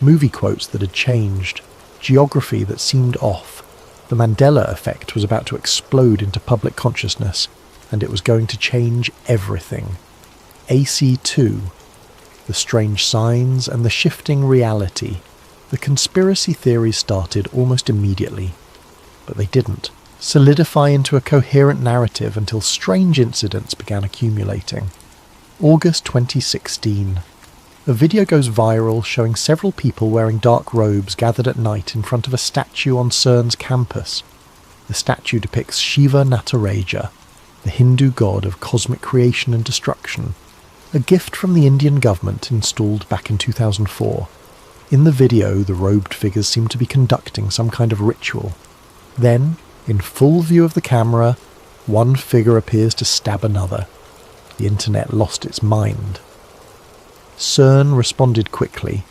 movie quotes that had changed, geography that seemed off. The Mandela effect was about to explode into public consciousness, and it was going to change everything. AC2, the strange signs and the shifting reality. The conspiracy theories started almost immediately, but they didn't solidify into a coherent narrative until strange incidents began accumulating. August 2016. A video goes viral showing several people wearing dark robes gathered at night in front of a statue on CERN's campus. The statue depicts Shiva Nataraja, the Hindu god of cosmic creation and destruction, a gift from the Indian government installed back in 2004. In the video, the robed figures seem to be conducting some kind of ritual. Then, in full view of the camera, one figure appears to stab another. The internet lost its mind. CERN responded quickly,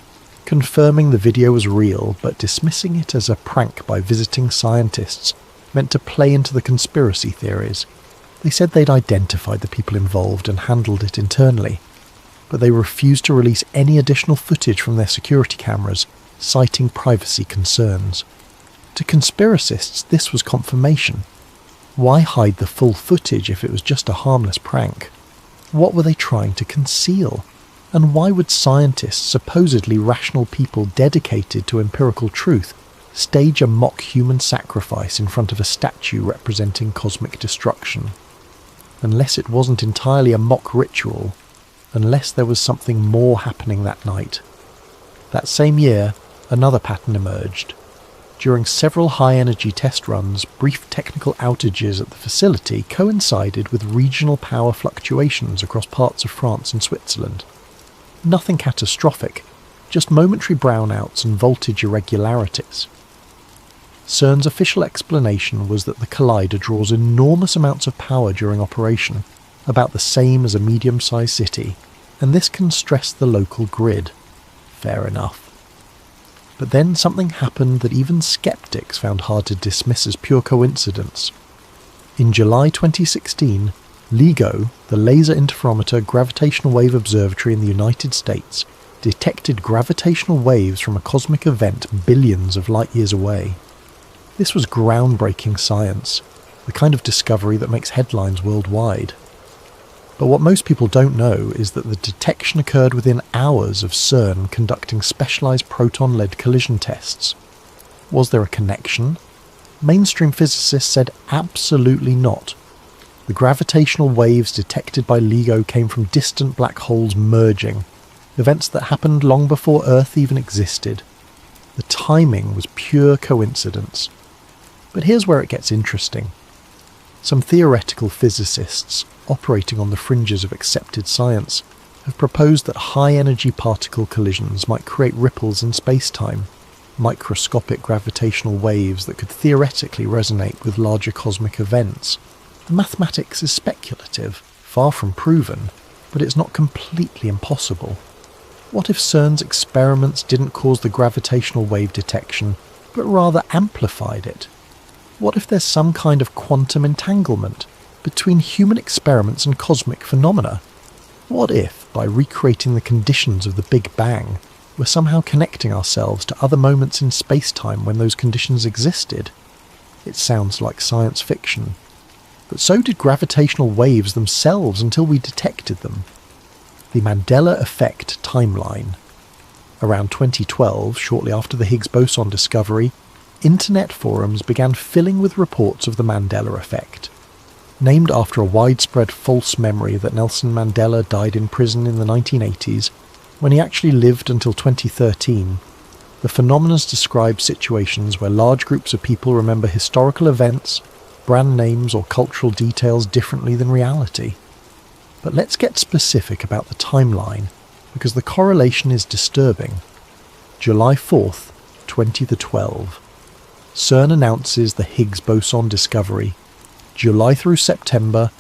confirming the video was real but dismissing it as a prank by visiting scientists meant to play into the conspiracy theories. They said they'd identified the people involved and handled it internally, but they refused to release any additional footage from their security cameras, citing privacy concerns. To conspiracists, this was confirmation. Why hide the full footage if it was just a harmless prank? What were they trying to conceal? And why would scientists, supposedly rational people dedicated to empirical truth, stage a mock human sacrifice in front of a statue representing cosmic destruction? Unless it wasn't entirely a mock ritual, unless there was something more happening that night. That same year, another pattern emerged. During several high-energy test runs, brief technical outages at the facility coincided with regional power fluctuations across parts of France and Switzerland. Nothing catastrophic, just momentary brownouts and voltage irregularities. CERN's official explanation was that the collider draws enormous amounts of power during operation, about the same as a medium-sized city, and this can stress the local grid. Fair enough. But then something happened that even skeptics found hard to dismiss as pure coincidence. In July 2016, LIGO, the Laser Interferometer Gravitational Wave Observatory in the United States, detected gravitational waves from a cosmic event billions of light years away. This was groundbreaking science, the kind of discovery that makes headlines worldwide. But what most people don't know is that the detection occurred within hours of CERN conducting specialised proton-led collision tests. Was there a connection? Mainstream physicists said absolutely not. The gravitational waves detected by LIGO came from distant black holes merging, events that happened long before Earth even existed. The timing was pure coincidence. But here's where it gets interesting. Some theoretical physicists, operating on the fringes of accepted science, have proposed that high-energy particle collisions might create ripples in space-time, microscopic gravitational waves that could theoretically resonate with larger cosmic events. The mathematics is speculative, far from proven, but it's not completely impossible. What if CERN's experiments didn't cause the gravitational wave detection, but rather amplified it? What if there's some kind of quantum entanglement between human experiments and cosmic phenomena? What if, by recreating the conditions of the Big Bang, we're somehow connecting ourselves to other moments in space-time when those conditions existed? It sounds like science fiction. But so did gravitational waves themselves until we detected them. The Mandela Effect Timeline. Around 2012, shortly after the Higgs boson discovery, internet forums began filling with reports of the Mandela Effect. Named after a widespread false memory that Nelson Mandela died in prison in the 1980s, when he actually lived until 2013, the phenomenon describes situations where large groups of people remember historical events, brand names or cultural details differently than reality. But let's get specific about the timeline, because the correlation is disturbing. July 4th, 2012. CERN announces the Higgs boson discovery. July through September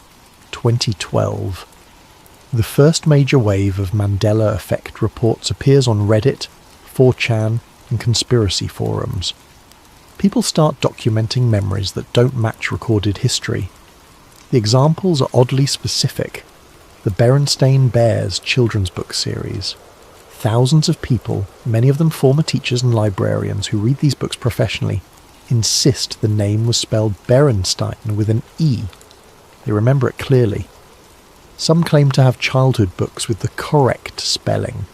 2012. The first major wave of Mandela Effect reports appears on Reddit, 4chan, and conspiracy forums. People start documenting memories that don't match recorded history. The examples are oddly specific. The Berenstain Bears children's book series. Thousands of people, many of them former teachers and librarians who read these books professionally, insist the name was spelled Berenstain with an E. They remember it clearly. Some claim to have childhood books with the correct spelling,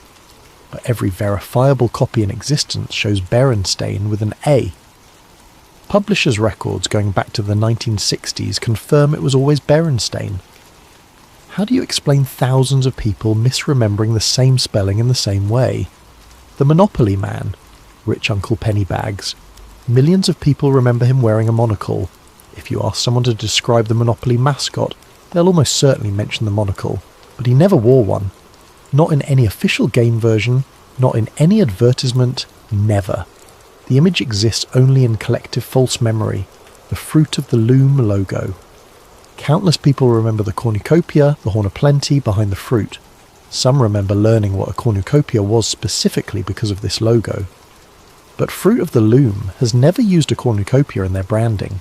but every verifiable copy in existence shows Berenstain with an A. Publishers' records going back to the 1960s confirm it was always Berenstain. How do you explain thousands of people misremembering the same spelling in the same way? The Monopoly Man, rich Uncle Pennybags. Millions of people remember him wearing a monocle. If you ask someone to describe the Monopoly mascot, they'll almost certainly mention the monocle, but he never wore one. Not in any official game version, not in any advertisement, never. The image exists only in collective false memory, the Fruit of the Loom logo. Countless people remember the cornucopia, the Horn of Plenty, behind the fruit. Some remember learning what a cornucopia was specifically because of this logo. But Fruit of the Loom has never used a cornucopia in their branding.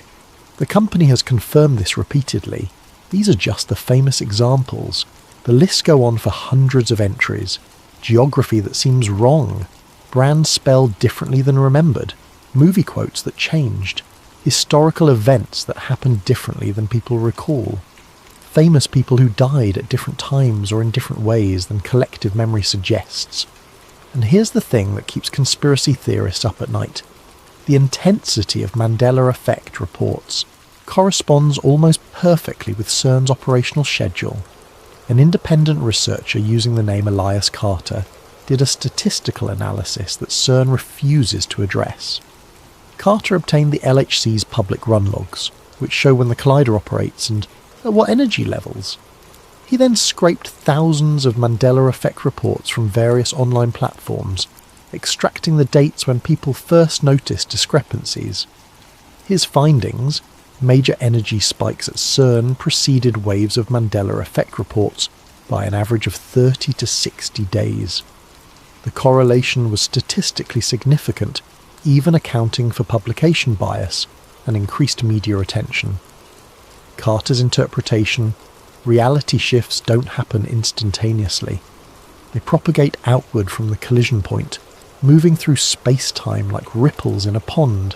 The company has confirmed this repeatedly. These are just the famous examples. The lists go on for hundreds of entries. Geography that seems wrong. Brands spelled differently than remembered. Movie quotes that changed. Historical events that happened differently than people recall. Famous people who died at different times or in different ways than collective memory suggests. And here's the thing that keeps conspiracy theorists up at night. The intensity of Mandela Effect reports corresponds almost perfectly with CERN's operational schedule. an independent researcher using the name Elias Carter did a statistical analysis that CERN refuses to address. Carter obtained the LHC's public run logs, which show when the collider operates and at what energy levels. He then scraped thousands of Mandela effect reports from various online platforms, extracting the dates when people first noticed discrepancies. His findings, major energy spikes at CERN, preceded waves of Mandela effect reports by an average of 30 to 60 days. The correlation was statistically significant, even accounting for publication bias and increased media attention. Carter's interpretation: reality shifts don't happen instantaneously. They propagate outward from the collision point, moving through space-time like ripples in a pond.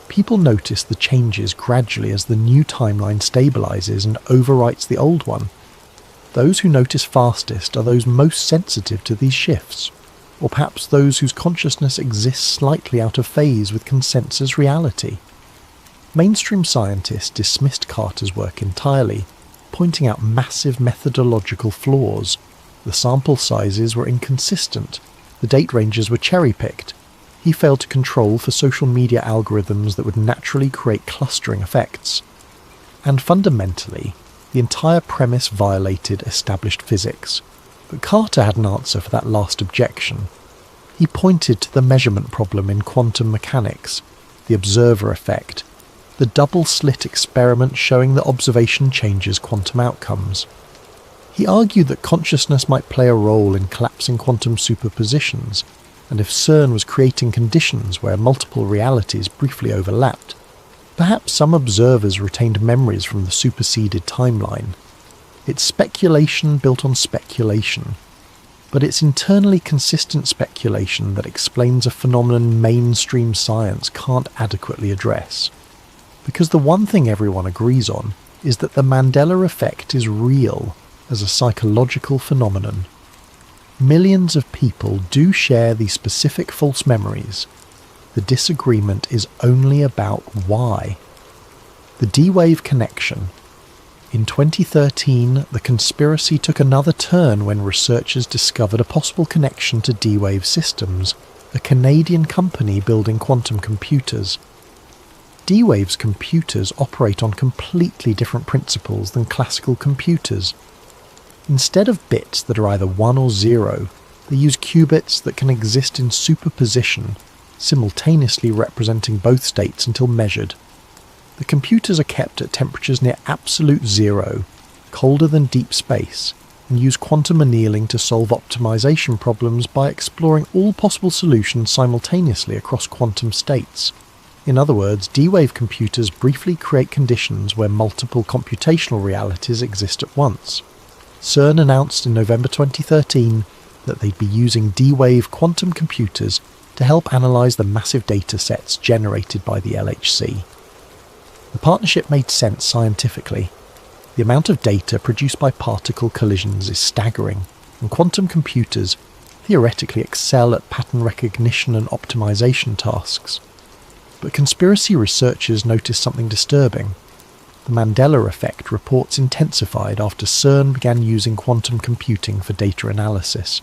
People notice the changes gradually as the new timeline stabilizes and overwrites the old one. Those who notice fastest are those most sensitive to these shifts, or perhaps those whose consciousness exists slightly out of phase with consensus reality. Mainstream scientists dismissed Carter's work entirely, pointing out massive methodological flaws. The sample sizes were inconsistent, the date ranges were cherry-picked. He failed to control for social media algorithms that would naturally create clustering effects. And fundamentally, the entire premise violated established physics. But Carter had an answer for that last objection. He pointed to the measurement problem in quantum mechanics, the observer effect, the double-slit experiment showing that observation changes quantum outcomes. He argued that consciousness might play a role in collapsing quantum superpositions, and if CERN was creating conditions where multiple realities briefly overlapped, perhaps some observers retained memories from the superseded timeline. It's speculation built on speculation, but it's internally consistent speculation that explains a phenomenon mainstream science can't adequately address. Because the one thing everyone agrees on is that the Mandela effect is real as a psychological phenomenon. Millions of people do share these specific false memories. The disagreement is only about why. The D-wave connection. In 2013, the conspiracy took another turn when researchers discovered a possible connection to D-wave systems, a Canadian company building quantum computers. D-wave's computers operate on completely different principles than classical computers. Instead of bits that are either 1 or 0, they use qubits that can exist in superposition, simultaneously representing both states until measured. The computers are kept at temperatures near absolute zero, colder than deep space, and use quantum annealing to solve optimization problems by exploring all possible solutions simultaneously across quantum states. In other words, D-wave computers briefly create conditions where multiple computational realities exist at once. CERN announced in November 2013 that they'd be using D-wave quantum computers to help analyse the massive data sets generated by the LHC. The partnership made sense scientifically. The amount of data produced by particle collisions is staggering, and quantum computers theoretically excel at pattern recognition and optimization tasks. But conspiracy researchers noticed something disturbing. The Mandela effect reports intensified after CERN began using quantum computing for data analysis,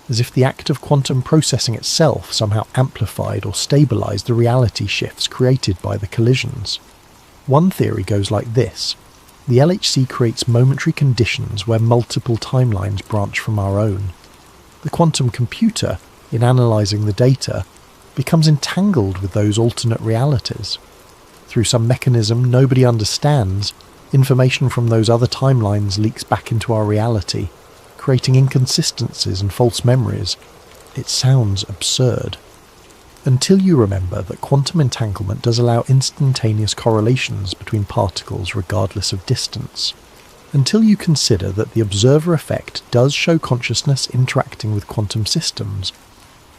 as if the act of quantum processing itself somehow amplified or stabilized the reality shifts created by the collisions. One theory goes like this: the LHC creates momentary conditions where multiple timelines branch from our own. The quantum computer, in analysing the data, becomes entangled with those alternate realities. Through some mechanism nobody understands, information from those other timelines leaks back into our reality, creating inconsistencies and false memories. It sounds absurd. Until you remember that quantum entanglement does allow instantaneous correlations between particles regardless of distance. Until you consider that the observer effect does show consciousness interacting with quantum systems.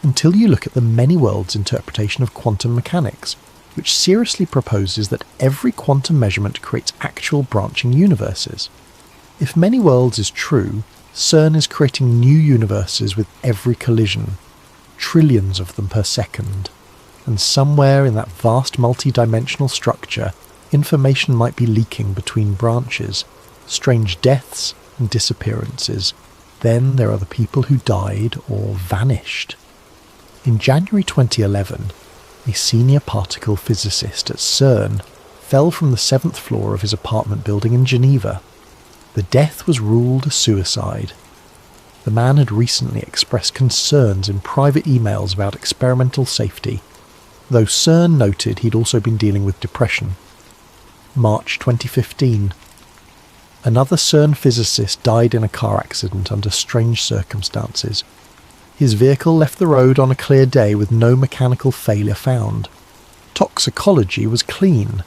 Until you look at the many worlds interpretation of quantum mechanics, which seriously proposes that every quantum measurement creates actual branching universes. If many worlds is true, CERN is creating new universes with every collision, trillions of them per second, and somewhere in that vast multi-dimensional structure, information might be leaking between branches, strange deaths, and disappearances. Then there are the people who died or vanished. In January 2011, a senior particle physicist at CERN fell from the 7th floor of his apartment building in Geneva. The death was ruled a suicide. The man had recently expressed concerns in private emails about experimental safety, though CERN noted he'd also been dealing with depression. March 2015. Another CERN physicist died in a car accident under strange circumstances. His vehicle left the road on a clear day with no mechanical failure found. Toxicology was clean.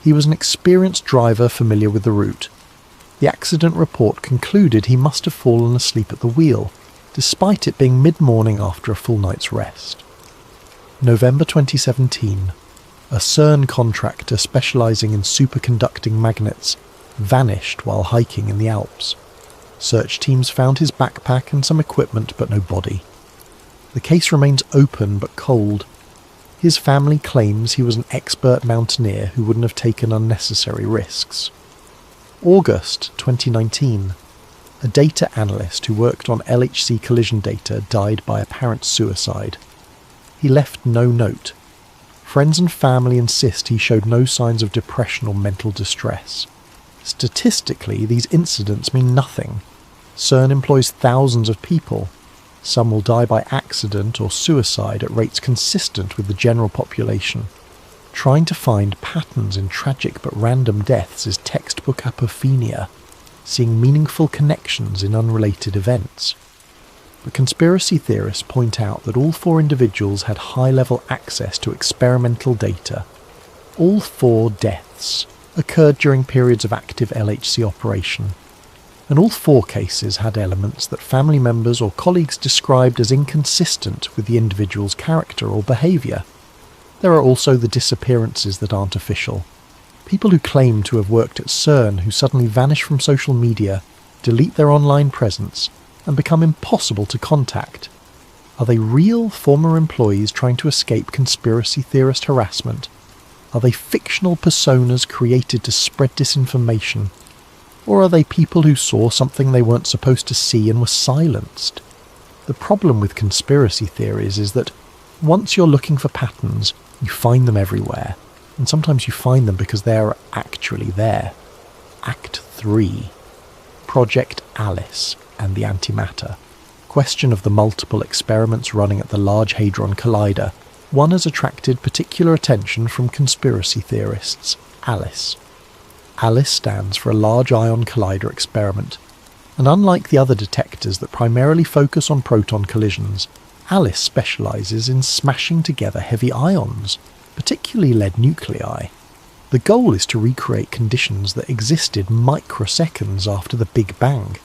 He was an experienced driver familiar with the route. The accident report concluded he must have fallen asleep at the wheel, despite it being mid-morning after a full night's rest. November 2017. A CERN contractor specialising in superconducting magnets vanished while hiking in the Alps. Search teams found his backpack and some equipment, but no body. The case remains open but cold. His family claims he was an expert mountaineer who wouldn't have taken unnecessary risks. August 2019. A data analyst who worked on LHC collision data died by apparent suicide. He left no note. Friends and family insist he showed no signs of depression or mental distress. Statistically, these incidents mean nothing. CERN employs thousands of people. Some will die by accident or suicide at rates consistent with the general population. Trying to find patterns in tragic but random deaths is textbook apophenia, seeing meaningful connections in unrelated events. But conspiracy theorists point out that all 4 individuals had high-level access to experimental data. All 4 deaths occurred during periods of active LHC operation, and all 4 cases had elements that family members or colleagues described as inconsistent with the individual's character or behaviour. There are also the disappearances that aren't official. People who claim to have worked at CERN who suddenly vanish from social media, delete their online presence, and become impossible to contact. Are they real former employees trying to escape conspiracy theorist harassment? Are they fictional personas created to spread disinformation? Or are they people who saw something they weren't supposed to see and were silenced? The problem with conspiracy theories is that once you're looking for patterns, you find them everywhere, and sometimes you find them because they are actually there. Act 3. Project Alice and the Antimatter. Question of the multiple experiments running at the Large Hadron Collider. One has attracted particular attention from conspiracy theorists: ALICE. ALICE stands for a Large Ion Collider Experiment, and unlike the other detectors that primarily focus on proton collisions, ALICE specialises in smashing together heavy ions, particularly lead nuclei. The goal is to recreate conditions that existed microseconds after the Big Bang,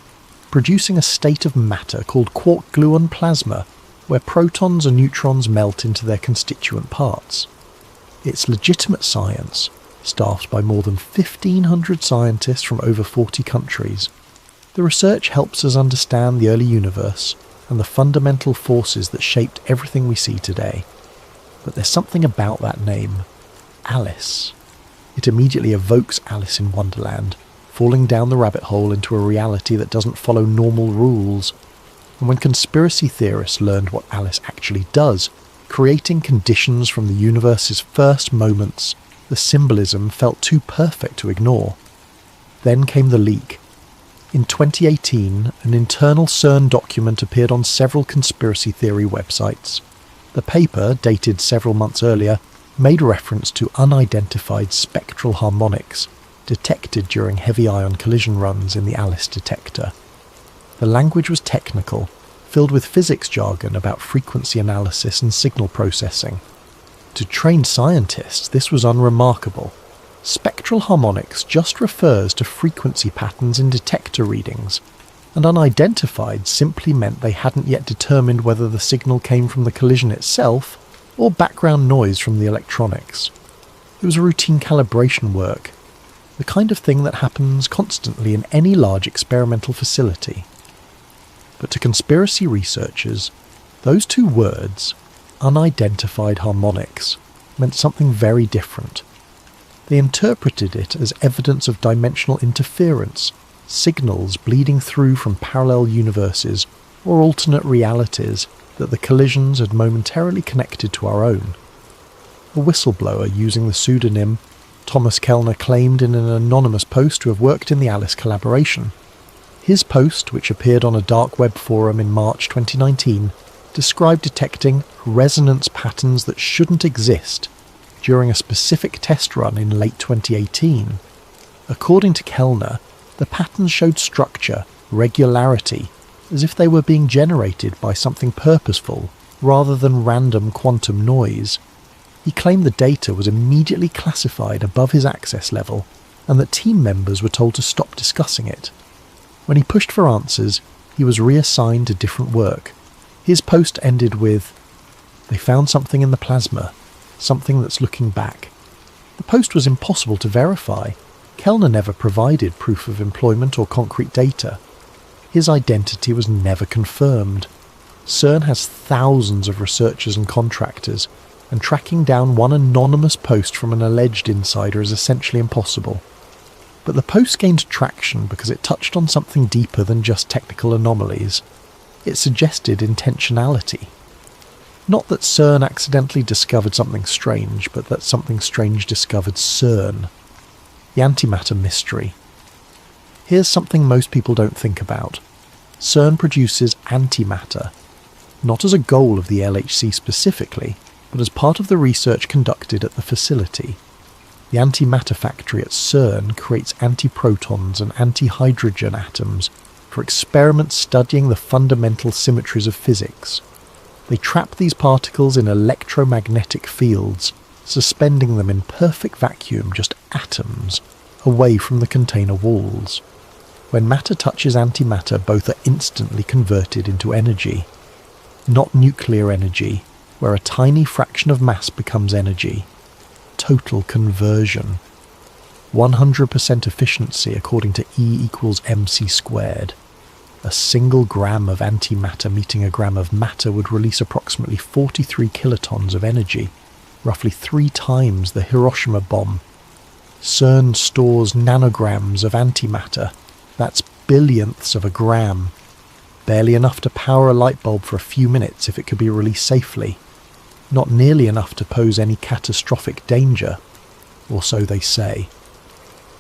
producing a state of matter called quark-gluon plasma, where protons and neutrons melt into their constituent parts. It's legitimate science, staffed by more than 1,500 scientists from over 40 countries. The research helps us understand the early universe and the fundamental forces that shaped everything we see today. But there's something about that name, Alice. It immediately evokes Alice in Wonderland, falling down the rabbit hole into a reality that doesn't follow normal rules. And when conspiracy theorists learned what Alice actually does, creating conditions from the universe's first moments, the symbolism felt too perfect to ignore. Then came the leak. In 2018, an internal CERN document appeared on several conspiracy theory websites. The paper, dated several months earlier, made reference to unidentified spectral harmonics detected during heavy ion collision runs in the ALICE detector. The language was technical, filled with physics jargon about frequency analysis and signal processing. To trained scientists, this was unremarkable. Spectral harmonics just refers to frequency patterns in detector readings, and unidentified simply meant they hadn't yet determined whether the signal came from the collision itself or background noise from the electronics. It was routine calibration work, the kind of thing that happens constantly in any large experimental facility. But to conspiracy researchers, those 2 words, unidentified harmonics, meant something very different. They interpreted it as evidence of dimensional interference, signals bleeding through from parallel universes or alternate realities that the collisions had momentarily connected to our own. A whistleblower using the pseudonym Thomas Kellner claimed in an anonymous post to have worked in the Alice collaboration. His post, which appeared on a dark web forum in March 2019, described detecting resonance patterns that shouldn't exist during a specific test run in late 2018. According to Kellner, the patterns showed structure, regularity, as if they were being generated by something purposeful rather than random quantum noise. He claimed the data was immediately classified above his access level and that team members were told to stop discussing it. When he pushed for answers, he was reassigned to different work. His post ended with, "They found something in the plasma, something that's looking back." The post was impossible to verify. Kellner never provided proof of employment or concrete data. His identity was never confirmed. CERN has thousands of researchers and contractors, and tracking down one anonymous post from an alleged insider is essentially impossible. But the post gained traction because it touched on something deeper than just technical anomalies. It suggested intentionality. Not that CERN accidentally discovered something strange, but that something strange discovered CERN. The antimatter mystery. Here's something most people don't think about. CERN produces antimatter, not as a goal of the LHC specifically, but as part of the research conducted at the facility. The antimatter factory at CERN creates antiprotons and antihydrogen atoms for experiments studying the fundamental symmetries of physics. They trap these particles in electromagnetic fields, suspending them in perfect vacuum, just atoms, away from the container walls. When matter touches antimatter, both are instantly converted into energy. Not nuclear energy, where a tiny fraction of mass becomes energy. Total conversion. 100% efficiency according to E equals mc squared. A single gram of antimatter meeting a gram of matter would release approximately 43 kilotons of energy, roughly 3 times the Hiroshima bomb. CERN stores nanograms of antimatter. That's billionths of a gram. Barely enough to power a light bulb for a few minutes if it could be released safely. Not nearly enough to pose any catastrophic danger, or so they say.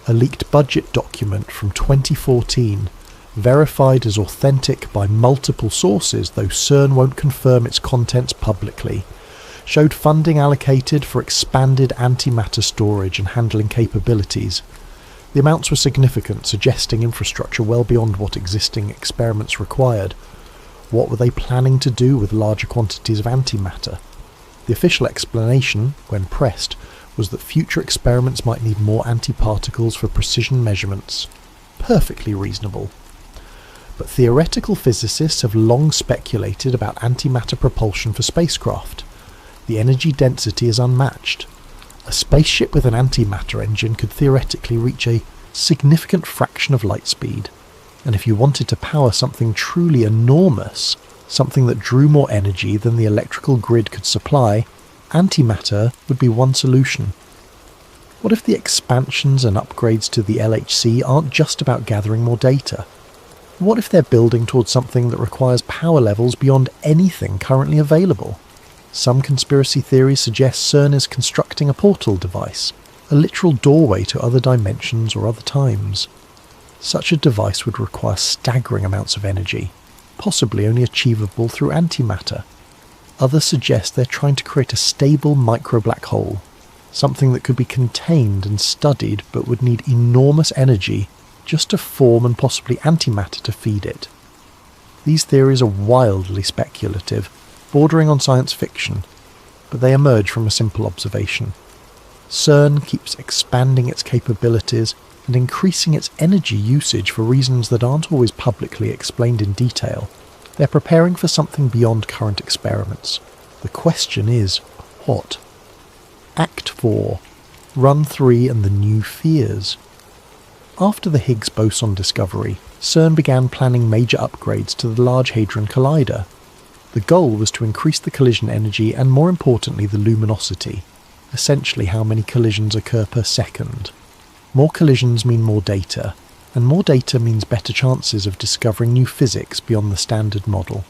A leaked budget document from 2014, verified as authentic by multiple sources, though CERN won't confirm its contents publicly, showed funding allocated for expanded antimatter storage and handling capabilities. The amounts were significant, suggesting infrastructure well beyond what existing experiments required. What were they planning to do with larger quantities of antimatter? The official explanation, when pressed, was that future experiments might need more antiparticles for precision measurements. Perfectly reasonable. But theoretical physicists have long speculated about antimatter propulsion for spacecraft. The energy density is unmatched. A spaceship with an antimatter engine could theoretically reach a significant fraction of light speed, and if you wanted to power something truly enormous, something that drew more energy than the electrical grid could supply, antimatter would be one solution. What if the expansions and upgrades to the LHC aren't just about gathering more data? What if they're building towards something that requires power levels beyond anything currently available? Some conspiracy theories suggest CERN is constructing a portal device, a literal doorway to other dimensions or other times. Such a device would require staggering amounts of energy, possibly only achievable through antimatter. Others suggest they're trying to create a stable micro-black hole, something that could be contained and studied but would need enormous energy just to form and possibly antimatter to feed it. These theories are wildly speculative, bordering on science fiction, but they emerge from a simple observation. CERN keeps expanding its capabilities and increasing its energy usage for reasons that aren't always publicly explained in detail. They're preparing for something beyond current experiments. The question is, what? Act 4. Run 3 and the New Fears. After the Higgs boson discovery, CERN began planning major upgrades to the Large Hadron Collider. The goal was to increase the collision energy and, more importantly, the luminosity, essentially how many collisions occur per second. More collisions mean more data, and more data means better chances of discovering new physics beyond the standard model.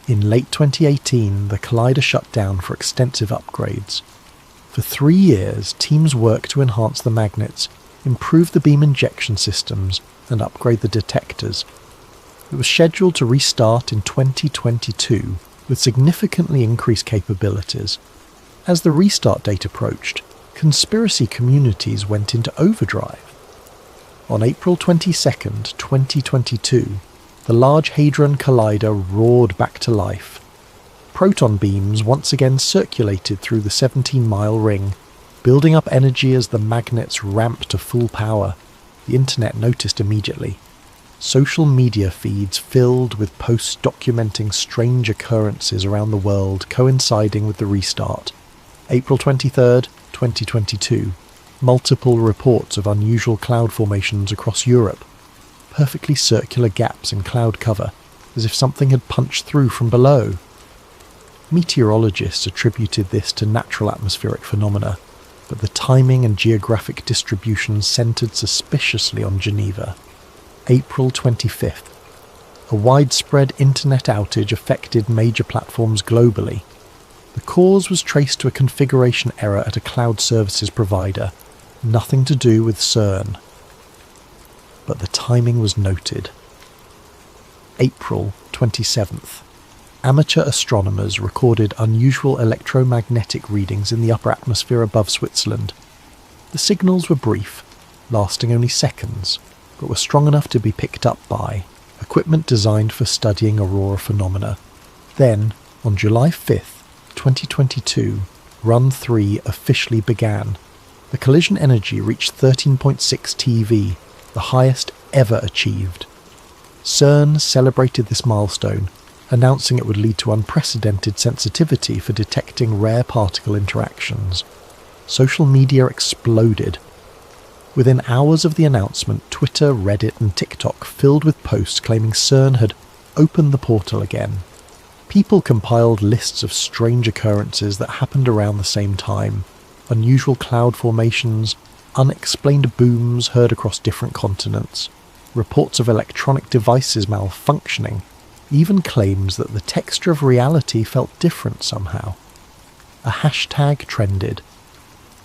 In late 2018, the collider shut down for extensive upgrades. For 3 years, teams worked to enhance the magnets, improve the beam injection systems, and upgrade the detectors. It was scheduled to restart in 2022 with significantly increased capabilities. As the restart date approached, conspiracy communities went into overdrive. On April 22, 2022, the Large Hadron Collider roared back to life. Proton beams once again circulated through the 17-mile ring, building up energy as the magnets ramped to full power. The internet noticed immediately. Social media feeds filled with posts documenting strange occurrences around the world coinciding with the restart. April 23, 2022. Multiple reports of unusual cloud formations across Europe. Perfectly circular gaps in cloud cover, as if something had punched through from below. Meteorologists attributed this to natural atmospheric phenomena, but the timing and geographic distribution centered suspiciously on Geneva. April 25th. A widespread internet outage affected major platforms globally. The cause was traced to a configuration error at a cloud services provider, nothing to do with CERN. But the timing was noted. April 27th. Amateur astronomers recorded unusual electromagnetic readings in the upper atmosphere above Switzerland. The signals were brief, lasting only seconds, but were strong enough to be picked up by equipment designed for studying aurora phenomena. Then, on July 5th, 2022, Run 3 officially began. The collision energy reached 13.6 TeV, the highest ever achieved. CERN celebrated this milestone, announcing it would lead to unprecedented sensitivity for detecting rare particle interactions. Social media exploded. Within hours of the announcement, Twitter, Reddit and TikTok filled with posts claiming CERN had opened the portal again. People compiled lists of strange occurrences that happened around the same time. Unusual cloud formations, unexplained booms heard across different continents, reports of electronic devices malfunctioning, even claims that the texture of reality felt different somehow. A hashtag trended.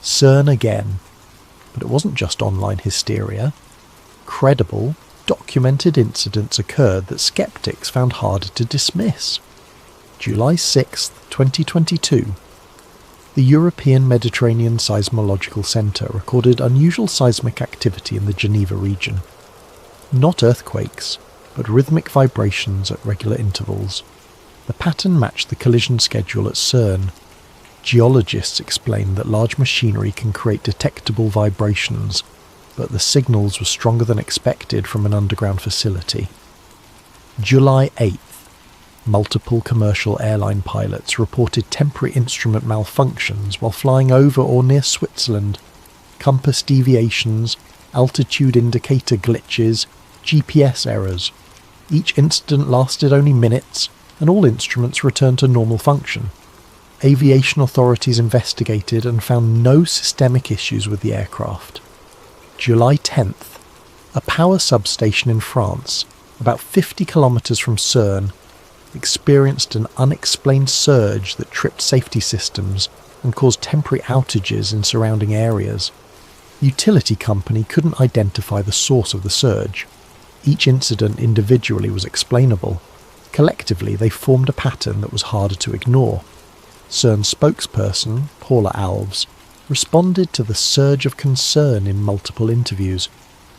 CERN again. But it wasn't just online hysteria. Credible, documented incidents occurred that skeptics found harder to dismiss. July 6, 2022. The European Mediterranean Seismological Centre recorded unusual seismic activity in the Geneva region. Not earthquakes, but rhythmic vibrations at regular intervals. The pattern matched the collision schedule at CERN. Geologists explained that large machinery can create detectable vibrations, but the signals were stronger than expected from an underground facility. July 8th. Multiple commercial airline pilots reported temporary instrument malfunctions while flying over or near Switzerland. Compass deviations, altitude indicator glitches, GPS errors. Each incident lasted only minutes, and all instruments returned to normal function. Aviation authorities investigated and found no systemic issues with the aircraft. July 10th. A power substation in France, about 50 kilometres from CERN, experienced an unexplained surge that tripped safety systems and caused temporary outages in surrounding areas. The utility company couldn't identify the source of the surge. Each incident individually was explainable. Collectively, they formed a pattern that was harder to ignore. CERN spokesperson, Paula Alves, responded to the surge of concern in multiple interviews.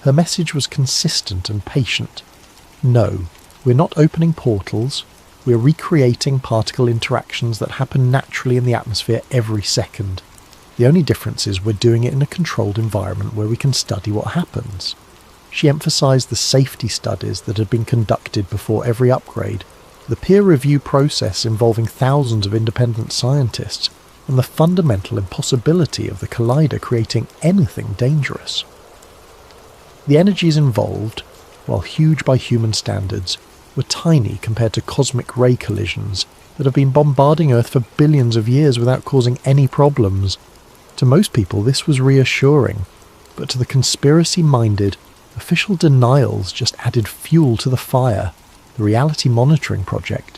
Her message was consistent and patient. No, we're not opening portals. We're recreating particle interactions that happen naturally in the atmosphere every second. The only difference is we're doing it in a controlled environment where we can study what happens. She emphasised the safety studies that had been conducted before every upgrade, the peer review process involving thousands of independent scientists, and the fundamental impossibility of the collider creating anything dangerous. The energies involved, while huge by human standards, were tiny compared to cosmic ray collisions that have been bombarding Earth for billions of years without causing any problems. To most people this was reassuring, but to the conspiracy-minded, Official denials just added fuel to the fire, the Reality Monitoring Project.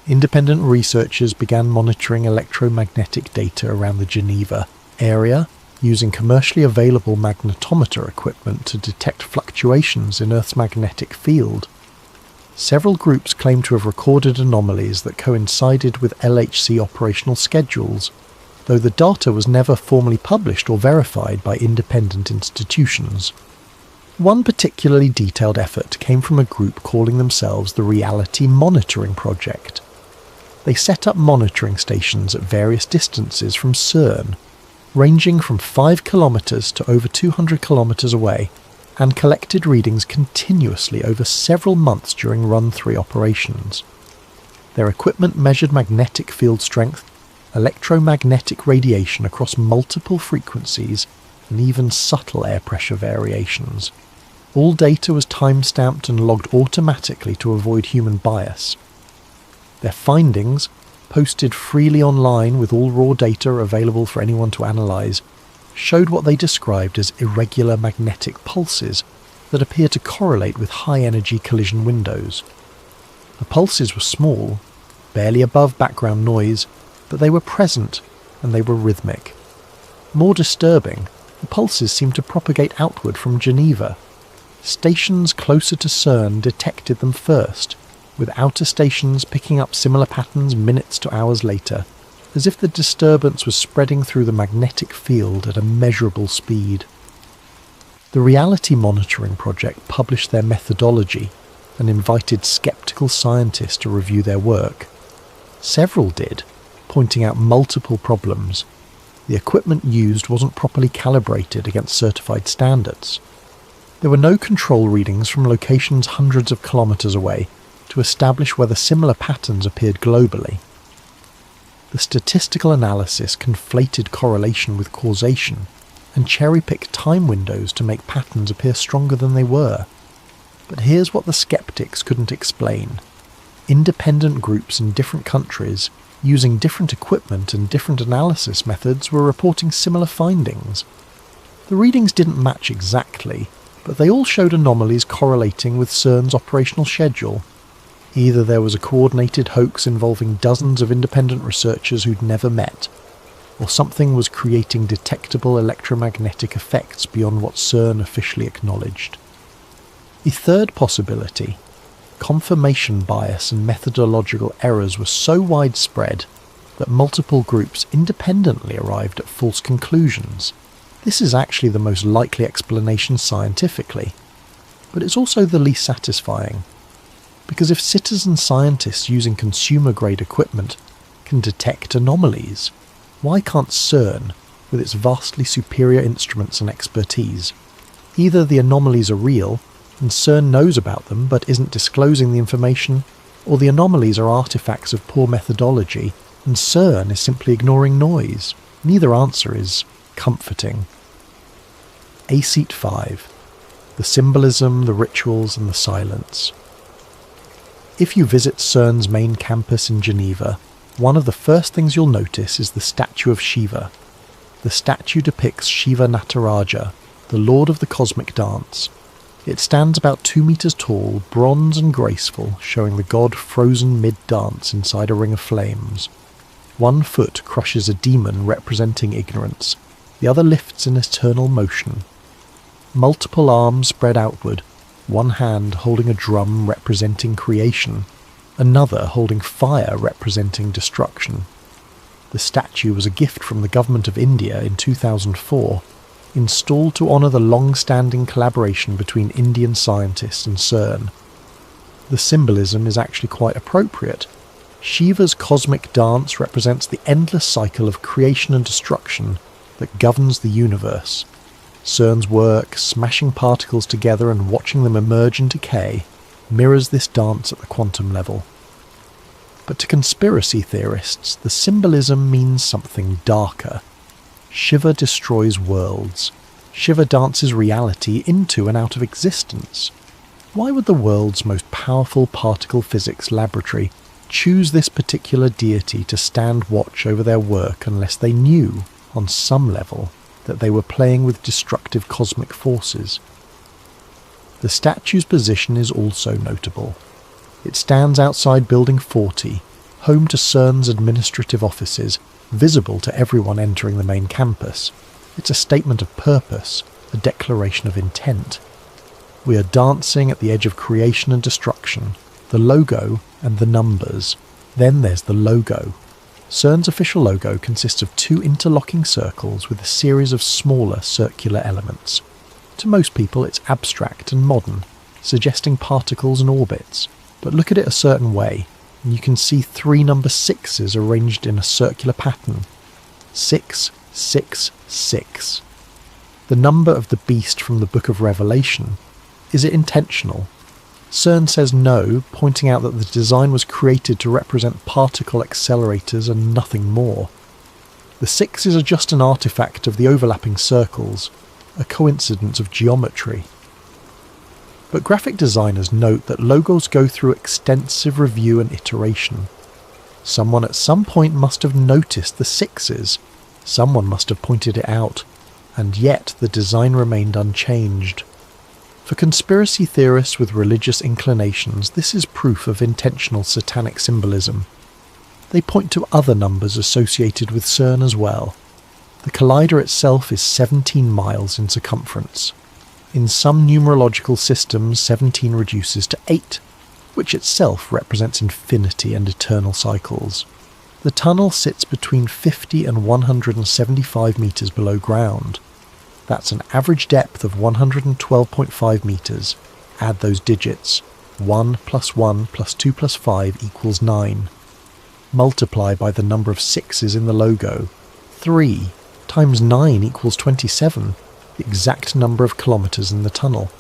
Independent researchers began monitoring electromagnetic data around the Geneva area using commercially available magnetometer equipment to detect fluctuations in Earth's magnetic field. Several groups claim to have recorded anomalies that coincided with LHC operational schedules, though the data was never formally published or verified by independent institutions. One particularly detailed effort came from a group calling themselves the Reality Monitoring Project. They set up monitoring stations at various distances from CERN, ranging from 5 kilometers to over 200 kilometers away, and collected readings continuously over several months during Run 3 operations. Their equipment measured magnetic field strength, electromagnetic radiation across multiple frequencies, and even subtle air pressure variations. All data was time-stamped and logged automatically to avoid human bias. Their findings, posted freely online with all raw data available for anyone to analyse, showed what they described as irregular magnetic pulses that appear to correlate with high-energy collision windows. The pulses were small, barely above background noise, but they were present and they were rhythmic. More disturbing, the pulses seemed to propagate outward from Geneva. Stations closer to CERN detected them first, with outer stations picking up similar patterns minutes to hours later, as if the disturbance was spreading through the magnetic field at a measurable speed. The Reality Monitoring Project published their methodology and invited skeptical scientists to review their work. Several did, pointing out multiple problems. The equipment used wasn't properly calibrated against certified standards. There were no control readings from locations hundreds of kilometers away to establish whether similar patterns appeared globally. The statistical analysis conflated correlation with causation and cherry-picked time windows to make patterns appear stronger than they were. But here's what the skeptics couldn't explain. Independent groups in different countries, using different equipment and different analysis methods, were reporting similar findings. The readings didn't match exactly, but they all showed anomalies correlating with CERN's operational schedule. Either there was a coordinated hoax involving dozens of independent researchers who'd never met, or something was creating detectable electromagnetic effects beyond what CERN officially acknowledged. The third possibility, confirmation bias and methodological errors, were so widespread that multiple groups independently arrived at false conclusions. This is actually the most likely explanation scientifically, but it's also the least satisfying. Because if citizen scientists using consumer-grade equipment can detect anomalies, why can't CERN, with its vastly superior instruments and expertise? Either the anomalies are real, and CERN knows about them but isn't disclosing the information, or the anomalies are artifacts of poor methodology, and CERN is simply ignoring noise. Neither answer is comforting. Aceat 5. The symbolism, the rituals, and the silence. If you visit CERN's main campus in Geneva, one of the first things you'll notice is the statue of Shiva. The statue depicts Shiva Nataraja, the lord of the cosmic dance. It stands about 2 meters tall, bronze and graceful, showing the god frozen mid-dance inside a ring of flames. One foot crushes a demon representing ignorance, the other lifts in eternal motion. Multiple arms spread outward, one hand holding a drum representing creation, another holding fire representing destruction. The statue was a gift from the government of India in 2004, installed to honour the long-standing collaboration between Indian scientists and CERN. The symbolism is actually quite appropriate. Shiva's cosmic dance represents the endless cycle of creation and destruction that governs the universe. CERN's work, smashing particles together and watching them emerge and decay, mirrors this dance at the quantum level. But to conspiracy theorists, the symbolism means something darker. Shiva destroys worlds. Shiva dances reality into and out of existence. Why would the world's most powerful particle physics laboratory choose this particular deity to stand watch over their work unless they knew, on some level, that they were playing with destructive cosmic forces? The statue's position is also notable. It stands outside Building 40, home to CERN's administrative offices, visible to everyone entering the main campus. It's a statement of purpose, a declaration of intent. We are dancing at the edge of creation and destruction, the logo and the numbers. Then there's the logo. CERN's official logo consists of 2 interlocking circles with a series of smaller circular elements. To most people it's abstract and modern, suggesting particles and orbits, but look at it a certain way, and you can see 3 number 6s arranged in a circular pattern. 6, 6, 6. The number of the beast from the Book of Revelation. Is it intentional? CERN says no, pointing out that the design was created to represent particle accelerators and nothing more. The 6s are just an artifact of the overlapping circles, a coincidence of geometry. But graphic designers note that logos go through extensive review and iteration. Someone at some point must have noticed the 6s, someone must have pointed it out, and yet the design remained unchanged. For conspiracy theorists with religious inclinations, this is proof of intentional satanic symbolism. They point to other numbers associated with CERN as well. The collider itself is 17 miles in circumference. In some numerological systems, 17 reduces to 8, which itself represents infinity and eternal cycles. The tunnel sits between 50 and 175 metres below ground. That's an average depth of 112.5 metres. Add those digits. 1 plus 1 plus 2 plus 5 equals 9. Multiply by the number of 6s in the logo. 3 times 9 equals 27, the exact number of kilometres in the tunnel.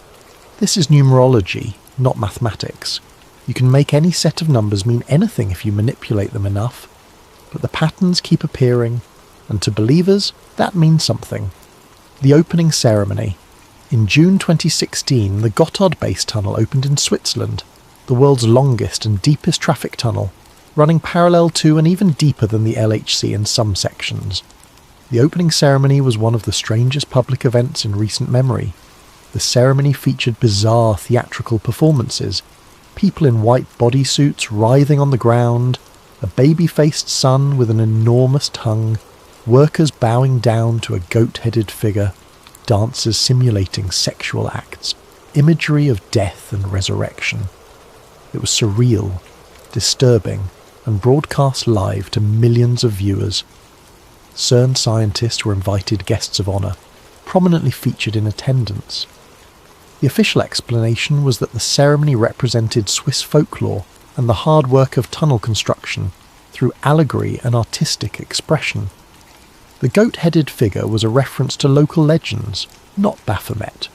This is numerology, not mathematics. You can make any set of numbers mean anything if you manipulate them enough. But the patterns keep appearing, and to believers, that means something. The opening ceremony. In June 2016, the Gotthard Base Tunnel opened in Switzerland, the world's longest and deepest traffic tunnel, running parallel to and even deeper than the LHC in some sections. The opening ceremony was one of the strangest public events in recent memory. The ceremony featured bizarre theatrical performances, people in white bodysuits writhing on the ground, a baby-faced sun with an enormous tongue, workers bowing down to a goat-headed figure, dancers simulating sexual acts, imagery of death and resurrection. It was surreal, disturbing, and broadcast live to millions of viewers. CERN scientists were invited guests of honour, prominently featured in attendance. The official explanation was that the ceremony represented Swiss folklore and the hard work of tunnel construction through allegory and artistic expression. The goat-headed figure was a reference to local legends, not Baphomet.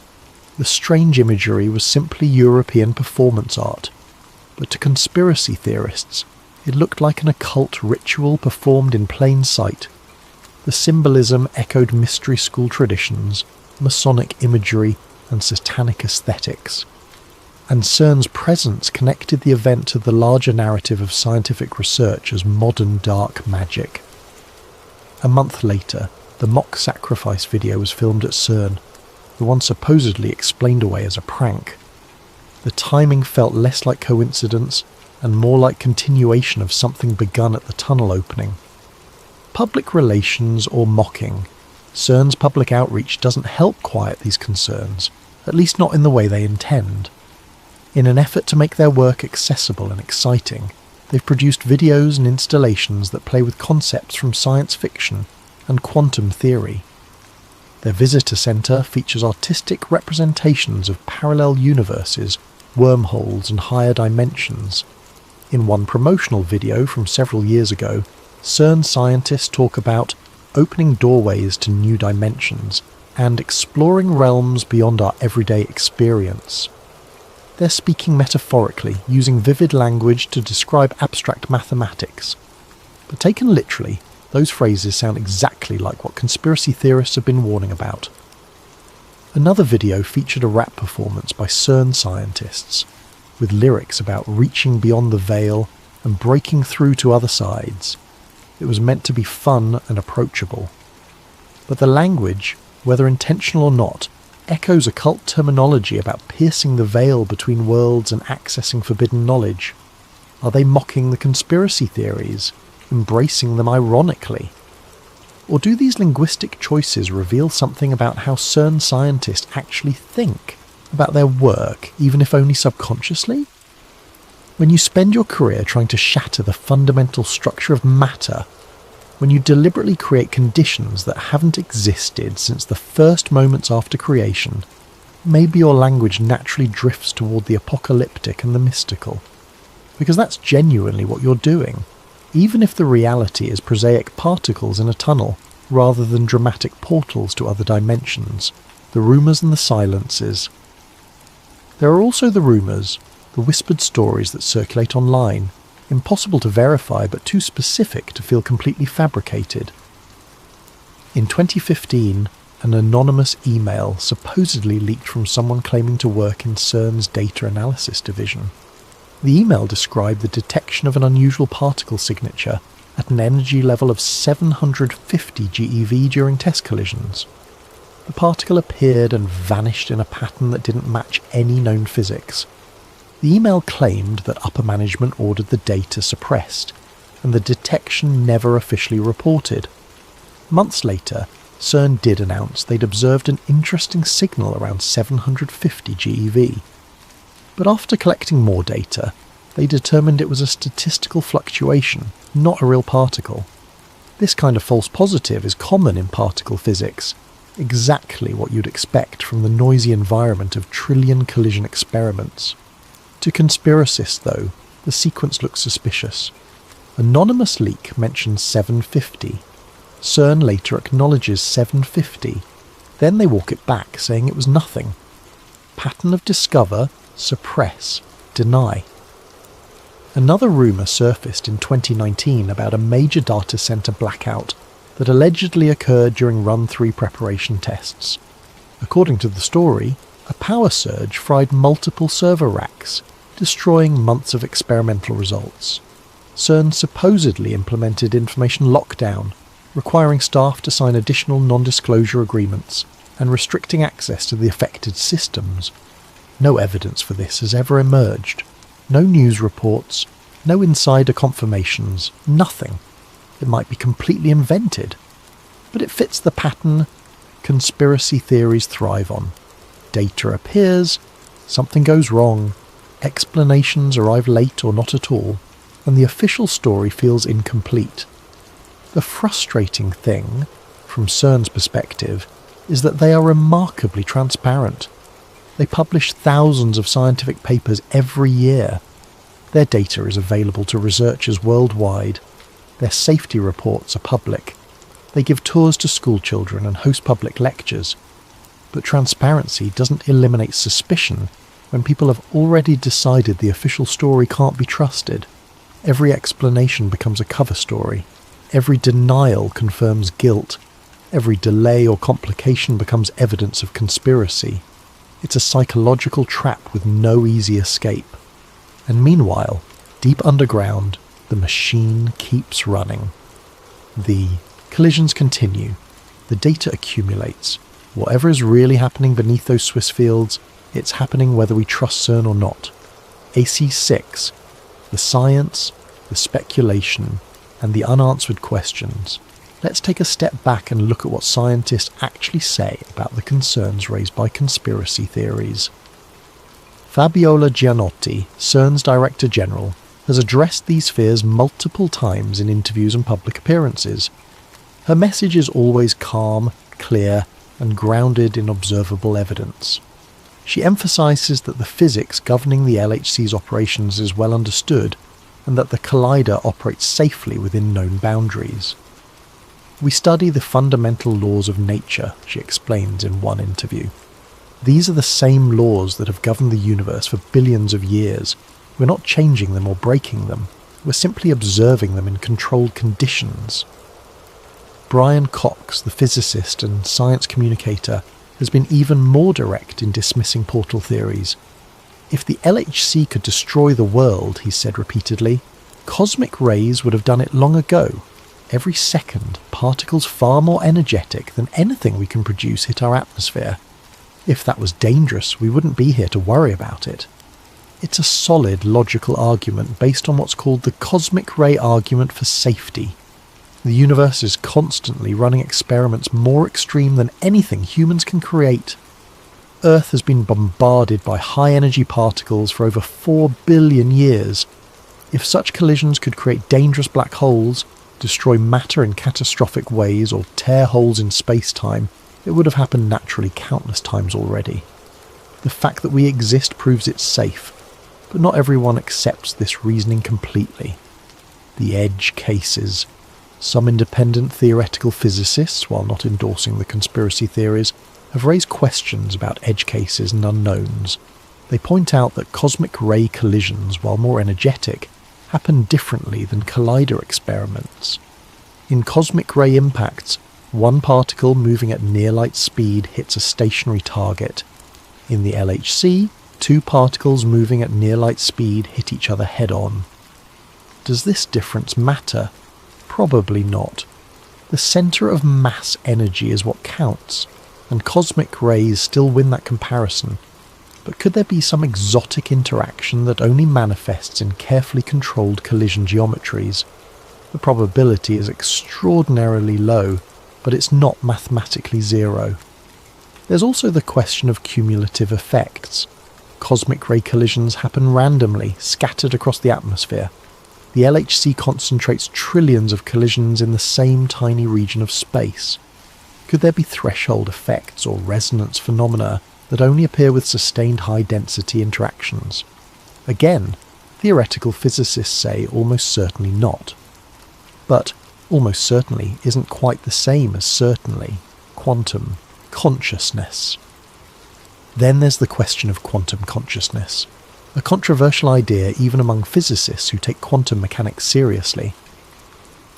The strange imagery was simply European performance art, but to conspiracy theorists, it looked like an occult ritual performed in plain sight. The symbolism echoed mystery school traditions, Masonic imagery, and satanic aesthetics. And CERN's presence connected the event to the larger narrative of scientific research as modern dark magic. A month later, the mock sacrifice video was filmed at CERN, the one supposedly explained away as a prank. The timing felt less like coincidence and more like continuation of something begun at the tunnel opening. Public relations or mocking. CERN's public outreach doesn't help quiet these concerns, at least not in the way they intend. In an effort to make their work accessible and exciting, they've produced videos and installations that play with concepts from science fiction and quantum theory. Their visitor centre features artistic representations of parallel universes, wormholes and higher dimensions. In one promotional video from several years ago, CERN scientists talk about opening doorways to new dimensions and exploring realms beyond our everyday experience. They're speaking metaphorically, using vivid language to describe abstract mathematics. But taken literally, those phrases sound exactly like what conspiracy theorists have been warning about. Another video featured a rap performance by CERN scientists, with lyrics about reaching beyond the veil and breaking through to other sides. It was meant to be fun and approachable. But the language, whether intentional or not, echoes occult terminology about piercing the veil between worlds and accessing forbidden knowledge? Are they mocking the conspiracy theories, embracing them ironically? Or do these linguistic choices reveal something about how CERN scientists actually think about their work, even if only subconsciously? When you spend your career trying to shatter the fundamental structure of matter, when you deliberately create conditions that haven't existed since the first moments after creation, maybe your language naturally drifts toward the apocalyptic and the mystical. Because that's genuinely what you're doing, even if the reality is prosaic particles in a tunnel rather than dramatic portals to other dimensions, the rumours and the silences. There are also the rumours, the whispered stories that circulate online, impossible to verify but too specific to feel completely fabricated. In 2015, an anonymous email supposedly leaked from someone claiming to work in CERN's data analysis division. The email described the detection of an unusual particle signature at an energy level of 750 GeV during test collisions. The particle appeared and vanished in a pattern that didn't match any known physics. The email claimed that upper management ordered the data suppressed, and the detection never officially reported. Months later, CERN did announce they'd observed an interesting signal around 750 GeV. But after collecting more data, they determined it was a statistical fluctuation, not a real particle. This kind of false positive is common in particle physics, exactly what you'd expect from the noisy environment of trillion collision experiments. To conspiracists, though, the sequence looks suspicious. Anonymous leak mentions 750. CERN later acknowledges 750. Then they walk it back, saying it was nothing. Pattern of discover, suppress, deny. Another rumour surfaced in 2019 about a major data centre blackout that allegedly occurred during Run 3 preparation tests. According to the story, a power surge fried multiple server racks, destroying months of experimental results. CERN supposedly implemented information lockdown, requiring staff to sign additional non-disclosure agreements and restricting access to the affected systems. No evidence for this has ever emerged. No news reports, no insider confirmations, nothing. It might be completely invented, but it fits the pattern conspiracy theories thrive on. Data appears, something goes wrong, explanations arrive late or not at all, and the official story feels incomplete. The frustrating thing, from CERN's perspective, is that they are remarkably transparent. They publish thousands of scientific papers every year. Their data is available to researchers worldwide. Their safety reports are public. They give tours to school children and host public lectures. But transparency doesn't eliminate suspicion when people have already decided the official story can't be trusted. Every explanation becomes a cover story. Every denial confirms guilt. Every delay or complication becomes evidence of conspiracy. It's a psychological trap with no easy escape. And meanwhile, deep underground, the machine keeps running. The collisions continue. The data accumulates. Whatever is really happening beneath those Swiss fields, it's happening whether we trust CERN or not. AC6, the science, the speculation, and the unanswered questions. Let's take a step back and look at what scientists actually say about the concerns raised by conspiracy theories. Fabiola Gianotti, CERN's Director General, has addressed these fears multiple times in interviews and public appearances. Her message is always calm, clear, and grounded in observable evidence. She emphasises that the physics governing the LHC's operations is well understood, and that the collider operates safely within known boundaries. We study the fundamental laws of nature, she explains in one interview. These are the same laws that have governed the universe for billions of years. We're not changing them or breaking them. We're simply observing them in controlled conditions. Brian Cox, the physicist and science communicator, has been even more direct in dismissing portal theories. If the LHC could destroy the world, he said repeatedly, cosmic rays would have done it long ago. Every second, particles far more energetic than anything we can produce hit our atmosphere. If that was dangerous, we wouldn't be here to worry about it. It's a solid logical argument based on what's called the cosmic ray argument for safety. The universe is constantly running experiments more extreme than anything humans can create. Earth has been bombarded by high-energy particles for over 4 billion years. If such collisions could create dangerous black holes, destroy matter in catastrophic ways, or tear holes in space-time, it would have happened naturally countless times already. The fact that we exist proves it's safe, but not everyone accepts this reasoning completely. The edge cases. Some independent theoretical physicists, while not endorsing the conspiracy theories, have raised questions about edge cases and unknowns. They point out that cosmic ray collisions, while more energetic, happen differently than collider experiments. In cosmic ray impacts, one particle moving at near-light speed hits a stationary target. In the LHC, two particles moving at near-light speed hit each other head-on. Does this difference matter? Probably not. The centre of mass energy is what counts, and cosmic rays still win that comparison. But could there be some exotic interaction that only manifests in carefully controlled collision geometries? The probability is extraordinarily low, but it's not mathematically zero. There's also the question of cumulative effects. Cosmic ray collisions happen randomly, scattered across the atmosphere. The LHC concentrates trillions of collisions in the same tiny region of space. Could there be threshold effects or resonance phenomena that only appear with sustained high-density interactions? Again, theoretical physicists say almost certainly not. But almost certainly isn't quite the same as certainly. Quantum consciousness. Then there's the question of quantum consciousness, a controversial idea even among physicists who take quantum mechanics seriously.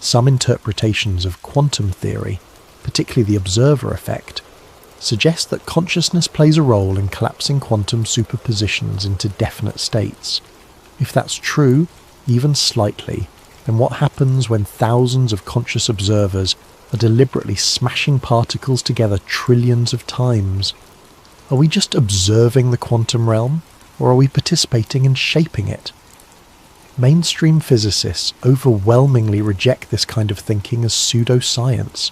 Some interpretations of quantum theory, particularly the observer effect, suggest that consciousness plays a role in collapsing quantum superpositions into definite states. If that's true, even slightly, then what happens when thousands of conscious observers are deliberately smashing particles together trillions of times? Are we just observing the quantum realm, or are we participating in shaping it? Mainstream physicists overwhelmingly reject this kind of thinking as pseudoscience.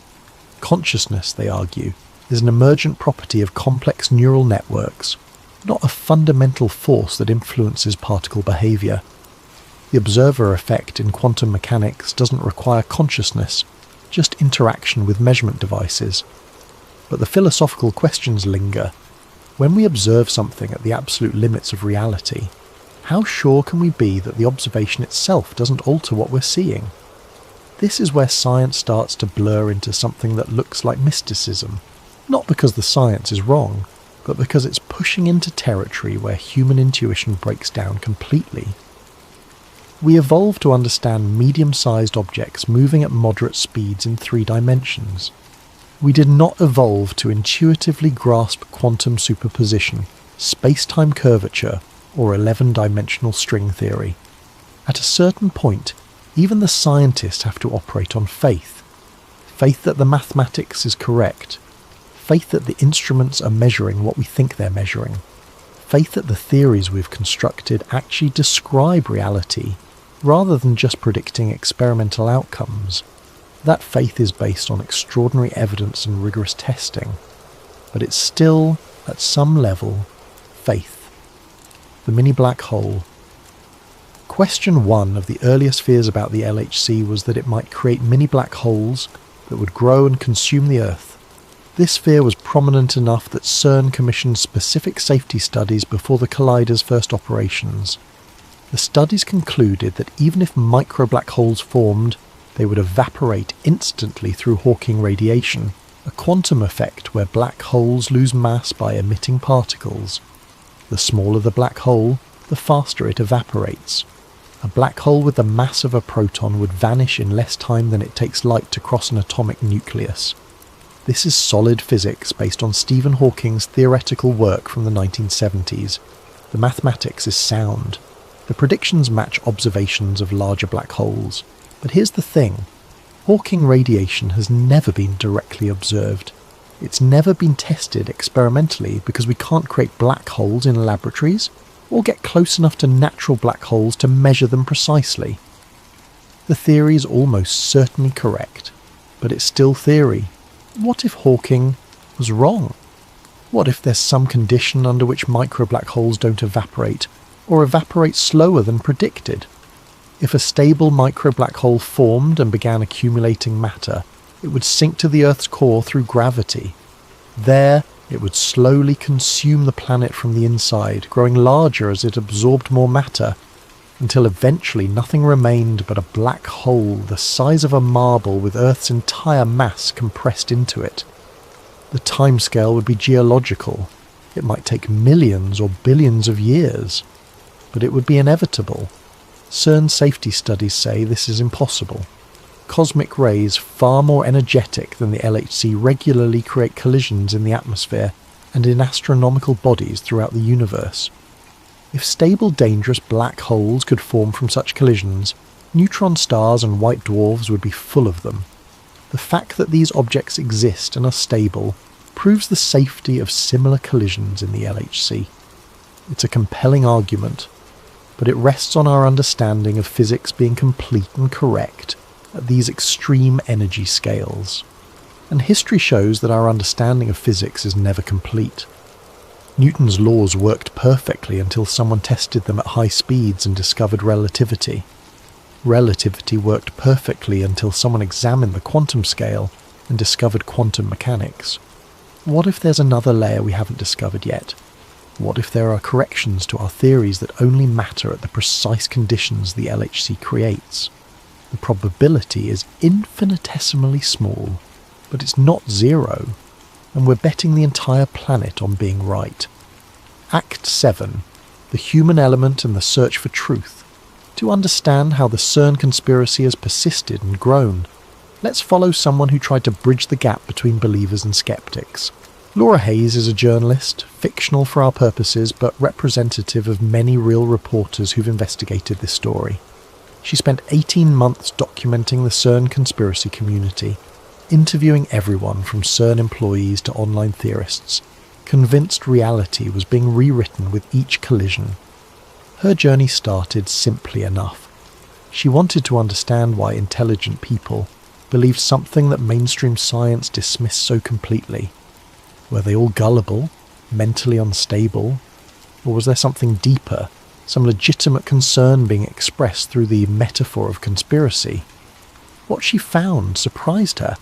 Consciousness, they argue, is an emergent property of complex neural networks, not a fundamental force that influences particle behaviour. The observer effect in quantum mechanics doesn't require consciousness, just interaction with measurement devices. But the philosophical questions linger. When we observe something at the absolute limits of reality, how sure can we be that the observation itself doesn't alter what we're seeing? This is where science starts to blur into something that looks like mysticism, not because the science is wrong, but because it's pushing into territory where human intuition breaks down completely. We evolved to understand medium-sized objects moving at moderate speeds in 3 dimensions. We did not evolve to intuitively grasp quantum superposition, space-time curvature, or 11-dimensional string theory. At a certain point, even the scientists have to operate on faith. Faith that the mathematics is correct. Faith that the instruments are measuring what we think they're measuring. Faith that the theories we've constructed actually describe reality, rather than just predicting experimental outcomes. That faith is based on extraordinary evidence and rigorous testing, but it's still, at some level, faith. The mini black hole. Question 1 of the earliest fears about the LHC was that it might create mini black holes that would grow and consume the Earth. This fear was prominent enough that CERN commissioned specific safety studies before the collider's first operations. The studies concluded that even if micro black holes formed, they would evaporate instantly through Hawking radiation, a quantum effect where black holes lose mass by emitting particles. The smaller the black hole, the faster it evaporates. A black hole with the mass of a proton would vanish in less time than it takes light to cross an atomic nucleus. This is solid physics based on Stephen Hawking's theoretical work from the 1970s. The mathematics is sound. The predictions match observations of larger black holes. But here's the thing. Hawking radiation has never been directly observed. It's never been tested experimentally because we can't create black holes in laboratories or get close enough to natural black holes to measure them precisely. The theory is almost certainly correct, but it's still theory. What if Hawking was wrong? What if there's some condition under which micro-black holes don't evaporate, or evaporate slower than predicted? If a stable micro-black hole formed and began accumulating matter, it would sink to the Earth's core through gravity. There, it would slowly consume the planet from the inside, growing larger as it absorbed more matter, until eventually nothing remained but a black hole the size of a marble with Earth's entire mass compressed into it. The timescale would be geological. It might take millions or billions of years, but it would be inevitable. CERN safety studies say this is impossible. Cosmic rays far more energetic than the LHC regularly create collisions in the atmosphere and in astronomical bodies throughout the universe. If stable, dangerous black holes could form from such collisions, neutron stars and white dwarfs would be full of them. The fact that these objects exist and are stable proves the safety of similar collisions in the LHC. It's a compelling argument, but it rests on our understanding of physics being complete and correct at these extreme energy scales. And history shows that our understanding of physics is never complete. Newton's laws worked perfectly until someone tested them at high speeds and discovered relativity. Relativity worked perfectly until someone examined the quantum scale and discovered quantum mechanics. What if there's another layer we haven't discovered yet? What if there are corrections to our theories that only matter at the precise conditions the LHC creates? The probability is infinitesimally small, but it's not zero, and we're betting the entire planet on being right. Act 7. The human element and the search for truth. To understand how the CERN conspiracy has persisted and grown, let's follow someone who tried to bridge the gap between believers and skeptics. Laura Hayes is a journalist, fictional for our purposes, but representative of many real reporters who've investigated this story. She spent 18 months documenting the CERN conspiracy community, interviewing everyone from CERN employees to online theorists, convinced reality was being rewritten with each collision. Her journey started simply enough. She wanted to understand why intelligent people believed something that mainstream science dismissed so completely. Were they all gullible, mentally unstable, or was there something deeper, some legitimate concern being expressed through the metaphor of conspiracy? What she found surprised her.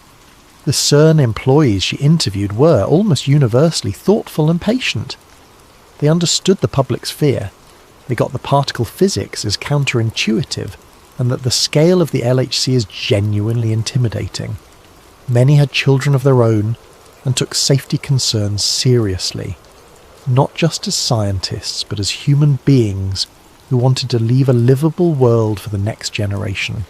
The CERN employees she interviewed were, almost universally, thoughtful and patient. They understood the public's fear. They got the particle physics as counterintuitive, and that the scale of the LHC is genuinely intimidating. Many had children of their own and took safety concerns seriously, not just as scientists, but as human beings who wanted to leave a livable world for the next generation.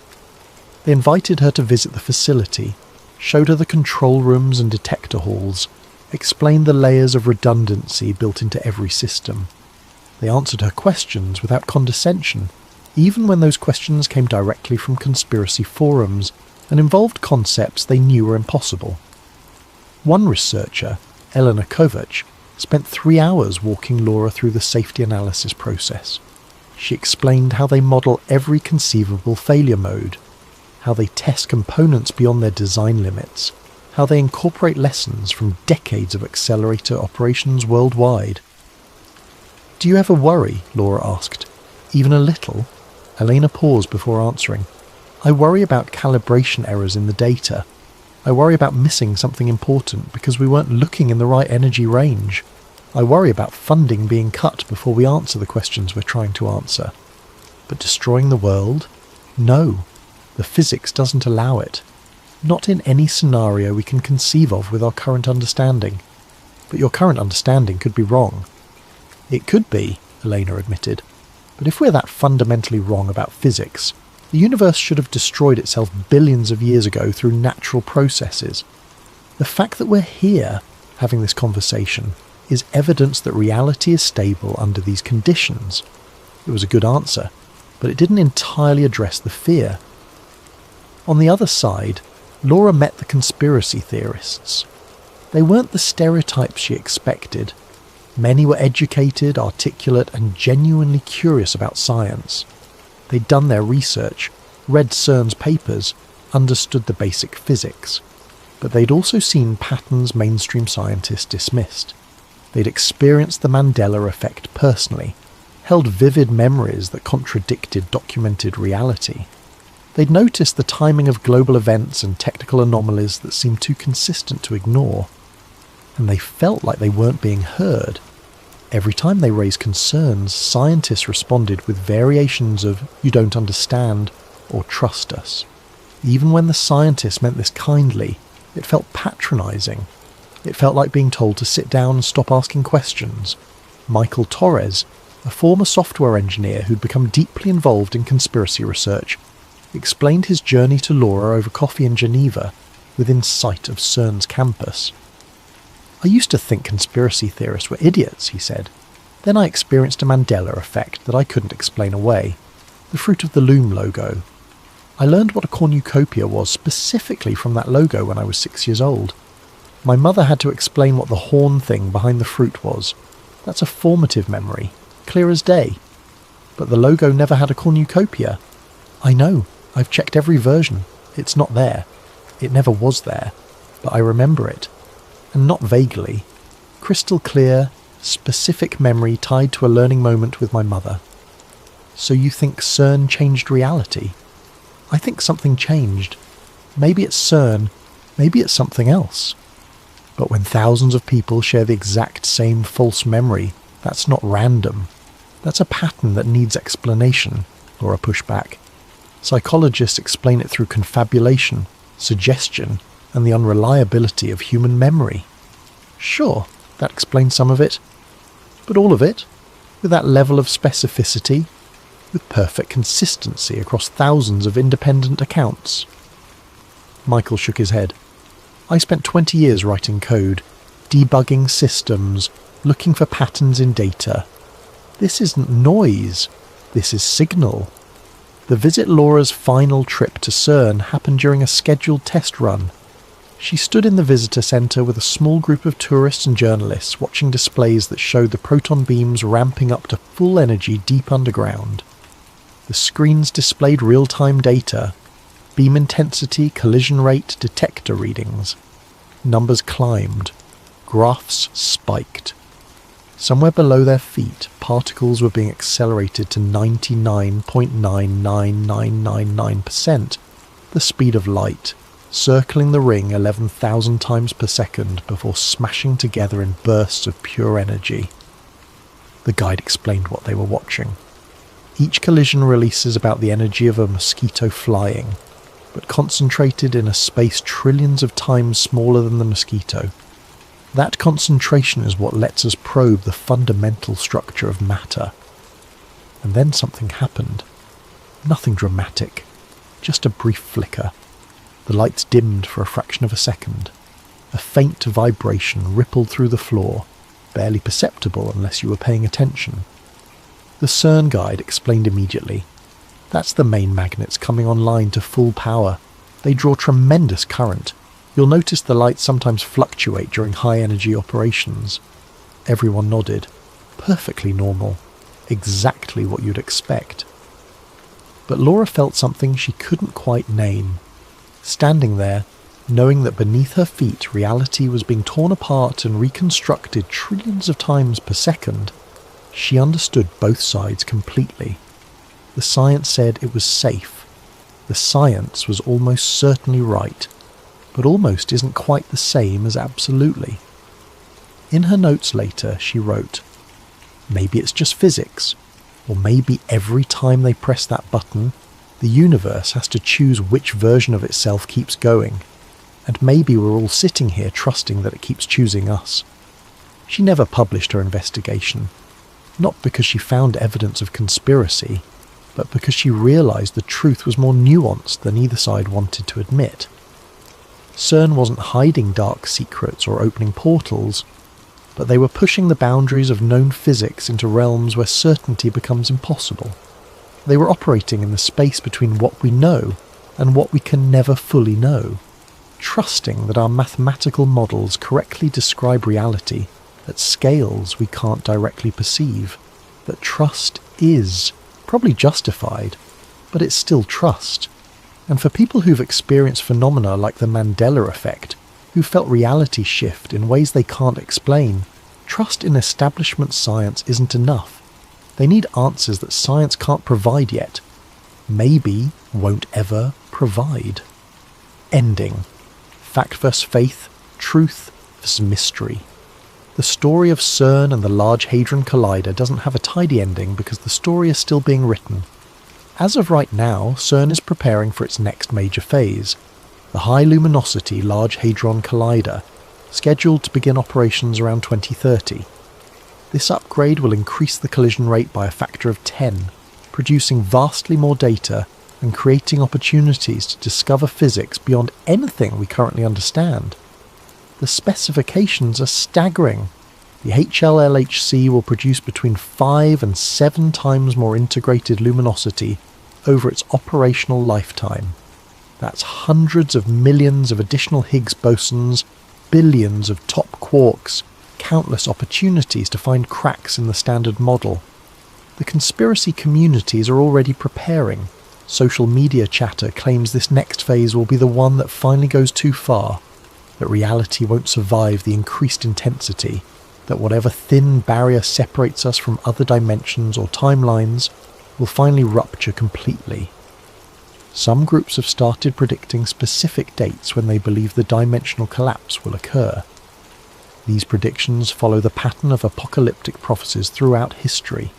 They invited her to visit the facility, showed her the control rooms and detector halls, explained the layers of redundancy built into every system. They answered her questions without condescension, even when those questions came directly from conspiracy forums and involved concepts they knew were impossible. One researcher, Elena Kovac, spent 3 hours walking Laura through the safety analysis process. She explained how they model every conceivable failure mode, how they test components beyond their design limits, how they incorporate lessons from decades of accelerator operations worldwide. "Do you ever worry?" Laura asked. "Even a little?" Elena paused before answering. "I worry about calibration errors in the data. I worry about missing something important because we weren't looking in the right energy range. I worry about funding being cut before we answer the questions we're trying to answer. But destroying the world? No. The physics doesn't allow it. Not in any scenario we can conceive of with our current understanding. But your current understanding could be wrong." "It could be," Elena admitted. "But if we're that fundamentally wrong about physics, the universe should have destroyed itself billions of years ago through natural processes. The fact that we're here, having this conversation, is evidence that reality is stable under these conditions." It was a good answer, but it didn't entirely address the fear. On the other side, Laura met the conspiracy theorists. They weren't the stereotypes she expected. Many were educated, articulate, and genuinely curious about science. They'd done their research, read CERN's papers, understood the basic physics. But they'd also seen patterns mainstream scientists dismissed. They'd experienced the Mandela effect personally, held vivid memories that contradicted documented reality. They'd noticed the timing of global events and technical anomalies that seemed too consistent to ignore. And they felt like they weren't being heard. Every time they raised concerns, scientists responded with variations of "you don't understand" or "trust us." Even when the scientists meant this kindly, it felt patronising. It felt like being told to sit down and stop asking questions. Michael Torres, a former software engineer who'd become deeply involved in conspiracy research, explained his journey to Laura over coffee in Geneva within sight of CERN's campus. "I used to think conspiracy theorists were idiots," he said. "Then I experienced a Mandela effect that I couldn't explain away. The Fruit of the Loom logo. I learned what a cornucopia was specifically from that logo when I was 6 years old. My mother had to explain what the horn thing behind the fruit was. That's a formative memory, clear as day. But the logo never had a cornucopia. I know, I've checked every version. It's not there. It never was there. But I remember it. And not vaguely. Crystal clear, specific memory tied to a learning moment with my mother. So you think CERN changed reality? I think something changed. Maybe it's CERN, maybe it's something else. But when thousands of people share the exact same false memory, that's not random. That's a pattern that needs explanation, or a pushback. Psychologists explain it through confabulation, suggestion, and the unreliability of human memory. Sure, that explains some of it. But all of it, with that level of specificity, with perfect consistency across thousands of independent accounts. Michael shook his head. I spent 20 years writing code, debugging systems, looking for patterns in data. This isn't noise, this is signal. The visit Laura's final trip to CERN happened during a scheduled test run. She stood in the visitor centre with a small group of tourists and journalists watching displays that showed the proton beams ramping up to full energy deep underground. The screens displayed real-time data, beam intensity, collision rate, detector readings. Numbers climbed. Graphs spiked. Somewhere below their feet, particles were being accelerated to 99.99999%, the speed of light, circling the ring 11,000 times per second before smashing together in bursts of pure energy. The guide explained what they were watching. Each collision releases about the energy of a mosquito flying, but concentrated in a space trillions of times smaller than the mosquito. That concentration is what lets us probe the fundamental structure of matter. And then something happened. Nothing dramatic, just a brief flicker. The lights dimmed for a fraction of a second. A faint vibration rippled through the floor, barely perceptible unless you were paying attention. The CERN guide explained immediately. That's the main magnets coming online to full power. They draw tremendous current. You'll notice the lights sometimes fluctuate during high-energy operations. Everyone nodded. Perfectly normal. Exactly what you'd expect. But Laura felt something she couldn't quite name. Standing there, knowing that beneath her feet reality was being torn apart and reconstructed trillions of times per second, she understood both sides completely. The science said it was safe. The science was almost certainly right, but almost isn't quite the same as absolutely. In her notes later, she wrote, "Maybe it's just physics, or maybe every time they press that button, the universe has to choose which version of itself keeps going, and maybe we're all sitting here trusting that it keeps choosing us." She never published her investigation, not because she found evidence of conspiracy, but because she realised the truth was more nuanced than either side wanted to admit. CERN wasn't hiding dark secrets or opening portals, but they were pushing the boundaries of known physics into realms where certainty becomes impossible. They were operating in the space between what we know and what we can never fully know. trusting that our mathematical models correctly describe reality at scales we can't directly perceive, that trust is probably justified, but it's still trust. And for people who've experienced phenomena like the Mandela effect, who felt reality shift in ways they can't explain, trust in establishment science isn't enough. They need answers that science can't provide yet, maybe won't ever provide. Ending. Fact vs. faith, truth vs. mystery. The story of CERN and the Large Hadron Collider doesn't have a tidy ending because the story is still being written. As of right now, CERN is preparing for its next major phase, the High Luminosity Large Hadron Collider, scheduled to begin operations around 2030. This upgrade will increase the collision rate by a factor of 10, producing vastly more data and creating opportunities to discover physics beyond anything we currently understand. The specifications are staggering. The HLLHC will produce between 5 and 7 times more integrated luminosity over its operational lifetime. That's hundreds of millions of additional Higgs bosons, billions of top quarks, countless opportunities to find cracks in the standard model. The conspiracy communities are already preparing. Social media chatter claims this next phase will be the one that finally goes too far, that reality won't survive the increased intensity, that whatever thin barrier separates us from other dimensions or timelines will finally rupture completely. Some groups have started predicting specific dates when they believe the dimensional collapse will occur. These predictions follow the pattern of apocalyptic prophecies throughout history,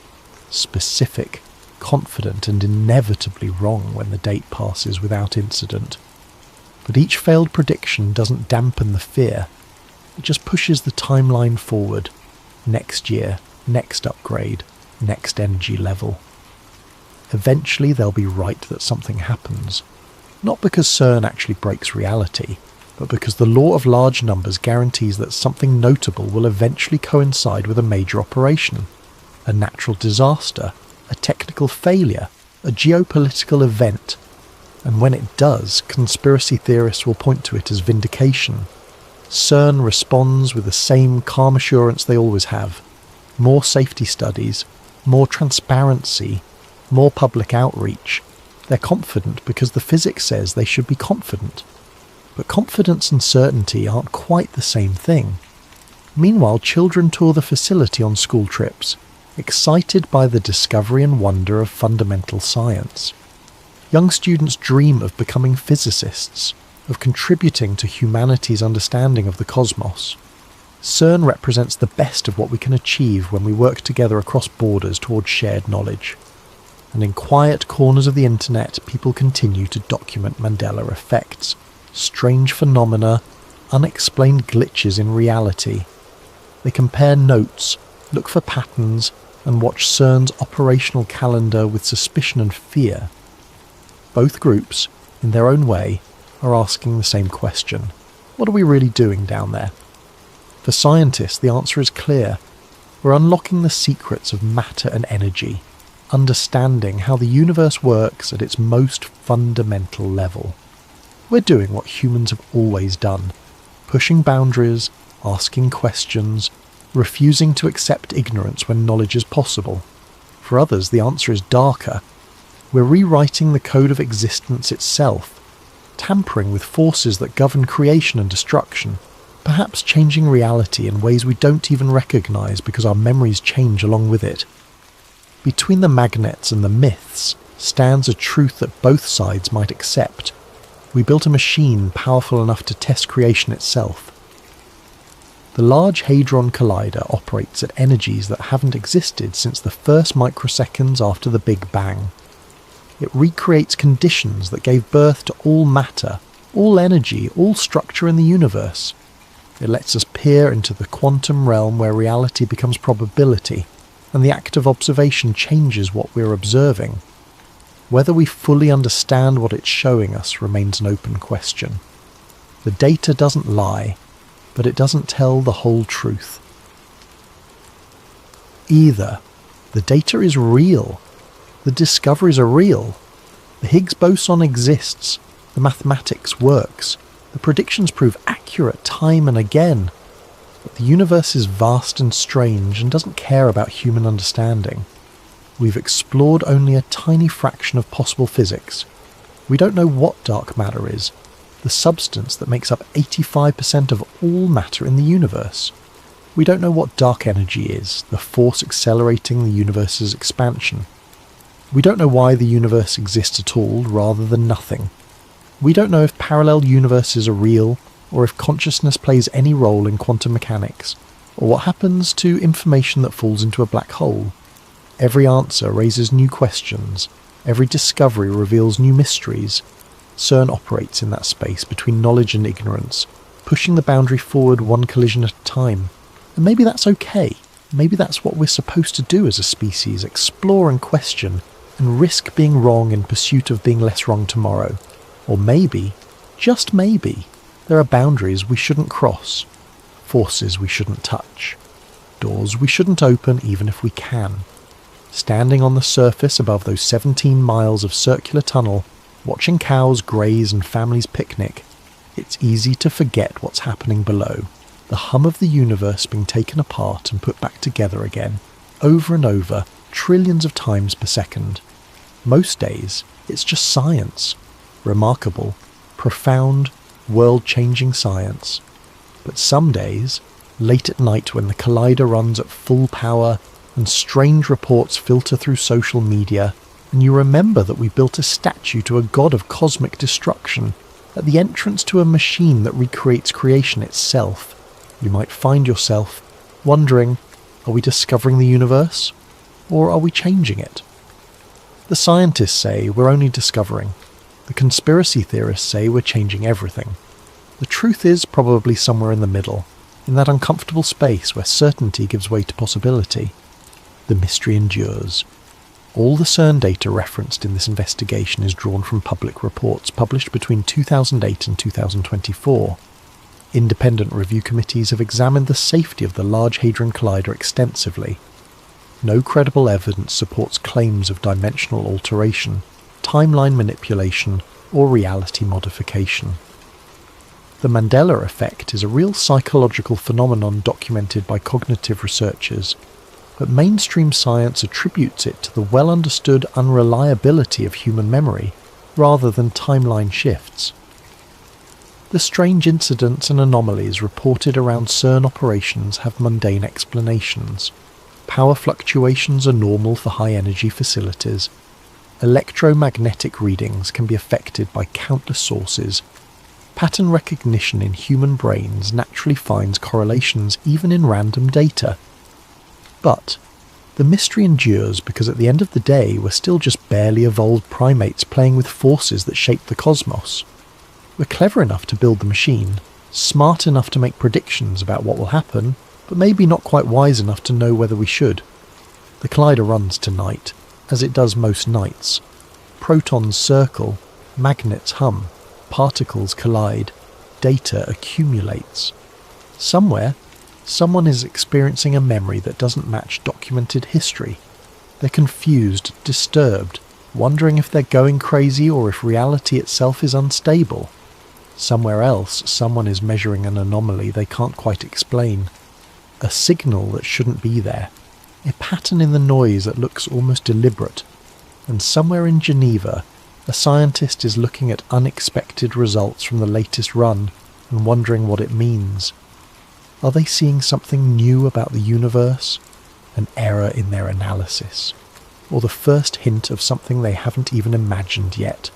specific, confident and inevitably wrong when the date passes without incident. But each failed prediction doesn't dampen the fear, it just pushes the timeline forward. Next year, next upgrade, next energy level. Eventually they'll be right that something happens, not because CERN actually breaks reality, but because the law of large numbers guarantees that something notable will eventually coincide with a major operation, a natural disaster, a technical failure, a geopolitical event, and when it does, conspiracy theorists will point to it as vindication. CERN responds with the same calm assurance they always have. More safety studies, more transparency, more public outreach. They're confident because the physics says they should be confident. But confidence and certainty aren't quite the same thing. Meanwhile, children tour the facility on school trips, excited by the discovery and wonder of fundamental science. Young students dream of becoming physicists, of contributing to humanity's understanding of the cosmos. CERN represents the best of what we can achieve when we work together across borders towards shared knowledge. And in quiet corners of the internet, people continue to document Mandela effects, strange phenomena, unexplained glitches in reality. They compare notes, look for patterns, and watch CERN's operational calendar with suspicion and fear. Both groups, in their own way, are asking the same question. What are we really doing down there? For scientists, the answer is clear. We're unlocking the secrets of matter and energy, understanding how the universe works at its most fundamental level. We're doing what humans have always done, pushing boundaries, asking questions, refusing to accept ignorance when knowledge is possible. For others, the answer is darker. We're rewriting the code of existence itself, tampering with forces that govern creation and destruction, perhaps changing reality in ways we don't even recognize because our memories change along with it. Between the magnets and the myths stands a truth that both sides might accept. We built a machine powerful enough to test creation itself. The Large Hadron Collider operates at energies that haven't existed since the first microseconds after the Big Bang. It recreates conditions that gave birth to all matter, all energy, all structure in the universe. It lets us peer into the quantum realm where reality becomes probability, and the act of observation changes what we're observing. Whether we fully understand what it's showing us remains an open question. The data doesn't lie, but it doesn't tell the whole truth. Either the data is real, the discoveries are real, the Higgs boson exists, the mathematics works, The predictions prove accurate time and again, but the universe is vast and strange and doesn't care about human understanding. We've explored only a tiny fraction of possible physics. We don't know what dark matter is, the substance that makes up 85% of all matter in the universe. We don't know what dark energy is, the force accelerating the universe's expansion. We don't know why the universe exists at all rather than nothing. We don't know if parallel universes are real, or if consciousness plays any role in quantum mechanics, or what happens to information that falls into a black hole. Every answer raises new questions. Every discovery reveals new mysteries. CERN operates in that space between knowledge and ignorance, pushing the boundary forward one collision at a time. And maybe that's okay. Maybe that's what we're supposed to do as a species, explore and question, and risk being wrong in pursuit of being less wrong tomorrow. Or maybe, just maybe, there are boundaries we shouldn't cross, forces we shouldn't touch, doors we shouldn't open even if we can. Standing on the surface above those 17 miles of circular tunnel, watching cows graze and families picnic, it's easy to forget what's happening below. The hum of the universe being taken apart and put back together again, over and over, trillions of times per second. Most days, it's just science. Remarkable, profound, world-changing science. But some days, late at night when the collider runs at full power and strange reports filter through social media, and you remember that we built a statue to a god of cosmic destruction at the entrance to a machine that recreates creation itself, you might find yourself wondering, are we discovering the universe, or are we changing it? The scientists say we're only discovering. The conspiracy theorists say we're changing everything. The truth is probably somewhere in the middle, in that uncomfortable space where certainty gives way to possibility. The mystery endures. All the CERN data referenced in this investigation is drawn from public reports published between 2008 and 2024. Independent review committees have examined the safety of the Large Hadron Collider extensively. No credible evidence supports claims of dimensional alteration, timeline manipulation, or reality modification. The Mandela effect is a real psychological phenomenon documented by cognitive researchers, but mainstream science attributes it to the well-understood unreliability of human memory, rather than timeline shifts. The strange incidents and anomalies reported around CERN operations have mundane explanations. Power fluctuations are normal for high-energy facilities. Electromagnetic readings can be affected by countless sources. Pattern recognition in human brains naturally finds correlations even in random data. But the mystery endures because at the end of the day we're still just barely evolved primates playing with forces that shape the cosmos. We're clever enough to build the machine, smart enough to make predictions about what will happen, but maybe not quite wise enough to know whether we should. The collider runs tonight, as it does most nights. Protons circle, magnets hum, particles collide, data accumulates. Somewhere, someone is experiencing a memory that doesn't match documented history. They're confused, disturbed, wondering if they're going crazy or if reality itself is unstable. Somewhere else, someone is measuring an anomaly they can't quite explain. A signal that shouldn't be there. A pattern in the noise that looks almost deliberate. And somewhere in Geneva, a scientist is looking at unexpected results from the latest run and wondering what it means. Are they seeing something new about the universe? An error in their analysis? Or the first hint of something they haven't even imagined yet?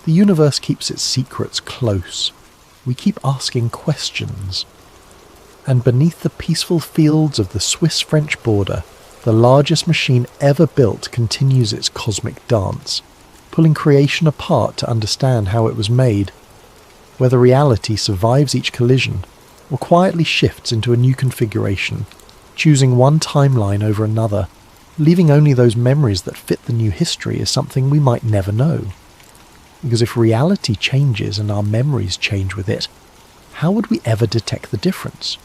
The universe keeps its secrets close. We keep asking questions. And beneath the peaceful fields of the Swiss-French border, the largest machine ever built continues its cosmic dance, pulling creation apart to understand how it was made, whether reality survives each collision, or quietly shifts into a new configuration, choosing one timeline over another, leaving only those memories that fit the new history is something we might never know. Because if reality changes and our memories change with it, how would we ever detect the difference?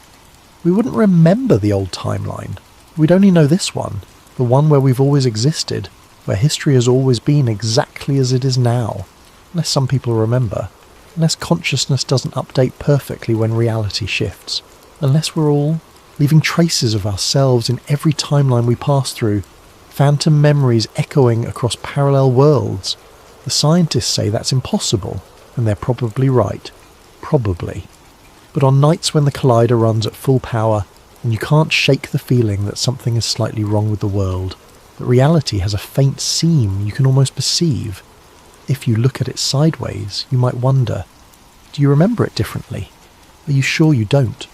We wouldn't remember the old timeline. We'd only know this one, the one where we've always existed, where history has always been exactly as it is now, unless some people remember. unless consciousness doesn't update perfectly when reality shifts, unless we're all leaving traces of ourselves in every timeline we pass through, phantom memories echoing across parallel worlds. The scientists say that's impossible, and they're probably right. Probably. But on nights when the collider runs at full power, and you can't shake the feeling that something is slightly wrong with the world, that reality has a faint seam you can almost perceive, if you look at it sideways, you might wonder, do you remember it differently? Are you sure you don't?